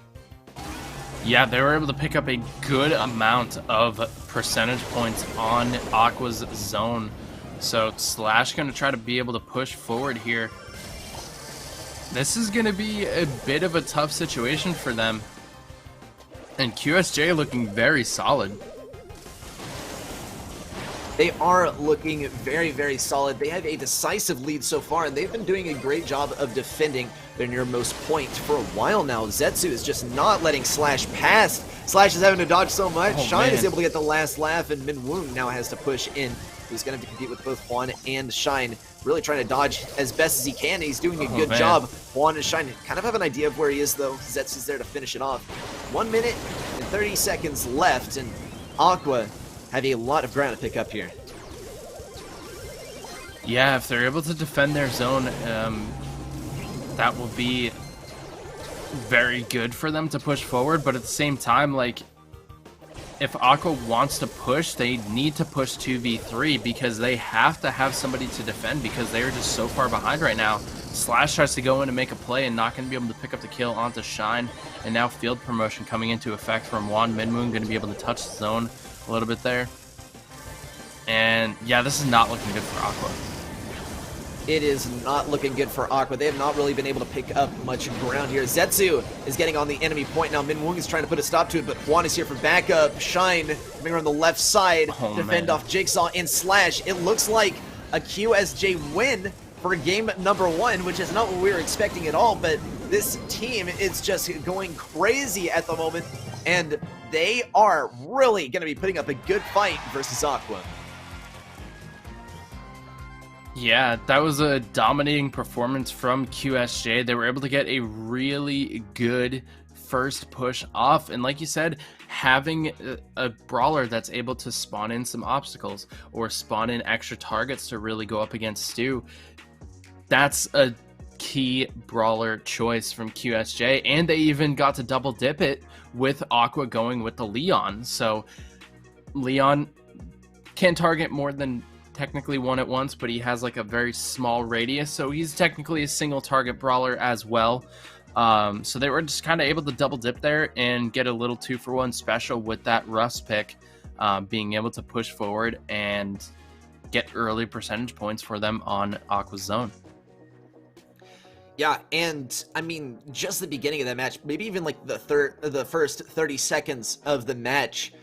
Yeah, they were able to pick up a good amount of percentage points on Aqua's zone. So Slash going to try to be able to push forward here. This is going to be a bit of a tough situation for them. And QSJ looking very solid. They are looking very, very solid. They have a decisive lead so far, and they've been doing a great job of defending their nearmost point for a while now. Zetsu is just not letting Slash pass. Slash is having to dodge so much. Shine is able to get the last laugh, and Minwoong now has to push in. He's going to compete with both Juan and Shine, really trying to dodge as best as he can. He's doing a good job. Juan and Shine kind of have an idea of where he is, though. Zetsu's there to finish it off. 1 minute and 30 seconds left, and Aqua have a lot of ground to pick up here. Yeah, if they're able to defend their zone, that will be very good for them to push forward. But at the same time, like, if Aqua wants to push, they need to push 2v3 because they have to have somebody to defend because they are just so far behind right now. Slash tries to go in and make a play and not going to be able to pick up the kill onto Shine. And now field promotion coming into effect from Juan. Minwoong going to be able to touch the zone a little bit there. And yeah, this is not looking good for Aqua. It is not looking good for Aqua. They have not really been able to pick up much ground here. Zetsu is getting on the enemy point now. Minwoong is trying to put a stop to it, but Juan is here for backup. Shine coming around the left side to fend off Jigsaw and Slash. It looks like a QSJ win for game number 1, which is not what we were expecting at all, but this team is just going crazy at the moment, and they are really going to be putting up a good fight versus Aqua. Yeah, that was a dominating performance from QSJ. They were able to get a really good first push off. And like you said, having a brawler that's able to spawn in some obstacles or spawn in extra targets to really go up against Stu, that's a key brawler choice from QSJ. And they even got to double dip it with Aqua going with the Leon. So Leon can target more than technically one at once, but he has like a very small radius, so he's technically a single target brawler as well. So they were just kind of able to double dip there and get a little 2-for-1 special with that Rust pick, being able to push forward and get early percentage points for them on Aqua's zone. Yeah, and I mean, just the beginning of that match, maybe even like the first 30 seconds of the match,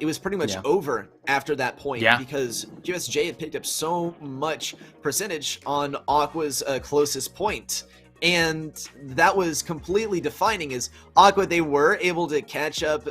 it was pretty much over after that point because QSJ had picked up so much percentage on Aqua's closest point. And that was completely defining as Aqua, they were able to catch up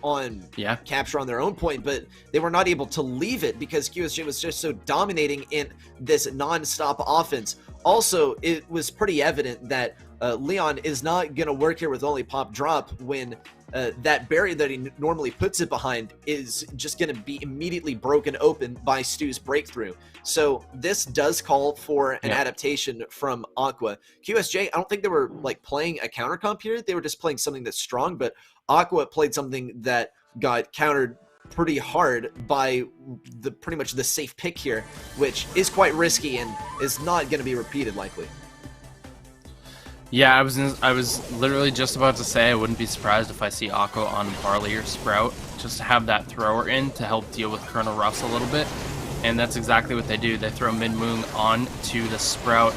on capture on their own point, but they were not able to leave it because QSJ was just so dominating in this non-stop offense. Also, it was pretty evident that Leon is not going to work here with only pop drop when that barrier that he normally puts it behind is just going to be immediately broken open by Stu's breakthrough. So this does call for an adaptation from Aqua. QSJ, I don't think they were like playing a counter comp here. They were just playing something that's strong, but Aqua played something that got countered pretty hard by pretty much the safe pick here, which is quite risky and is not going to be repeated likely. Yeah, I was literally just about to say I wouldn't be surprised if I see Aqua on Barley or Sprout, just to have that thrower in to help deal with Colonel Russ a little bit. And that's exactly what they do. They throw Minwoong on to the Sprout,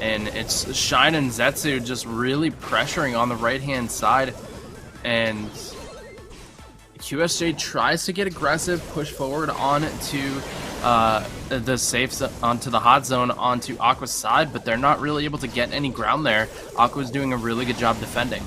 and it's Shine and Zetsu just really pressuring on the right-hand side. And QSJ tries to get aggressive, push forward onto the safe onto the hot zone onto Aqua's side, but they're not really able to get any ground there. Aqua's doing a really good job defending.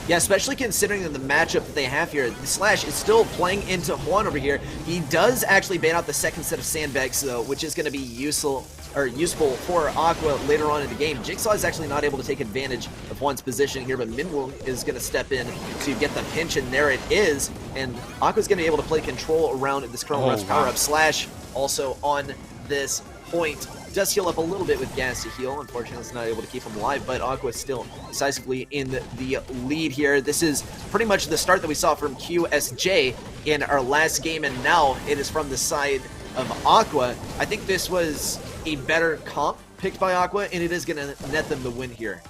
Yeah, especially considering the matchup that they have here. Slash is still playing into Juan over here. He does actually ban out the second set of sandbags, though, which is going to be useful for Aqua later on in the game. Jigsaw is actually not able to take advantage of Juan's position here, but Minwoong is going to step in to get the pinch, and there it is. And Aqua's going to be able to play control around this Colonel Rush power-up. Slash also on this point does heal up a little bit with gas to heal. Unfortunately, it's not able to keep him alive, but Aqua is still decisively in the lead here. This is pretty much the start that we saw from QSJ in our last game, and now it is from the side of Aqua. I think this was a better comp picked by Aqua, and it is going to net them the win here.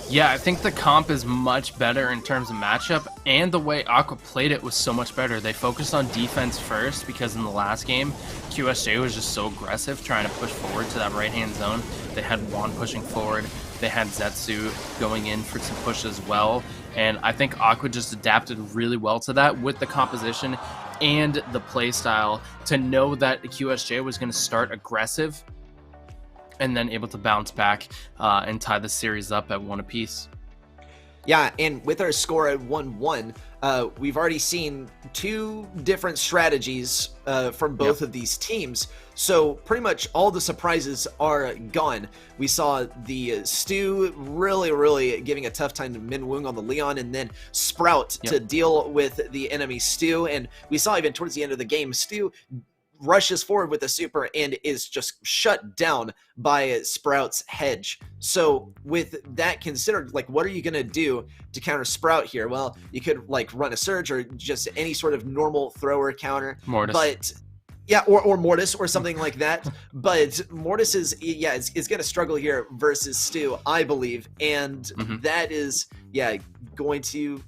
Yeah, I think the comp is much better in terms of matchup, and the way Aqua played it was so much better. They focused on defense first because in the last game, QSJ was just so aggressive trying to push forward to that right-hand zone. They had Juan pushing forward. They had Zetsu going in for some push as well, and I think Aqua just adapted really well to that with the composition and the play style to know that QSJ was going to start aggressive and then able to bounce back and tie the series up at 1 apiece. Yeah, and with our score at 1-1, we've already seen 2 different strategies from both of these teams. So pretty much all the surprises are gone. We saw the Stu really giving a tough time to Minwoong on the Leon, and then Sprout to deal with the enemy Stu. And we saw even towards the end of the game, Stu rushes forward with a super and is just shut down by Sprout's hedge. So with that considered, like, what are you going to do to counter Sprout here? Well, you could like run a surge or just any sort of normal thrower counter. Mortis. But yeah, or Mortis or something like that. But Mortis is going to struggle here versus Stu, I believe. And that is, going to,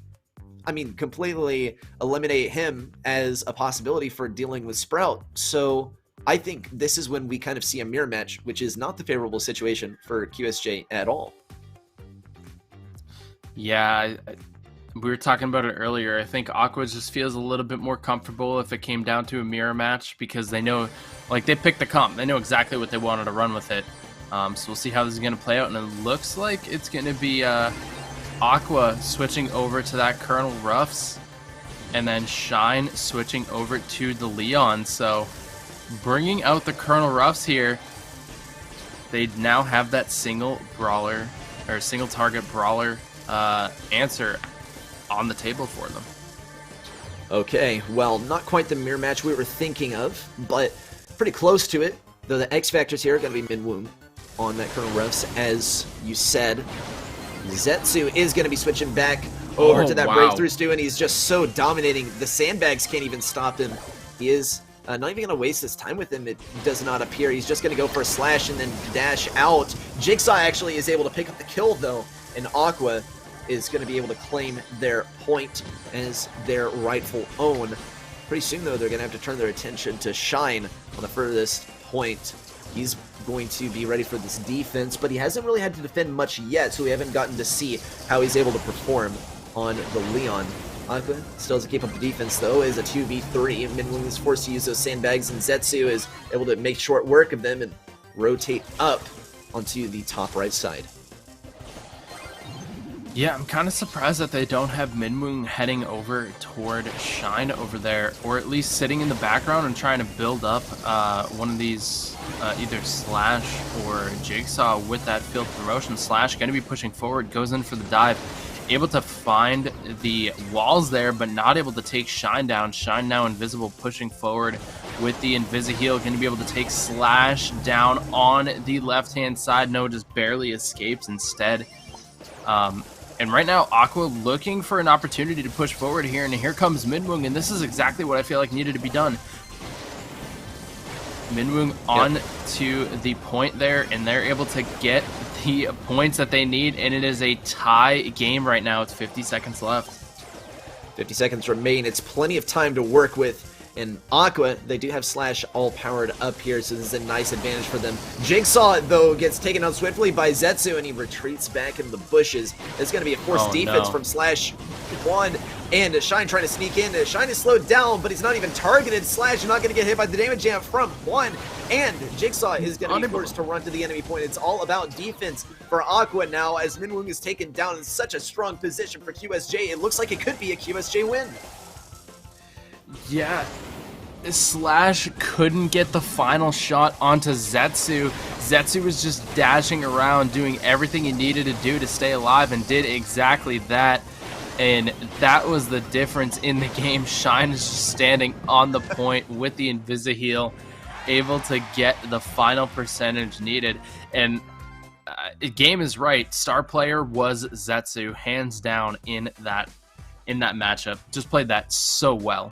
completely eliminate him as a possibility for dealing with Sprout. So I think this is when we kind of see a mirror match, which is not the favorable situation for QSJ at all. Yeah, we were talking about it earlier. I think Aqua just feels a little bit more comfortable if it came down to a mirror match because they know, like, they picked the comp. They know exactly what they wanted to run with it. So we'll see how this is going to play out. And it looks like it's going to be Aqua switching over to that Colonel Ruffs, and then Shine switching over to the Leon. So bringing out the Colonel Ruffs here, they now have that single brawler or single target brawler answer on the table for them. Okay, well, not quite the mirror match we were thinking of, but pretty close to it. Though the X factors here are going to be Minwoong on that Colonel Ruffs, as you said. Zetsu is going to be switching back over to that breakthrough Stu, and he's just so dominating. The sandbags can't even stop him. He is not even going to waste his time with him, it does not appear. He's just going to go for a slash and then dash out. Jigsaw actually is able to pick up the kill, though, and Aqua is going to be able to claim their point as their rightful own. Pretty soon, though, they're going to have to turn their attention to Shine on the furthest point. He's going to be ready for this defense, but he hasn't really had to defend much yet, so we haven't gotten to see how he's able to perform on the Leon. Aqua still doesn't keep up the defense, though, is a 2v3. Minwoong is forced to use those sandbags, and Zetsu is able to make short work of them and rotate up onto the top right side. Yeah, I'm kind of surprised that they don't have Minwoong heading over toward Shine over there, or at least sitting in the background and trying to build up one of these, either Slash or Jigsaw with that field promotion. Slash going to be pushing forward, goes in for the dive, able to find the walls there, but not able to take Shine down. Shine now invisible, pushing forward with the Invisi-Heal, going to be able to take Slash down on the left-hand side. No, just barely escapes instead. And right now, Aqua looking for an opportunity to push forward here, and here comes Minwoong, and this is exactly what I feel like needed to be done. Minwoong on to the point there, and they're able to get the points that they need, and it is a tie game right now. It's 50 seconds left. 50 seconds remain. It's plenty of time to work with. And Aqua, they do have Slash all powered up here, so this is a nice advantage for them. Jigsaw, though, gets taken out swiftly by Zetsu, and he retreats back into the bushes. It's going to be a forced defense from Slash 1, and Shine trying to sneak in. Shine is slowed down, but he's not even targeted. Slash is not going to get hit by the damage jam from 1, and Jigsaw is going to be forced to run to the enemy point. It's all about defense for Aqua now, as Minwoong is taken down in such a strong position for QSJ. It looks like it could be a QSJ win. Yeah, Slash couldn't get the final shot onto Zetsu. Zetsu was just dashing around, doing everything he needed to do to stay alive, and did exactly that. And that was the difference in the game. Shine is just standing on the point with the Invisi-Heal, able to get the final percentage needed. And the game is right. Star player was Zetsu, hands down in that matchup. Just played that so well.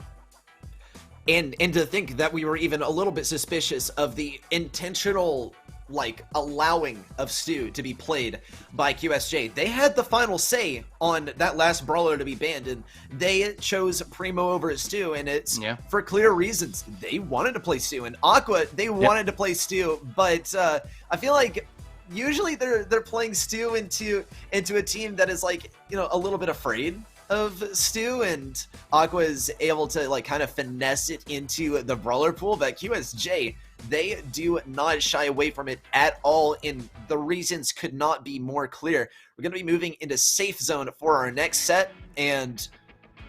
And to think that we were even a little bit suspicious of the intentional like allowing of Stu to be played by QSJ. They had the final say on that last brawler to be banned, and they chose Primo over Stu, and it's for clear reasons. They wanted to play Stu, and Aqua, they wanted to play Stu, but I feel like usually they're playing Stu into a team that is like, you know, a little bit afraid of Stu, and Aqua is able to like kind of finesse it into the brawler pool. But QSJ, they do not shy away from it at all, and the reasons could not be more clear. We're going to be moving into safe zone for our next set, and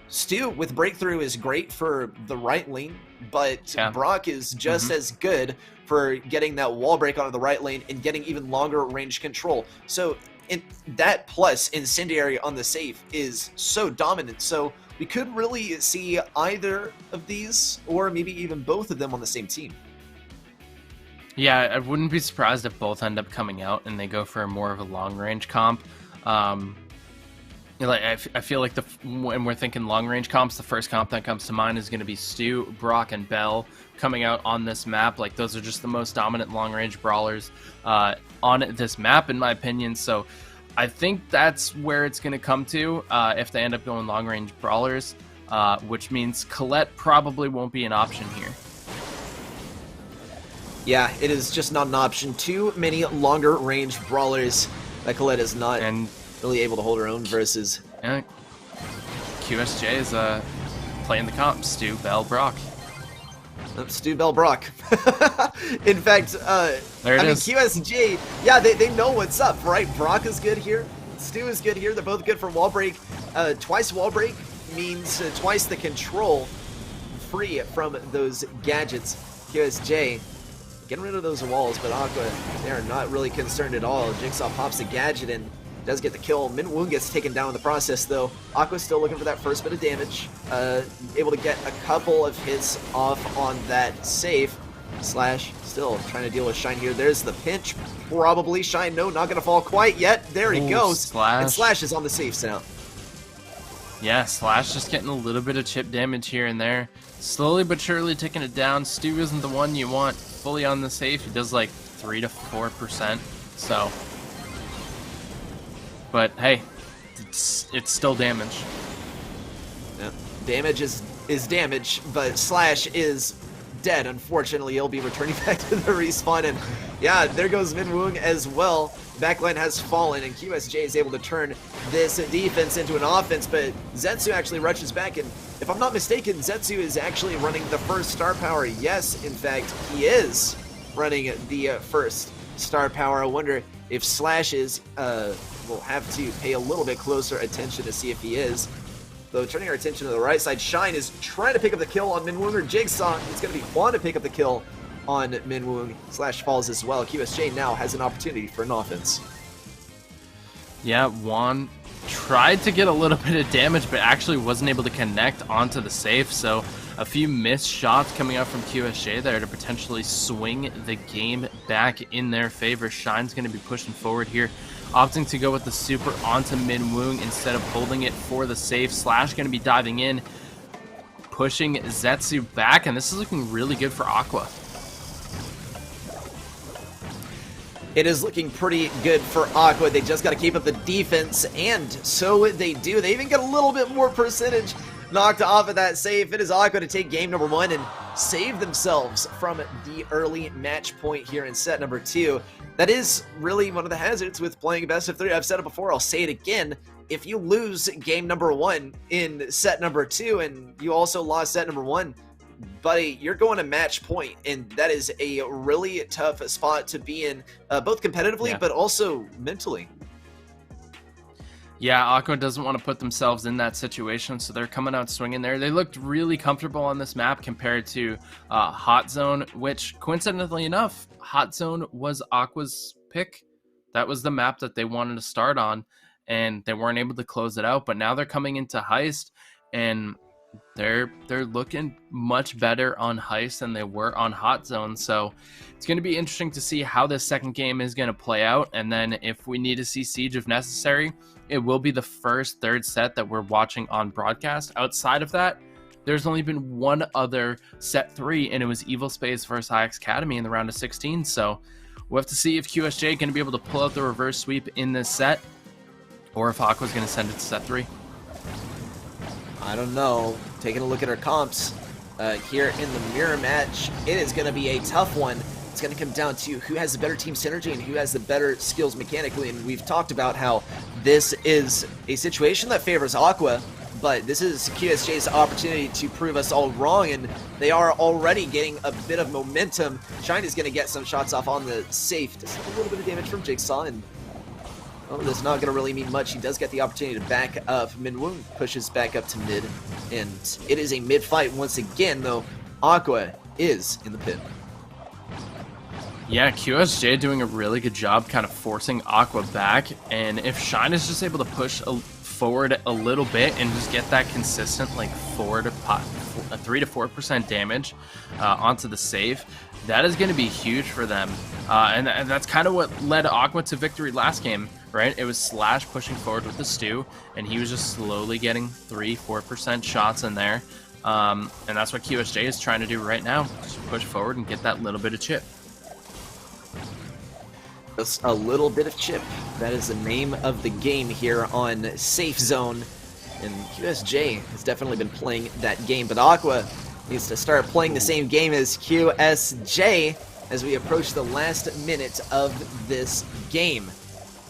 Stu with breakthrough is great for the right lane, but Brock is just as good for getting that wall break onto the right lane and getting even longer range control. So that plus incendiary on the safe is so dominant, so we could really see either of these, or maybe even both of them on the same team. Yeah, I wouldn't be surprised if both end up coming out and they go for more of a long range comp. Like I feel like when we're thinking long range comps, the first comp that comes to mind is going to be Stu, Brock, and Bell coming out on this map. Like those are just the most dominant long range brawlers on this map, in my opinion. So I think that's where it's going to come to if they end up going long range brawlers, which means Colette probably won't be an option here. Yeah, it is just not an option. Too many longer range brawlers that Colette is not really able to hold her own versus. QSJ is playing the comp. Stu, Bell, Brock. Stu, Bell, Brock. In fact, there it is. QSJ, yeah, they know what's up, right? Brock is good here. Stu is good here. They're both good for wall break. Twice wall break means twice the control free from those gadgets. QSJ getting rid of those walls, but Aqua, they are not really concerned at all. Jigsaw pops a gadget and does get the kill. Min Woon gets taken down in the process, though. Aqua's still looking for that first bit of damage. Able to get a couple of hits off on that safe. Slash still trying to deal with Shine here. There's the pinch. Probably Shine, no, not going to fall quite yet. There he goes. Slash. And Slash is on the safe now. Yeah, Slash just getting a little bit of chip damage here and there. Slowly but surely taking it down. Stu isn't the one you want fully on the safe. He does like 3 to 4%. So, but hey, it's still damage. Yeah. Damage is damage, but Slash is dead. Unfortunately, he'll be returning back to the respawn, and yeah, there goes Min Woong as well. Backline has fallen, and QSJ is able to turn this defense into an offense, but Zetsu actually rushes back, and if I'm not mistaken, Zetsu is actually running the first star power. Yes, in fact, he is running the first star power. I wonder if Slash is, we'll have to pay a little bit closer attention to see if he is. Though turning our attention to the right side, Shine is trying to pick up the kill on Min Woong, or Jigsaw. It's going to be Juan to pick up the kill on Min Woong. Slash falls as well. QSJ now has an opportunity for an offense. Yeah, Juan tried to get a little bit of damage, but actually wasn't able to connect onto the safe. So a few missed shots coming out from QSJ there to potentially swing the game back in their favor. Shine's going to be pushing forward here, opting to go with the super onto Min Woong instead of holding it for the safe. Slash going to be diving in, pushing Zetsu back, and this is looking really good for Aqua. It is looking pretty good for Aqua. They just got to keep up the defense, and so they do. They even get a little bit more percentage knocked off of that save. It is Aqua to take game number 1 and save themselves from the early match point here in set number 2. That is really one of the hazards with playing best of 3. I've said it before, I'll say it again. If you lose game number 1 in set number 2 and you also lost set number 1, buddy, you're going to match point, and that is a really tough spot to be in, both competitively but also mentally. Yeah, Aqua doesn't want to put themselves in that situation, so they're coming out swinging there. They looked really comfortable on this map compared to Hot Zone, which, coincidentally enough, Hot Zone was Aqua's pick. That was the map that they wanted to start on, and they weren't able to close it out. But now they're coming into Heist, and they're looking much better on Heist than they were on Hot Zone. So it's going to be interesting to see how this second game is going to play out, and then if we need to see Siege if necessary, it will be the first third set that we're watching on broadcast. Outside of that, there's only been one other set 3, and it was Evil Space versus IX Academy in the round of 16. So We'll have to see if QSJ going to be able to pull out the reverse sweep in this set, or if Aqua's going to send it to set 3. I don't know. Taking a look at our comps here in the mirror match, it is going to be a tough one. It's going to come down to who has the better team synergy and who has the better skills mechanically, and we've talked about how this is a situation that favors Aqua, but this is QSJ's opportunity to prove us all wrong, and they are already getting a bit of momentum. Shine is going to get some shots off on the safe. Just a little bit of damage from Jigsaw, and well, that's not going to really mean much. He does get the opportunity to back up. Minwoong pushes back up to mid, and it is a mid fight once again, though Aqua is in the pit. Yeah, QSJ doing a really good job kind of forcing Aqua back, and if Shine is just able to push forward a little bit and just get that consistent like 3 to 4% damage onto the save, that is going to be huge for them, and that's kind of what led Aqua to victory last game, right? It was Slash pushing forward with the stew, and he was just slowly getting 3-4% shots in there, and that's what QSJ is trying to do right now, just push forward and get that little bit of chip. Just a little bit of chip. That is the name of the game here on Safe Zone. And QSJ has definitely been playing that game, but Aqua needs to start playing the same game as QSJ as we approach the last minute of this game.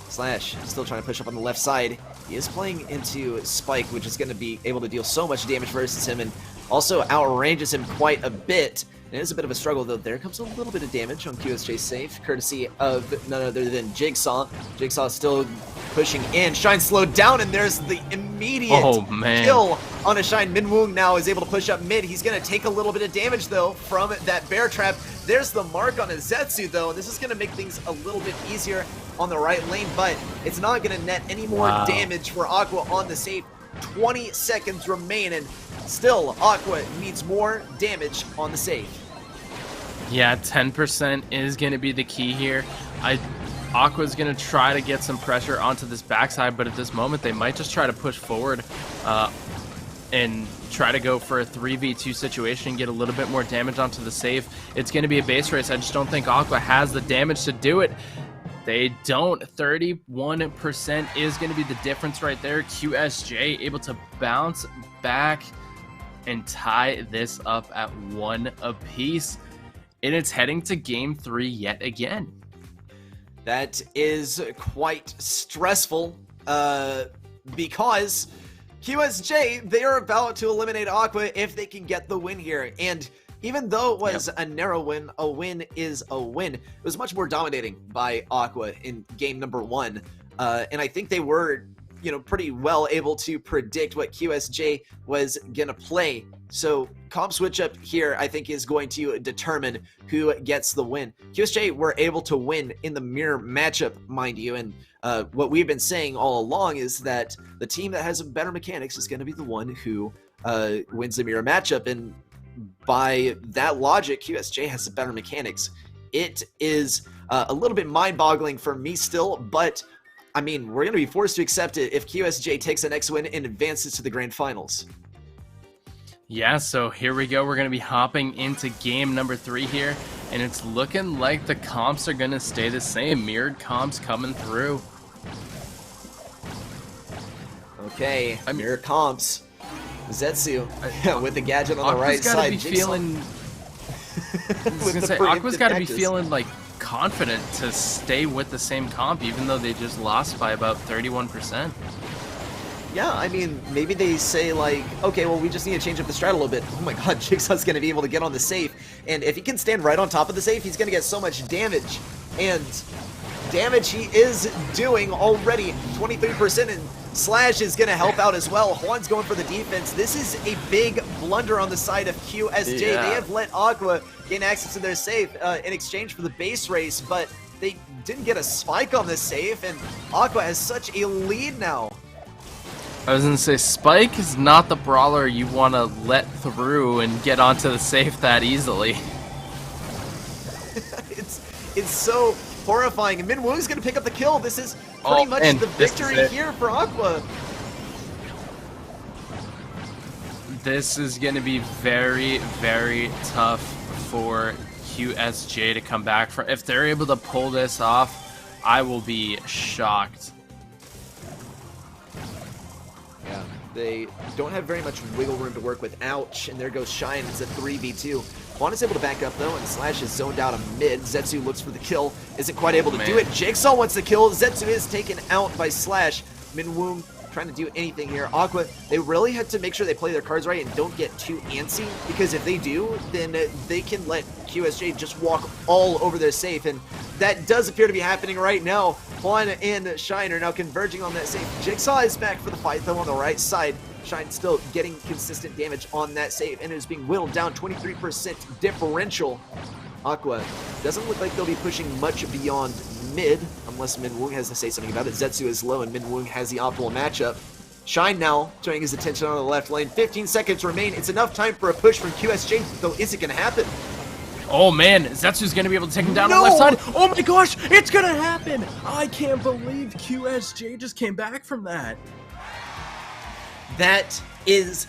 Slash still trying to push up on the left side. He is playing into Spike, which is going to be able to deal so much damage versus him, and also outranges him quite a bit. It is a bit of a struggle, though. There comes a little bit of damage on QSJ's safe, courtesy of none other than Jigsaw. Jigsaw still pushing in. Shine slowed down, and there's the immediate kill on a Shine. Minwoong now is able to push up mid. He's going to take a little bit of damage, though, from that bear trap. There's the mark on a Zetsu, though, and this is going to make things a little bit easier on the right lane, but it's not going to net any more damage for Aqua on the safe. 20 seconds remain, and still Aqua needs more damage on the safe. Yeah, 10% is going to be the key here. Aqua's going to try to get some pressure onto this backside, but at this moment they might just try to push forward and try to go for a 3v2 situation and get a little bit more damage onto the safe. It's going to be a base race. I just don't think Aqua has the damage to do it. They don't. 31% is going to be the difference right there. QSJ able to bounce back and tie this up at 1 apiece. And it's heading to game 3 yet again. That is quite stressful because QSJ, they are about to eliminate Aqua if they can get the win here. And even though it was a narrow win, a win is a win. It was much more dominating by Aqua in game number 1. And I think they were, pretty well able to predict what QSJ was going to play. So comp switch up here, I think, is going to determine who gets the win. QSJ were able to win in the mirror matchup, mind you, and what we've been saying all along is that the team that has better mechanics is going to be the one who wins the mirror matchup, and by that logic, QSJ has the better mechanics. It is a little bit mind-boggling for me still, but I mean, we're going to be forced to accept it if QSJ takes the next win and advances to the grand finals. Yeah, so here we go. We're going to be hopping into game number 3 here, and it's looking like the comps are going to stay the same. Mirrored comps coming through. Okay, mirrored comps. Zetsu with the gadget on the right side. Aqua's got to be feeling like confident to stay with the same comp, even though they just lost by about 31%. Yeah, I mean, maybe they say, like, okay, well, we just need to change up the strat a little bit. Oh my god, Jigsaw's going to be able to get on the safe, and if he can stand right on top of the safe, he's going to get so much damage, and damage he is doing already, 23%, and Slash is going to help out as well. Juan's going for the defense. This is a big blunder on the side of QSJ. Yeah. They have let Aqua gain access to their safe in exchange for the base race, but they didn't get a spike on the safe, and Aqua has such a lead now. I was going to say, Spike is not the brawler you want to let through and get onto the safe that easily. It's so horrifying. And Minwoong's going to pick up the kill. This is pretty much the victory here for Aqua. This is going to be very, very tough for QSJ to come back from. If they're able to pull this off, I will be shocked. Yeah, they don't have very much wiggle room to work with. Ouch, and there goes Shine. It's a 3v2. Juan is able to back up though, and Slash is zoned out of mid. Zetsu looks for the kill, isn't quite able to do it. Jigsaw wants the kill. Zetsu is taken out by Slash. Minwoong trying to do anything here. Aqua, they really had to make sure they play their cards right and don't get too antsy, because if they do, then they can let QSJ just walk all over their safe, and that does appear to be happening right now. Juan and Shine are now converging on that safe. Jigsaw is back for the fight though on the right side. Shine still getting consistent damage on that save, and it is being whittled down, 23% differential. Aqua doesn't look like they'll be pushing much beyond mid, unless Minwoong has to say something about it. Zetsu is low, and Minwoong has the optimal matchup. Shine now turning his attention on the left lane. 15 seconds remain. It's enough time for a push from QSJ, though is it going to happen? Oh man, Zetsu's going to be able to take him down on the left side. Oh my gosh, it's going to happen. I can't believe QSJ just came back from that. That is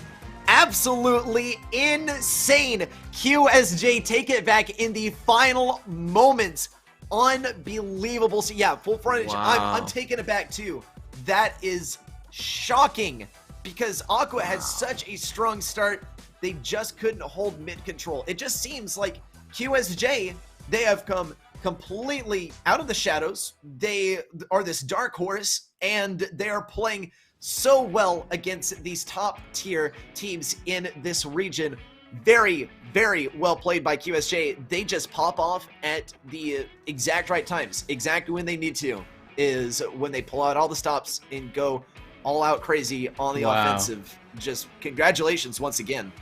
absolutely insane. QSJ take it back in the final moments. Unbelievable. So yeah, full frontage. Wow. I'm taken aback too. That is shocking, because Aqua had such a strong start. They just couldn't hold mid control. It just seems like QSJ, they have come completely out of the shadows. They are this dark horse, and they are playing so well against these top tier teams in this region. Very, very well played by QSJ. They just pop off at the exact right times. Exactly when they need to is when they pull out all the stops and go all out crazy on the offensive. Just congratulations once again.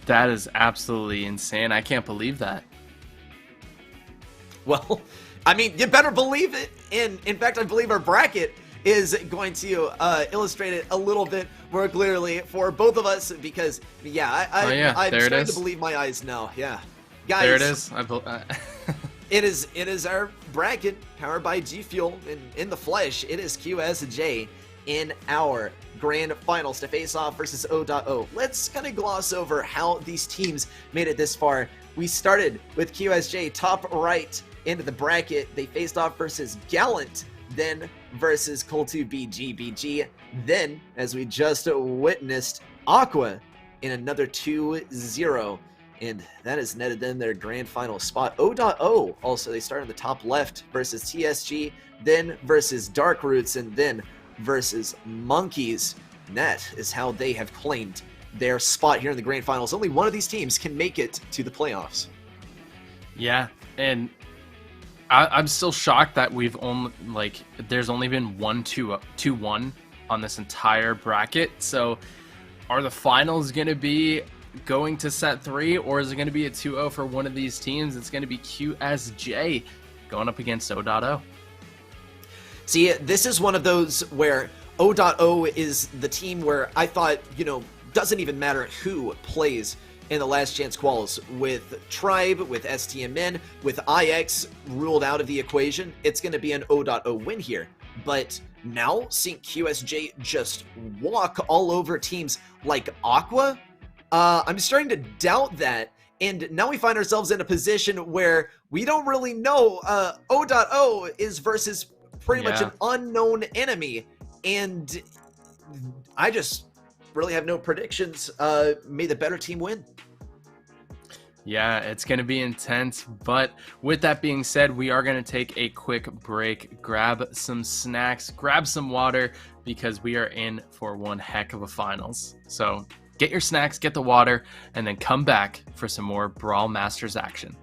That is absolutely insane. I can't believe that. Well, I mean, you better believe it. In fact, I believe our bracket is going to illustrate it a little bit more clearly for both of us, because yeah, I'm starting to believe my eyes now. Yeah, guys, there it is. It is our bracket powered by G Fuel in the flesh. It is QSJ in our grand finals to face off versus O.O. Let's kind of gloss over how these teams made it this far. We started with QSJ top right into the bracket. They faced off versus Gallant, then versus Coltu BG. Then, as we just witnessed, Aqua in another 2-0. And that has netted them their grand final spot. O.O also, they start on the top left versus TSG, then versus Dark Roots, and then versus Monkeys. And that is how they have claimed their spot here in the grand finals. Only one of these teams can make it to the playoffs. Yeah, and I'm still shocked that we've only, there's only been 2-1 on this entire bracket. So are the finals going to be going to set 3, or is it going to be a 2-0 for one of these teams? It's going to be QSJ going up against O.O. See, this is one of those where O.O is the team where I thought, doesn't even matter who plays in the last chance quals. With Tribe, with STMN, with IX ruled out of the equation, it's going to be an O.O win here. But now seeing QSJ just walk all over teams like Aqua, I'm starting to doubt that. And now we find ourselves in a position where we don't really know. O.O is versus pretty much an unknown enemy. And I just really have no predictions. May the better team win. Yeah, it's going to be intense. But with that being said, we are going to take a quick break, grab some snacks, grab some water, because we are in for one heck of a finals. So get your snacks, get the water, and then come back for some more Brawl Masters action.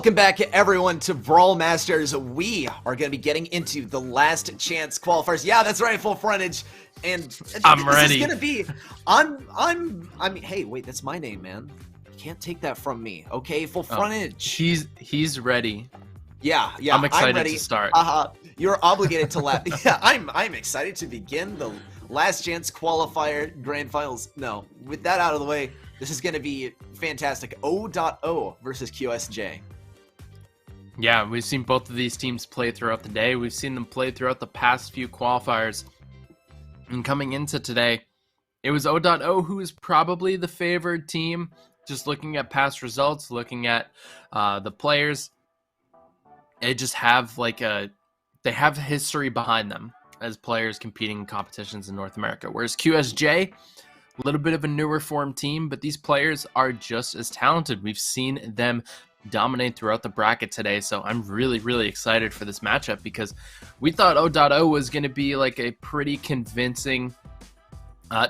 Welcome back, everyone, to Brawl Masters. We are going to be getting into the last chance qualifiers. Yeah, that's right, full frontage. And I'm this ready. is going to be. Hey, wait, that's my name, man. You can't take that from me, okay? Full frontage. He's ready. Yeah. I'm excited ready. to start. You're obligated to laugh. Yeah, I'm excited to begin the last chance qualifier grand finals. No, with that out of the way, this is going to be fantastic. O.O versus QSJ. Yeah, we've seen both of these teams play throughout the day. We've seen them play throughout the past few qualifiers. And coming into today, it was O.O who is probably the favored team. Just looking at past results, looking at the players, they just have they have history behind them as players competing in competitions in North America. Whereas QSJ, a little bit of a newer form team, but these players are just as talented. We've seen them dominate throughout the bracket today, so I'm really excited for this matchup because we thought O.O was going to be like a pretty convincing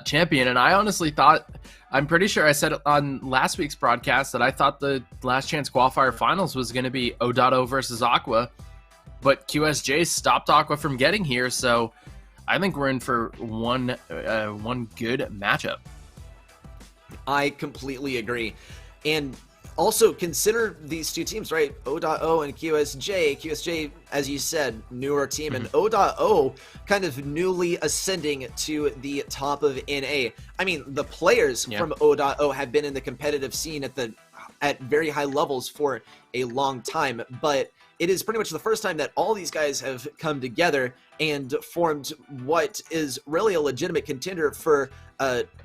champion, and I honestly thought, I'm pretty sure I said on last week's broadcast that I thought the last chance qualifier finals was going to be O.O versus Aqua, but QSJ stopped Aqua from getting here, so I think we're in for one good matchup. I completely agree. And also consider these two teams, right? O.O and QSJ. QSJ, as you said, newer team, and O.O kind of newly ascending to the top of NA. I mean, the players from O.O have been in the competitive scene at very high levels for a long time, but it is pretty much the first time that all these guys have come together and formed what is really a legitimate contender for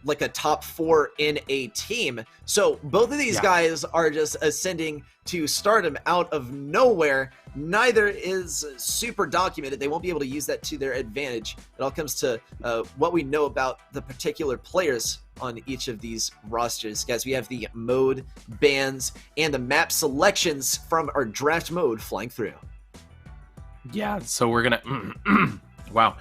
like a top 4 in a team. So both of these guys are just ascending to stardom out of nowhere. Neither is super documented. They won't be able to use that to their advantage. It all comes to what we know about the particular players on each of these rosters. Guys, we have the mode, bans, and the map selections from our draft mode flying through. Yeah, so we're gonna wow.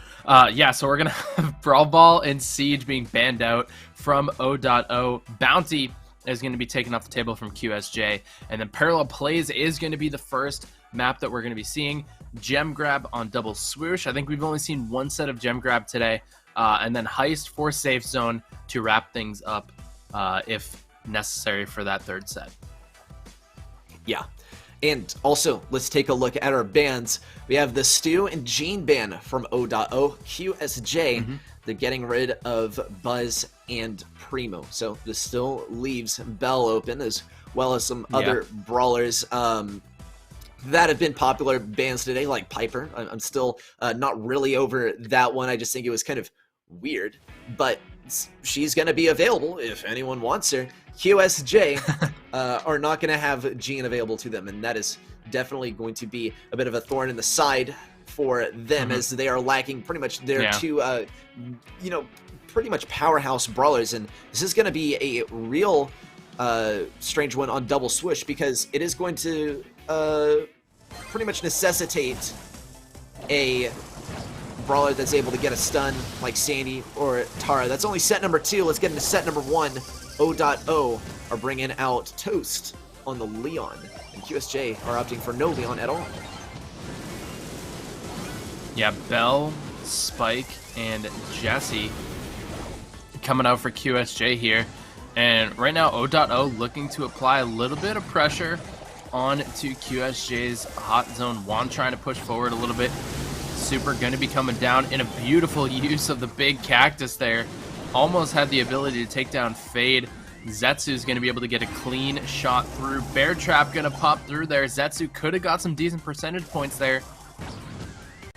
So we're gonna have Brawl Ball and Siege being banned out from O.O. Bounty is going to be taken off the table from QSJ, and then Parallel Plays is going to be the first map that we're going to be seeing. Gem Grab on Double Swoosh. I think we've only seen one set of Gem Grab today, and then Heist for Safe Zone to wrap things up if necessary for that third set. Yeah. And also, let's take a look at our bans. We have the Stu and Gene ban from O.O. QSJ, they're getting rid of Buzz and Primo. So this still leaves Bell open, as well as some other brawlers that have been popular bans today, like Piper. I'm still not really over that one. I just think it was kind of weird. But she's going to be available if anyone wants her. QSJ are not going to have Gene available to them, and that is definitely going to be a bit of a thorn in the side for them, as they are lacking pretty much their two, pretty much powerhouse brawlers, and this is going to be a real strange one on Double Swoosh, because it is going to pretty much necessitate a brawler that's able to get a stun like Sandy or Tara. That's only set number 2. Let's get into set number 1. O.O are bringing out Toast on the Leon, and QSJ are opting for no Leon at all. Yeah, Bell, Spike, and Jesse coming out for QSJ here. And right now, O.O looking to apply a little bit of pressure on to QSJ's hot zone. Juan trying to push forward a little bit. Super going to be coming down in a beautiful use of the big cactus there. Almost had the ability to take down Fade. Zetsu's going to be able to get a clean shot through. Bear Trap going to pop through there. Zetsu could have got some decent percentage points there.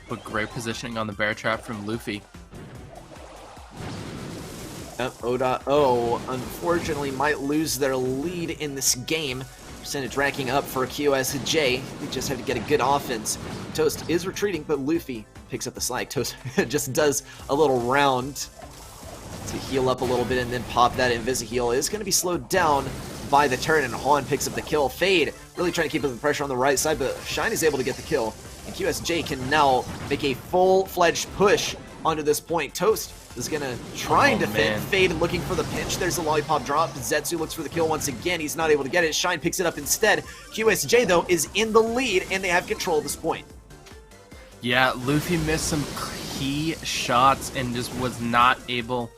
But great positioning on the Bear Trap from Luffy. Yep, O.O unfortunately might lose their lead in this game. Percentage racking up for QSJ. They just have to get a good offense. Toast is retreating, but Luffy picks up the slack. Toast just does a little round to heal up a little bit and then pop that Invisi-heal. Is going to be slowed down by the turn, and Juan picks up the kill. Fade really trying to keep up the pressure on the right side, but Shine is able to get the kill. And QSJ can now make a full-fledged push onto this point. Toast is going to try and defend. Fade looking for the pinch. There's a lollipop drop. Zetsu looks for the kill once again. He's not able to get it. Shine picks it up instead. QSJ, though, is in the lead, and they have control of this point. Yeah, Luffy missed some key shots and just was not able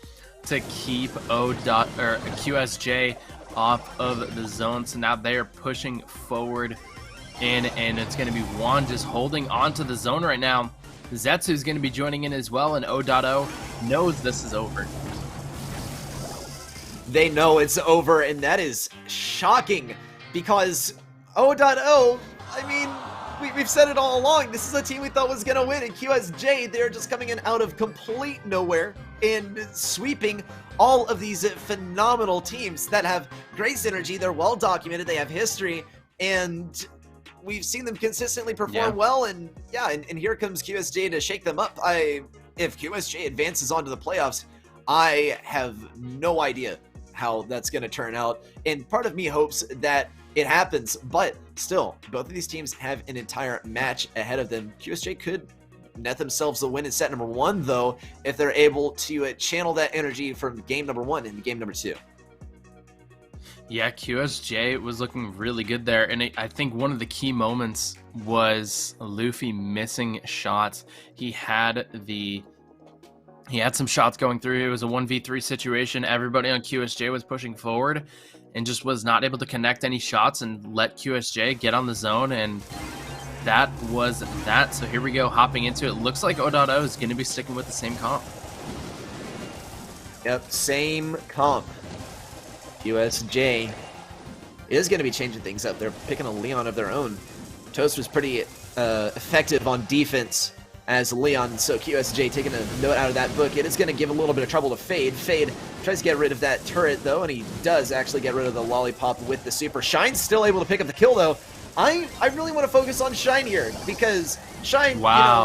to keep QSJ off of the zone. So now they are pushing forward in, and it's going to be Juan just holding on to the zone right now. Zetsu is going to be joining in as well, and O.O knows this is over. They know it's over, and that is shocking because O.O, I mean, we've said it all along. This is a team we thought was going to win, and QSJ, they're just coming in out of complete nowhere and sweeping all of these phenomenal teams that have great synergy. They're well documented. They have history, and we've seen them consistently perform well. And and here comes QSJ to shake them up. If QSJ advances onto the playoffs, I have no idea how that's going to turn out. And part of me hopes that it happens, but still, both of these teams have an entire match ahead of them. QSJ could net themselves a win in set number 1, though, if they're able to channel that energy from game number 1 into game number 2. Yeah, QSJ was looking really good there, and I think one of the key moments was Luffy missing shots. He had some shots going through. It was a 1v3 situation. Everybody on QSJ was pushing forward and just was not able to connect any shots and let QSJ get on the zone, and that was that. So here we go, hopping into it. Looks like O.O is going to be sticking with the same comp. Yep, same comp. QSJ is going to be changing things up. They're picking a Leon of their own. Toast was pretty effective on defense as Leon, so QSJ taking a note out of that book. It is going to give a little bit of trouble to Fade. Fade tries to get rid of that turret, though, and he does actually get rid of the lollipop with the super. Shine's still able to pick up the kill, though. I really want to focus on Shine here, because Shine,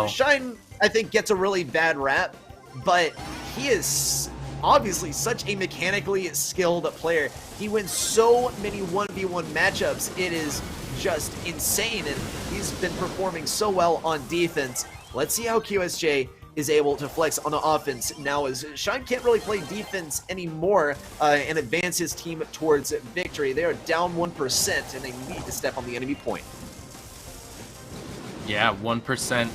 Shine, I think, gets a really bad rap, but he is obviously such a mechanically skilled player. He wins so many 1v1 matchups. It is just insane, and he's been performing so well on defense. Let's see how QSJ is able to flex on the offense now, as Shine can't really play defense anymore and advance his team towards victory. They are down 1%, and they need to step on the enemy point. Yeah, 1%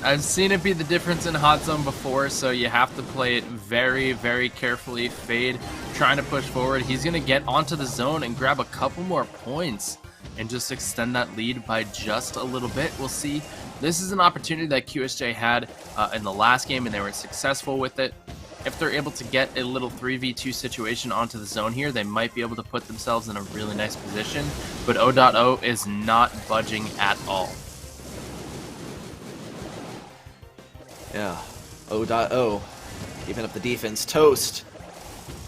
I've seen it be the difference in Hot Zone before, so you have to play it very, very carefully. Fade trying to push forward. He's going to get onto the zone and grab a couple more points and just extend that lead by just a little bit. We'll see. This is an opportunity that QSJ had in the last game, and they were successful with it. If they're able to get a little 3v2 situation onto the zone here, they might be able to put themselves in a really nice position, but O.O is not budging at all. Yeah, O.O keeping up the defense. Toast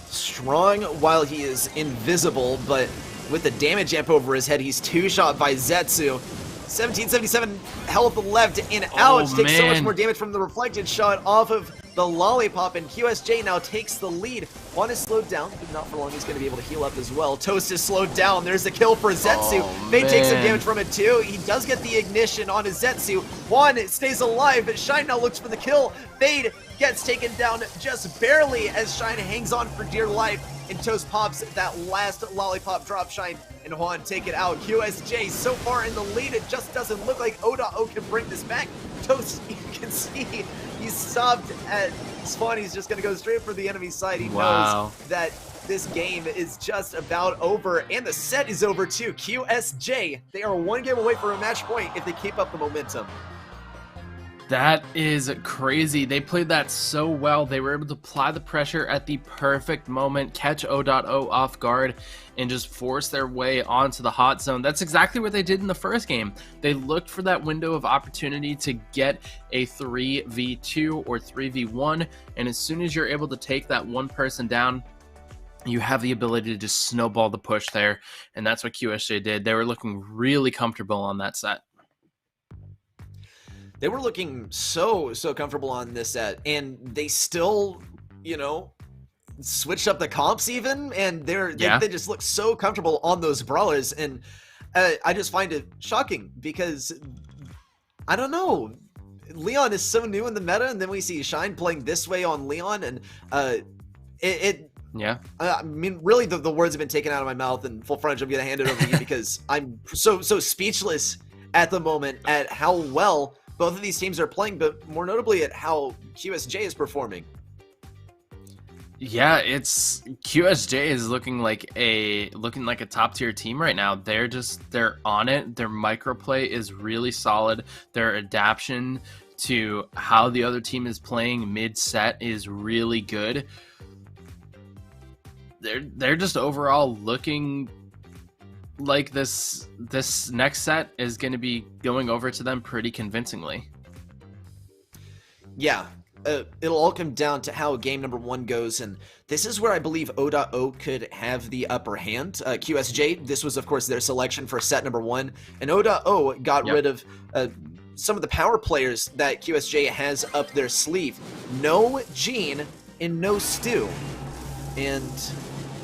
strong while he is invisible, but with the damage amp over his head, he's two-shot by Zetsu. 1777 health left, and ouch, takes so much more damage from the reflected shot off of the lollipop, and QSJ now takes the lead. Juan is slowed down, but not for long. He's going to be able to heal up as well. Toast is slowed down. There's the kill for Zetsu. Fade takes some damage from it too. He does get the ignition on his Zetsu. Juan stays alive, but Shine now looks for the kill. Fade gets taken down just barely as Shine hangs on for dear life, and Toast pops that last lollipop drop. Shine and Juan take it out. QSJ so far in the lead, it just doesn't look like O.O can bring this back. Toast, you can see he's stopped at spawn. He's just going to go straight for the enemy side. He knows that this game is just about over, and the set is over too. QSJ, they are one game away from a match point if they keep up the momentum. That is crazy. They played that so well. They were able to apply the pressure at the perfect moment, catch O.O off guard, and just force their way onto the hot zone. That's exactly what they did in the first game. They looked for that window of opportunity to get a 3v2 or 3v1, and as soon as you're able to take that one person down, you have the ability to just snowball the push there, and that's what QSJ did. They were looking really comfortable on that set. They were looking so comfortable on this set, and they still, switched up the comps even, and they just look so comfortable on those brawlers, and I just find it shocking because, I don't know, Leon is so new in the meta, and then we see Shine playing this way on Leon, and yeah. I mean, really, the words have been taken out of my mouth, and full frontage, I'm gonna hand it over to you because I'm so speechless at the moment at how well both of these teams are playing, but more notably at how QSJ is performing. Yeah, it's QSJ is looking like a top tier team right now. They're on it. Their microplay is really solid. Their adaptation to how the other team is playing mid set is really good. They're just overall looking like this next set is going to be going over to them pretty convincingly. Yeah. It'll all come down to how game number 1 goes, and this is where I believe O.O could have the upper hand. QSJ, this was of course their selection for set number 1, and O.O got rid of some of the power players that QSJ has up their sleeve. No Gene and no Stu. And,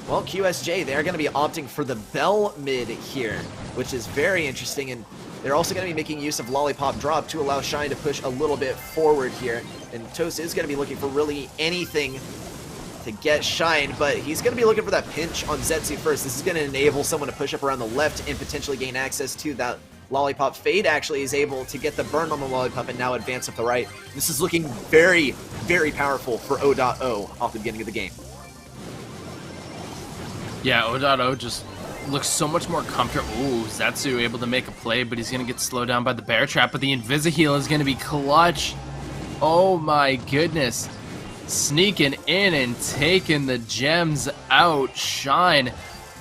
well, QSJ, they're going to be opting for the Bell mid here, which is very interesting, and they're also going to be making use of Lollipop Drop to allow Shine to push a little bit forward here. And Toast is going to be looking for really anything to get Shine, but he's going to be looking for that pinch on Zetsu first. This is going to enable someone to push up around the left and potentially gain access to that Lollipop. Fade actually is able to get the burn on the Lollipop and now advance up the right. This is looking very, very powerful for O.O off the beginning of the game. Yeah, O.O just looks so much more comfortable. Ooh, Zetsu able to make a play, but he's going to get slowed down by the bear trap, but the Invisi-Heal is going to be clutch. Oh my goodness. Sneaking in and taking the gems out. Shine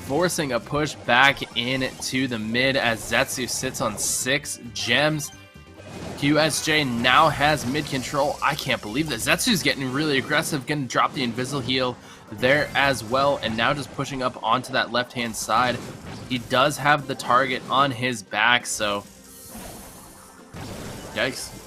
forcing a push back into the mid as Zetsu sits on 6 gems. QSJ now has mid control. I can't believe that. Zetsu's getting really aggressive, going to drop the Invisi-Heal there as well, and now just pushing up onto that left-hand side. He does have the target on his back, so yikes.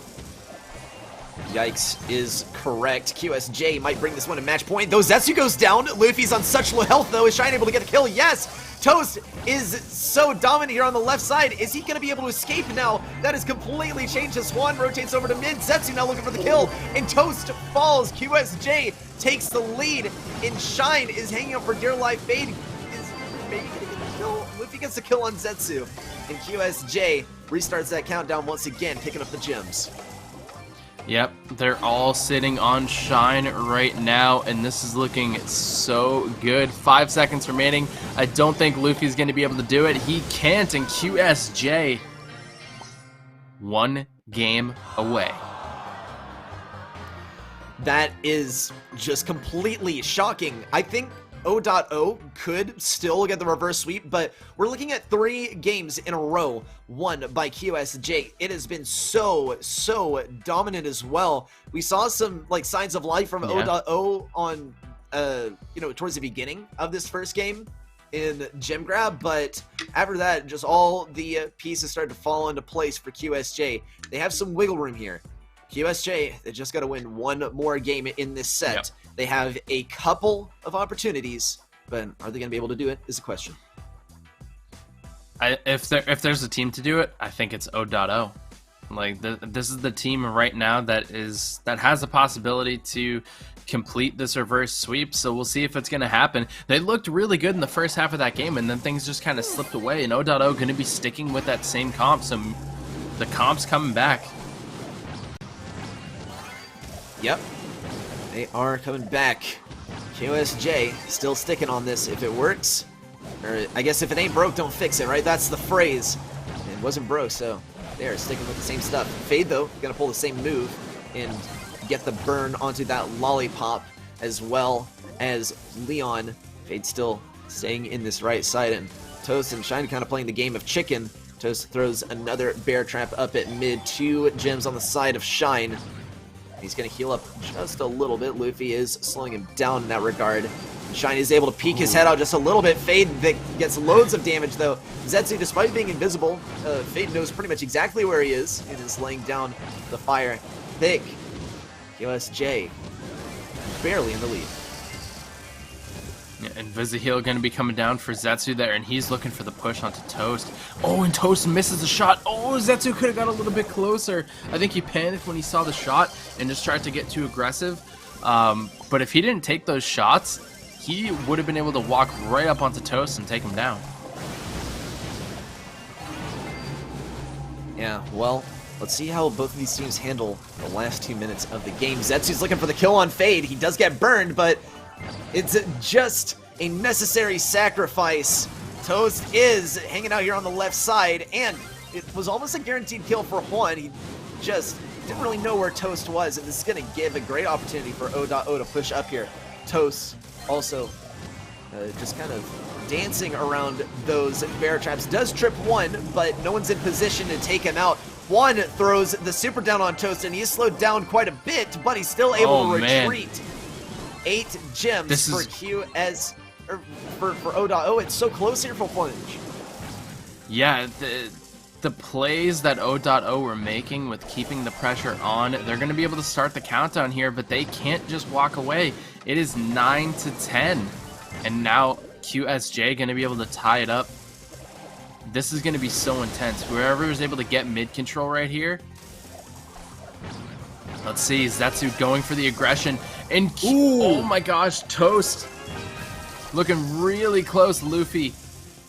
Yikes is correct. QSJ might bring this one to match point, though Zetsu goes down. Luffy's on such low health, though. Is Shine able to get the kill? Yes! Toast is so dominant here on the left side. Is he going to be able to escape now? That has completely changed. His Swan rotates over to mid. Zetsu now looking for the kill, and Toast falls. QSJ takes the lead, and Shine is hanging up for dear life. Fade is maybe going to get the kill. Luffy gets the kill on Zetsu, and QSJ restarts that countdown once again, picking up the gems. Yep, they're all sitting on Shine right now, and this is looking so good. 5 seconds remaining. I don't think Luffy's going to be able to do it. He can't, and QSJ 1 game away. That is just completely shocking. I think O.O could still get the reverse sweep, but we're looking at 3 games in a row won by QSJ. It has been so dominant as well. We saw some signs of life from O.O on towards the beginning of this first game in Gem Grab, but after that, just all the pieces started to fall into place for QSJ. They have some wiggle room here. QSJ, they just got to win 1 more game in this set. Yep. They have a couple of opportunities, but are they going to be able to do it is the question. If there's a team to do it, I think it's O.O. This is the team right now that has a possibility to complete this reverse sweep, so we'll see if it's going to happen. They looked really good in the first half of that game, and then things just kind of slipped away, and O.O going to be sticking with that same comp, so the comp's coming back. Yep, they are coming back. QSJ still sticking on this. If it works, or I guess if it ain't broke, don't fix it, right? That's the phrase. It wasn't broke, so they're sticking with the same stuff. Fade, though, gonna pull the same move and get the burn onto that Lollipop, as well as Leon. Fade still staying in this right side, and Toast and Shine kind of playing the game of chicken. Toast throws another bear trap up at mid. 2 gems on the side of Shine. He's going to heal up just a little bit. Luffy is slowing him down in that regard. Shine is able to peek his head out just a little bit. Fade that gets loads of damage, though. Zetsu, despite being invisible, Fade knows pretty much exactly where he is and is laying down the fire. Thick. QSJ barely in the lead. Yeah, and Vizahil going to be coming down for Zetsu there, and he's looking for the push onto Toast. Oh, and Toast misses the shot. Oh, Zetsu could have got a little bit closer. I think he panicked when he saw the shot and just tried to get too aggressive. But if he didn't take those shots, he would have been able to walk right up onto Toast and take him down. Yeah, well, let's see how both of these teams handle the last 2 minutes of the game. Zetsu's looking for the kill on Fade. He does get burned, but it's just a necessary sacrifice. Toast is hanging out here on the left side, and it was almost a guaranteed kill for Juan. He just didn't really know where Toast was, and this is going to give a great opportunity for O.O to push up here. Toast also just kind of dancing around those bear traps. Does trip one, but no one's in position to take him out. Juan throws the super down on Toast, and he's slowed down quite a bit, but he's still able to retreat. 8 gems for QS, or for O.O. It's so close here for Plunge. Yeah, the plays that O.O were making with keeping the pressure on, they're going to be able to start the countdown here, but they can't just walk away. It is 9-10, and now QSJ going to be able to tie it up. This is going to be so intense. Whoever is able to get mid control right here. Let's see, Zetsu going for the aggression, and oh my gosh, Toast looking really close. Luffy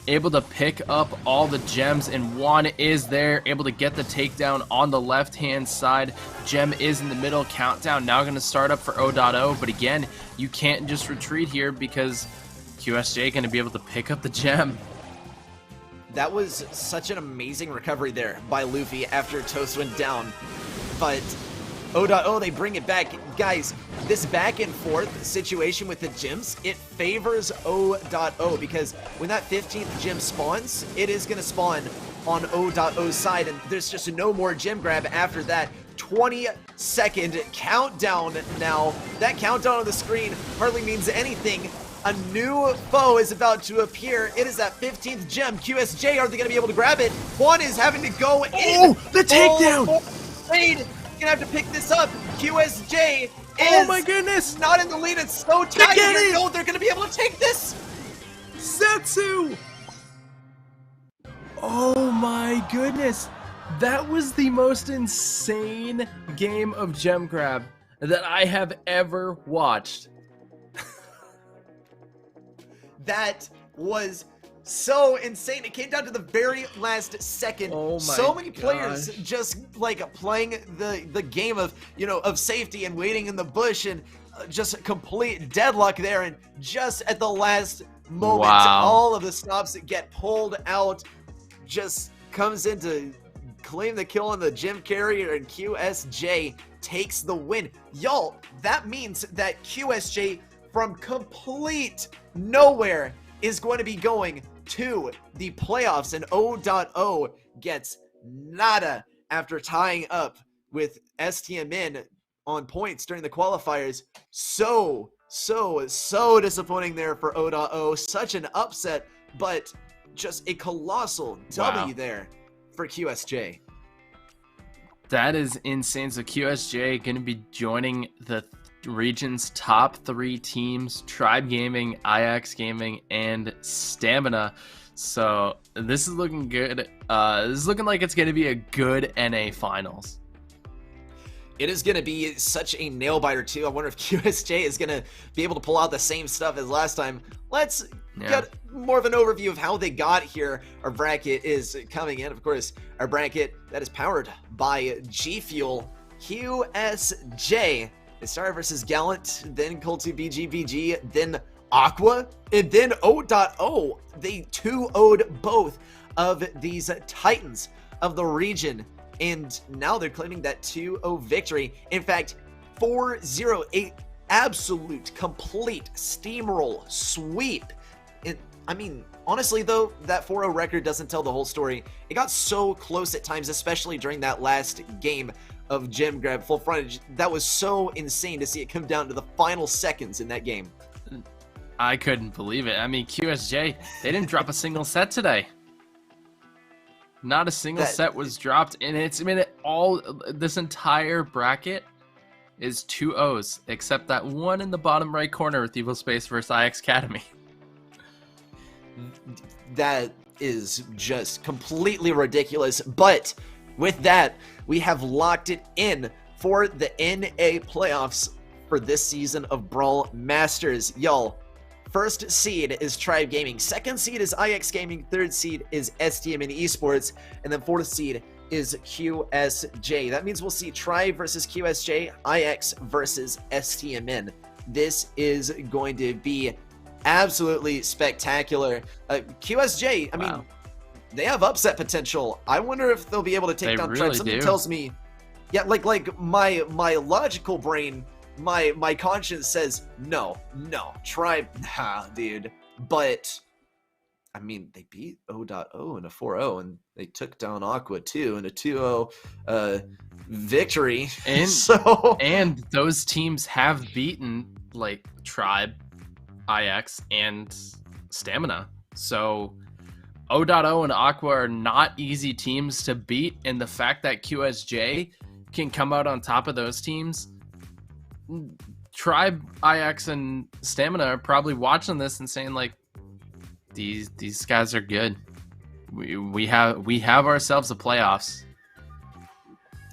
able to pick up all the gems, and Juan is there, able to get the takedown on the left-hand side. Gem is in the middle. Countdown now going to start up for O.O, but again, you can't just retreat here because QSJ going to be able to pick up the gem. That was such an amazing recovery there by Luffy after Toast went down, but O.O, they bring it back. Guys, this back and forth situation with the gems, it favors O.O because when that 15th gem spawns, it is going to spawn on O.O's side, and there's just no more gem grab after that. 20-second countdown now. That countdown on the screen hardly means anything. A new foe is about to appear. It is that 15th gem. QSJ, are they going to be able to grab it? Juan is having to go in. Oh, the takedown! Fade gonna have to pick this up. QSJ is oh my goodness, not in the lead. It's so tight here. No, they're gonna be able to take this. Zetsu! Oh my goodness, that was the most insane game of gem grab that I have ever watched. That was so insane. It came down to the very last second. Oh my so many gosh. players just like playing the game of, you know, of safety and waiting in the bush, and just complete deadlock there, and just at the last moment, all of the stops that get pulled out. Just comes in to claim the kill on the gem carrier, and QSJ takes the win. Y'all, that means that QSJ from complete nowhere is going to be going to the playoffs, and O.O gets nada after tying up with STMN on points during the qualifiers. So disappointing there for O.O. Such an upset, but just a colossal W there for QSJ. That is insane. So QSJ going to be joining the region's top 3 teams: Tribe Gaming, IX Gaming, and Stamina. So this is looking good. This is looking like it's going to be a good NA finals. It is going to be such a nail biter too. I wonder if QSJ is going to be able to pull out the same stuff as last time. Let's get more of an overview of how they got here. Our bracket is coming in. Of course, our bracket that is powered by G Fuel. QSJ. It started versus Gallant, then Cold2 BGBG, then Aqua, and then O.O. They 2-0'd both of these Titans of the region, and now they're claiming that 2-0 victory. In fact, 4-0, a absolute, complete steamroll sweep. I mean, honestly though, that 4-0 record doesn't tell the whole story. It got so close at times, especially during that last game of gem grab full frontage. That was so insane to see it come down to the final seconds in that game. I couldn't believe it. I mean, QSJ, they didn't drop a single set today. Not a single set was dropped, and it's, I mean, this entire bracket is 2 O's, except that one in the bottom right corner with Evil Space versus IX Academy. that is just completely ridiculous. But with that, we have locked it in for the NA playoffs for this season of Brawl Masters. Y'all, first seed is Tribe Gaming, second seed is IX Gaming, third seed is STMN Esports, and then fourth seed is QSJ. That means we'll see Tribe versus QSJ, IX versus STMN. This is going to be absolutely spectacular. QSJ, I mean, they have upset potential. I wonder if they'll be able to take down Tribe. Something tells me, yeah, like my logical brain, my conscience says no, Tribe, nah, dude. But I mean, they beat O.O in a 4-0, and they took down Aqua too in a 2-0 victory. And those teams have beaten like Tribe, IX, and Stamina. So O.O and Aqua are not easy teams to beat, and the fact that QSJ can come out on top of those teams, Tribe, IX, and Stamina are probably watching this and saying like, these guys are good. We have ourselves a playoffs.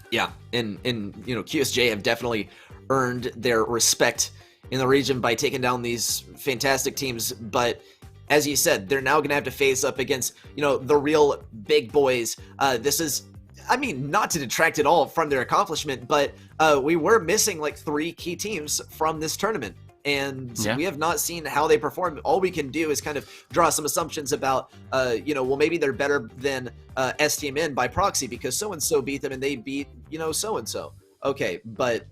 Yeah, and you know, QSJ have definitely earned their respect in the region by taking down these fantastic teams. But as you said, they're now gonna have to face up against, you know, the real big boys. This is, I mean, not to detract at all from their accomplishment, but we were missing like 3 key teams from this tournament. And we have not seen how they perform. All we can do is kind of draw some assumptions about, you know, well, maybe they're better than STMN by proxy because so-and-so beat them and they beat, you know, so-and-so. Okay, but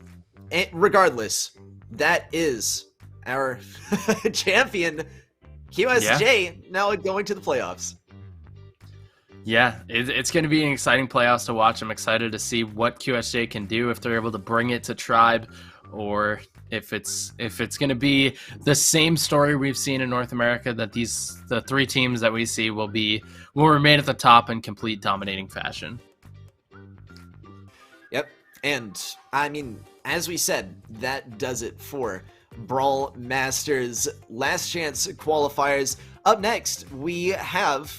regardless, that is our champion, QSJ, now going to the playoffs. Yeah, it's going to be an exciting playoffs to watch. I'm excited to see what QSJ can do, if they're able to bring it to Tribe, or if it's going to be the same story we've seen in North America, that the 3 teams that we see will remain at the top in complete dominating fashion. Yep, and I mean, as we said, that does it for Brawl Masters Last Chance Qualifiers. Up next, we have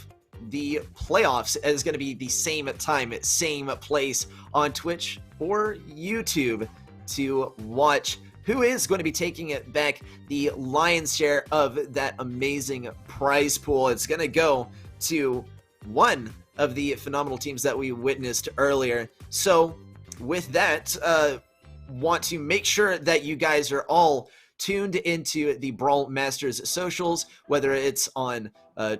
the playoffs. Is going to be the same time, same place on Twitch or YouTube to watch who is going to be taking it back the lion's share of that amazing prize pool. It's going to go to one of the phenomenal teams that we witnessed earlier. So with that, want to make sure that you guys are all tuned into the Brawl Masters socials, whether it's on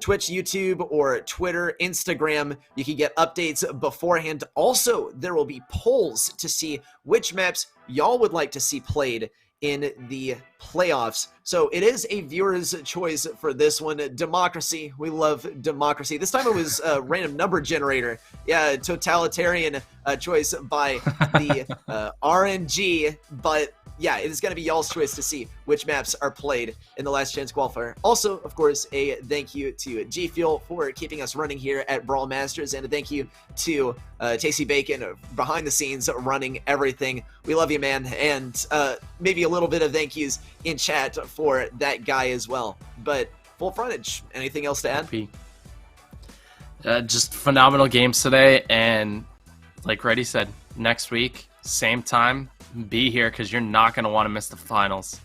Twitch, YouTube, or Twitter, Instagram. You can get updates beforehand. Also, there will be polls to see which maps y'all would like to see played in the playoffs. So it is a viewer's choice for this one. Democracy. We love democracy. This time it was a random number generator. Yeah, totalitarian choice by the RNG, but yeah, it is going to be y'all's choice to see which maps are played in the Last Chance Qualifier. Also, of course, a thank you to G Fuel for keeping us running here at Brawl Masters, and a thank you to Tasty Bacon behind the scenes running everything. We love you, man, and maybe a little bit of thank yous in chat for that guy as well. But full frontage, anything else to add? Just phenomenal games today, and like Reddy said, next week, same time, be here, because you're not going to want to miss the finals.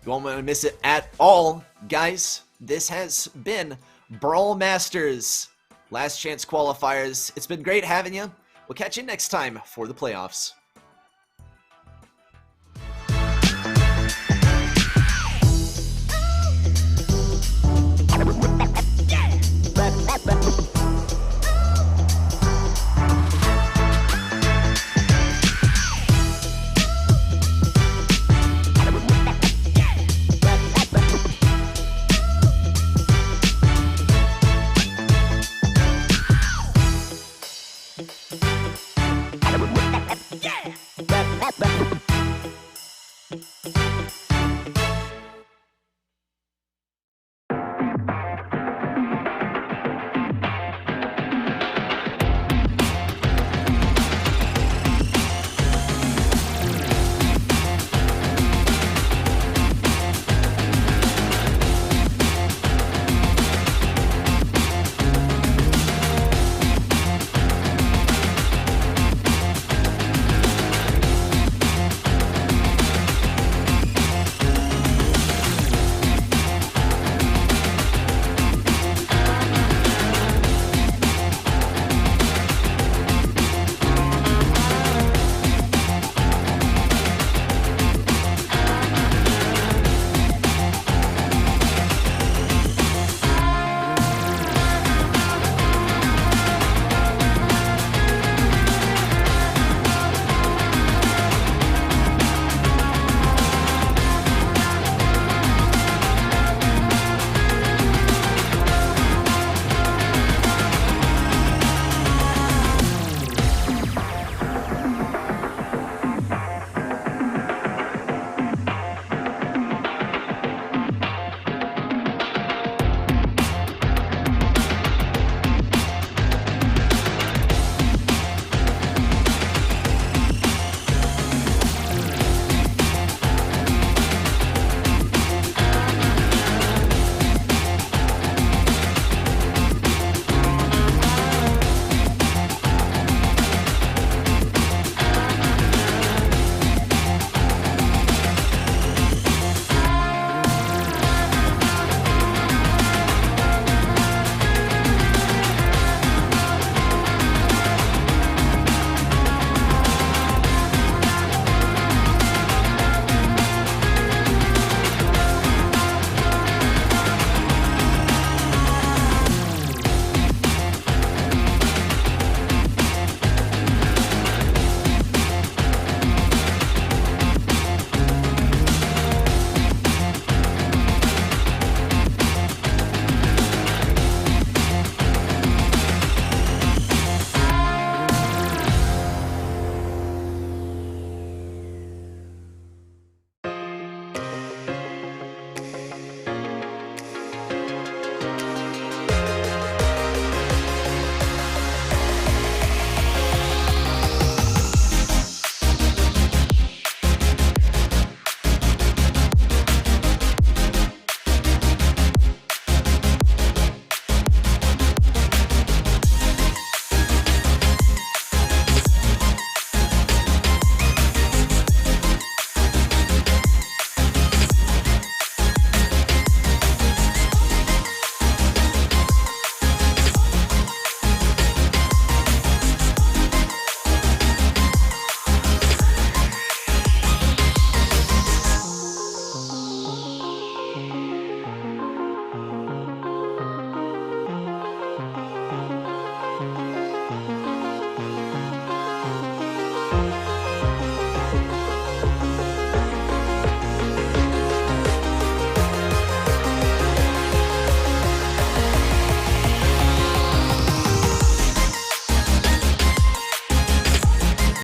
You won't want to miss it at all, guys. This has been Brawl Masters Last Chance Qualifiers. It's been great having you. We'll catch you next time for the playoffs. Yeah.